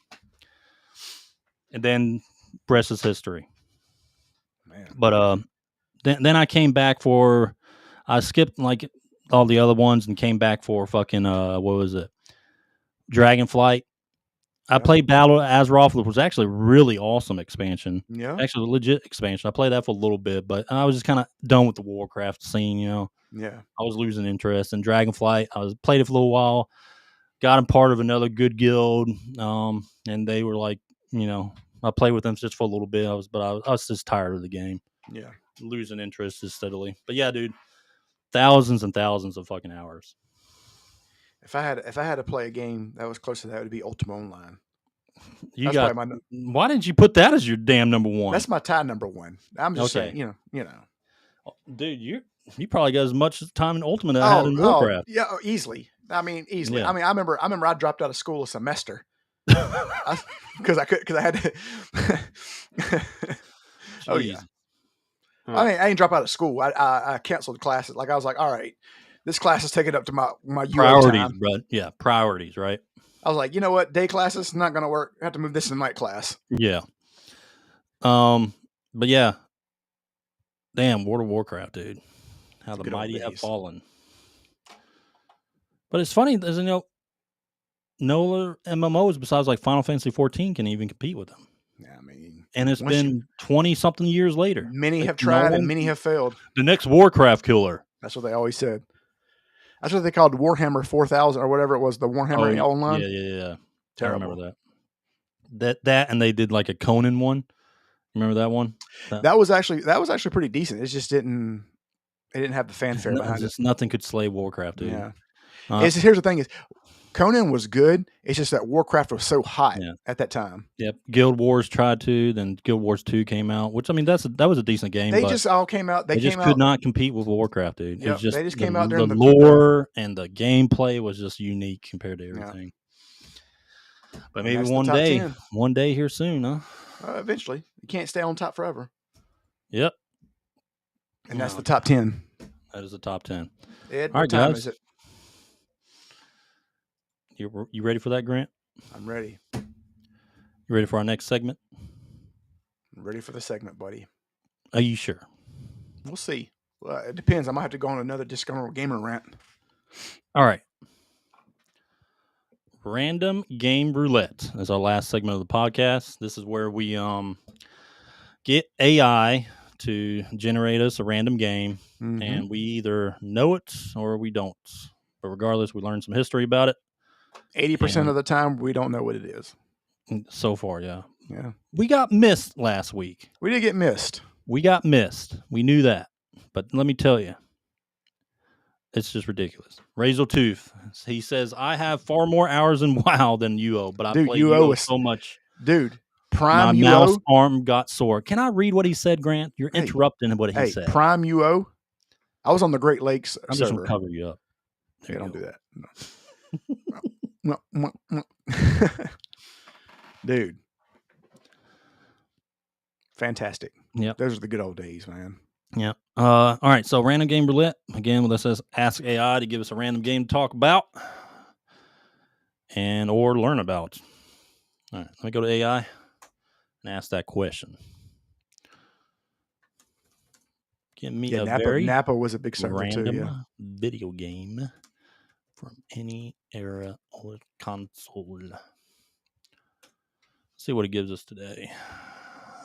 And then rest is history. Man. But then I came back I skipped like all the other ones and came back for fucking what was it? Dragonflight. I played Battle of Azeroth, which was actually a really awesome expansion. Yeah. Actually a legit expansion. I played that for a little bit, but I was just kind of done with the Warcraft scene, Yeah. I was losing interest in Dragonflight. Played it for a little while, got in part of another good guild, and they were like, I played with them just for a little bit. I was just tired of the game. Yeah. Losing interest just steadily. But yeah, dude, thousands and thousands of fucking hours. If I had to play a game that was close to that, it would be Ultima Online. Why didn't you put that as your damn number one? That's my tie number one. I'm just saying, Dude, you probably got as much time in Ultima as I had in Warcraft. Yeah, easily. I mean, easily. Yeah. I mean, I remember I dropped out of school a semester because I had to. Oh yeah. I mean, I didn't drop out of school. I canceled classes. Like I was like, all right, this class is taking up to my priorities, time. Bro. Yeah, priorities, right? I was like, you know what, day classes is not going to work. I have to move this to night class. Yeah. But yeah, damn, World of Warcraft, dude. How the mighty have fallen. But it's funny, there's no other MMOs besides like Final Fantasy 14 can even compete with them. Yeah, I mean, and it's been 20-something years later. Many have tried and many have failed. The next Warcraft killer. That's what they always said. That's what they called Warhammer 4000 or whatever it was, the Warhammer Online. Yeah. Terrible. I remember that, and they did like a Conan one. Remember that one? That was actually pretty decent. It just didn't have the fanfare behind it. Nothing could slay Warcraft, dude. Yeah. Here's the thing is, Conan was good. It's just that Warcraft was so hot at that time. Yep. Guild Wars tried to, then Guild Wars 2 came out, which I mean that was a decent game. They just all came out. They could not compete with Warcraft, dude. Yep, they just came out during the lore and the gameplay was just unique compared to everything. Yeah. But maybe one day here soon, huh? Eventually, you can't stay on top forever. Yep. And that's the top 10. That is the top 10. Ed, what time is it? You ready for that, Grant? I'm ready. You ready for our next segment? I'm ready for the segment, buddy. Are you sure? We'll see. Well, it depends. I might have to go on another Disgruntled Gamer rant. All right. Random Game Roulette is our last segment of the podcast. This is where we get AI to generate us a random game, and we either know it or we don't. But regardless, we learn some history about it. 80% of the time, we don't know what it is. So far, yeah. Yeah. We got missed last week. We did get missed. We got missed. We knew that. But let me tell you, it's just ridiculous. Razor Tooth, he says, I have far more hours in WoW than UO, but I play UO so much. Dude, Prime my UO. Mouse arm got sore. Can I read what he said, Grant? You're interrupting what he said. Prime UO. I was on the Great Lakes I'm server. just going to cover you up. Yeah, don't do that. No. Dude. Fantastic. Yeah. Those are the good old days, man. Yeah. All right. So random game roulette. Again, that says ask AI to give us a random game to talk about or learn about. All right. Let me go to AI and ask that question. Give me a very Napa was a big server random too, video game from any era or console. Let's see what it gives us today.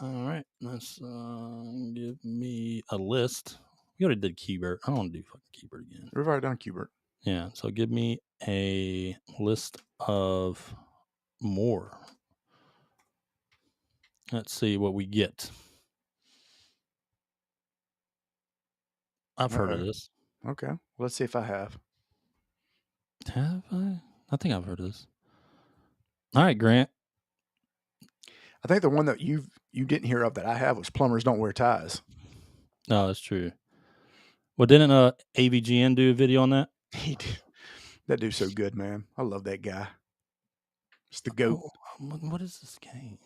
All right, let's give me a list. We already did Keybert. I don't want to do fucking Keybert again. We've already done Keybert. Yeah, so give me a list of more. Let's see what we get. I've heard of this. Okay, let's see if I have. Have I? I think I've heard of this. All right, Grant. I think the one that you didn't hear of that I have was Plumbers Don't Wear Ties. No, that's true. Well, didn't AVGN do a video on that? He did. That dude's so good, man. I love that guy. It's the GOAT. What is this game?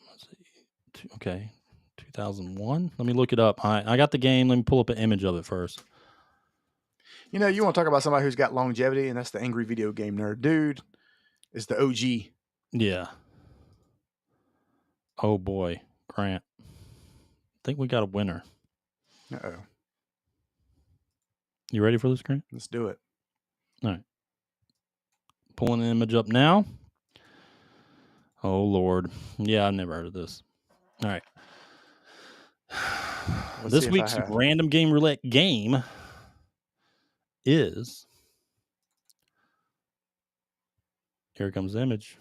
Let's see. Okay, 2001. Let me look it up. I got the game. Let me pull up an image of it first. You know, you want to talk about somebody who's got longevity, and that's the Angry Video Game Nerd. Dude is the OG. Yeah. Oh, boy. Grant. I think we got a winner. Uh-oh. You ready for this, Grant? Let's do it. All right. Pulling the image up now. Oh, Lord. Yeah, I've never heard of this. All right. This week's random game roulette game is... Here comes the image.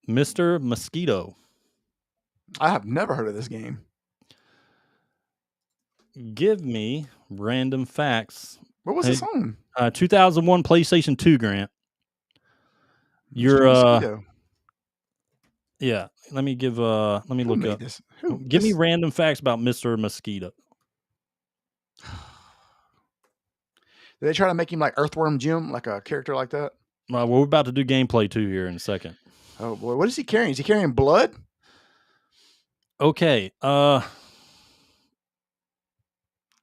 Mr. Mosquito. I have never heard of this game. Give me random facts. What was this on? 2001 PlayStation 2, Grant. You're yeah. Let me look up. Give me random facts about Mr. Mosquito. Did they try to make him like Earthworm Jim, like a character like that? Well, we're about to do gameplay 2 here in a second. Oh boy, what is he carrying? Is he carrying blood? Okay.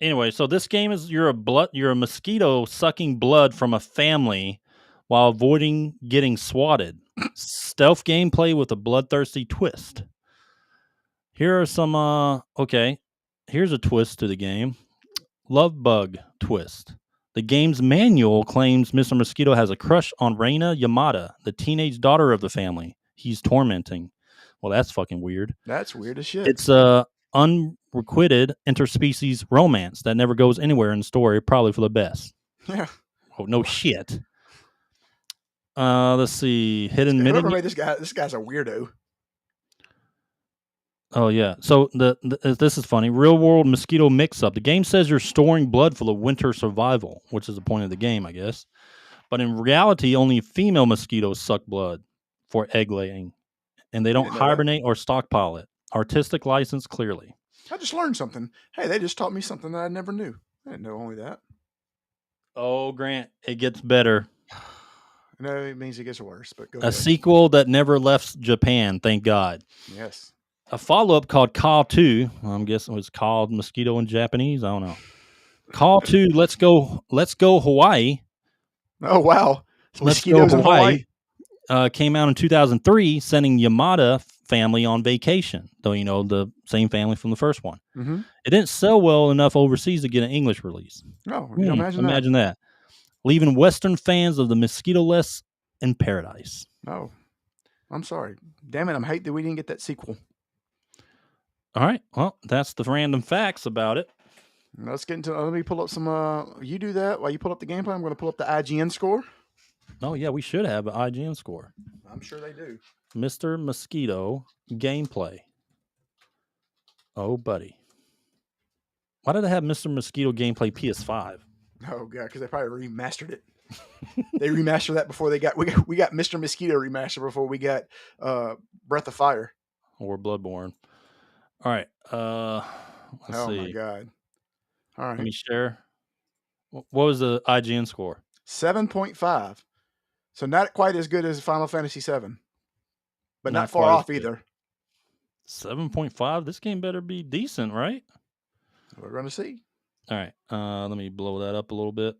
Anyway, so this game is you're a mosquito sucking blood from a family while avoiding getting swatted. Stealth gameplay with a bloodthirsty twist. Here are some here's a twist to the game. Love bug twist. The game's manual claims Mr. Mosquito has a crush on Reina Yamada, the teenage daughter of the family he's tormenting. Well, that's fucking weird. That's weird as shit. It's a unrequited interspecies romance that never goes anywhere in the story, probably for the best. Yeah. Oh, no shit. Let's see. Hidden mini. Whoever made this guy's a weirdo. Oh yeah. So this is funny. Real world mosquito mix up. The game says you're storing blood for the winter survival, which is the point of the game, I guess. But in reality, only female mosquitoes suck blood for egg laying, and they don't hibernate or stockpile it. Artistic license, clearly. I just learned something. Hey, they just taught me something that I never knew. I didn't know only that. Oh, Grant, it gets better. No, it means it gets worse. But go a ahead. sequel that never left Japan, thank God. Yes. A follow-up called Call 2. I'm guessing it was called Mosquito in Japanese. I don't know. Call 2, Let's Go Hawaii. Oh, wow. Let's Go Hawaii. Came out in 2003, sending Yamada family on vacation. Though, the same family from the first one. Mm-hmm. It didn't sell well enough overseas to get an English release. No, imagine that. Leaving Western fans of the Mosquito-less in paradise. Oh, I'm sorry. Damn it, I hate that we didn't get that sequel. All right. Well, that's the random facts about it. Let's get into. Let me pull up some. You do that while you pull up the gameplay. I'm going to pull up the IGN score. Oh yeah, we should have an IGN score. I'm sure they do. Mr. Mosquito gameplay. Oh, buddy. Why did they have Mr. Mosquito gameplay PS5? Oh god, because they probably remastered it. They remastered that before we got Mr. Mosquito remastered before we got Breath of Fire or Bloodborne. All right. Let's see. Oh my god. All right. Let me share. What was the IGN score? 7.5. So not quite as good as Final Fantasy VII, but not far off either. 7.5. This game better be decent, right? We're going to see. All right. Let me blow that up a little bit.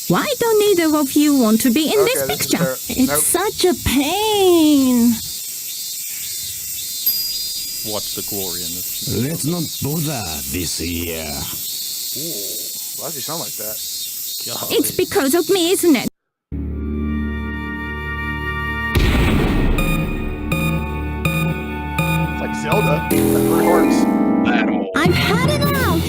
Why don't neither of you want to be in this picture? It's such a pain. Watch the glory in this. Let's not bother this year. Ooh, why does he sound like that? God. It's because of me, isn't it? It's like Zelda. Like Hearts. I've had it out.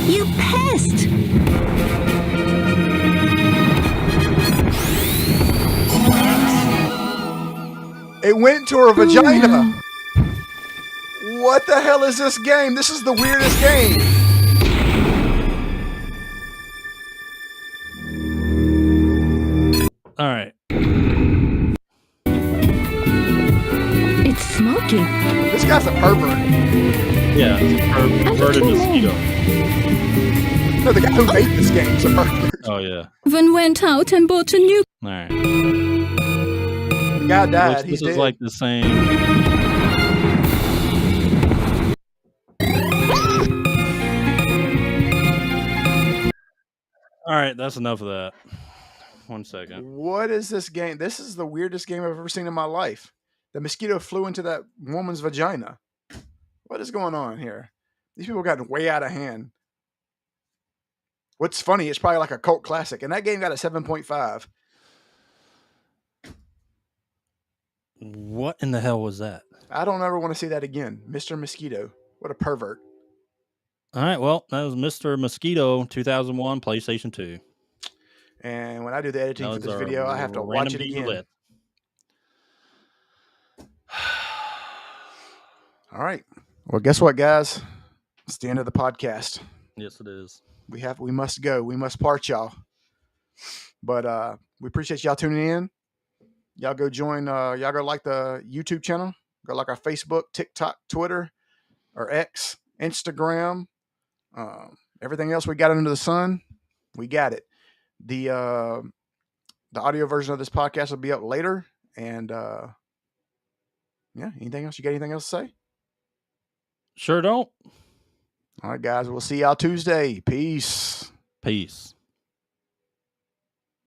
You pest. It went to her vagina. What the hell is this game? This is the weirdest game. All right. It's smoky. This guy's a pervert. Yeah, it's a perverted mosquito. No, the guy who made this game is a pervert. Oh, yeah. Then went out and bought a new... All right. The guy died. He's dead. This is like the same... All right, that's enough of that. 1 second. What is this game? This is the weirdest game I've ever seen in my life. The mosquito flew into that woman's vagina. What is going on here? These people got way out of hand. What's funny, it's probably like a cult classic. And that game got a 7.5. What in the hell was that? I don't ever want to see that again. Mr. Mosquito. What a pervert. All right, well, that was Mr. Mosquito 2001 PlayStation 2. And when I do the editing for this video, I have to watch it again. Roulette. All right. Well, guess what, guys? It's the end of the podcast. Yes, it is. We must go. We must part, y'all. But we appreciate y'all tuning in. Y'all go join. Y'all go like the YouTube channel. Go like our Facebook, TikTok, Twitter, or X, Instagram. Everything else we got under the sun, we got it. The audio version of this podcast will be up later. And yeah, anything else? You got anything else to say? Sure don't. All right, guys. We'll see y'all Tuesday. Peace. Peace.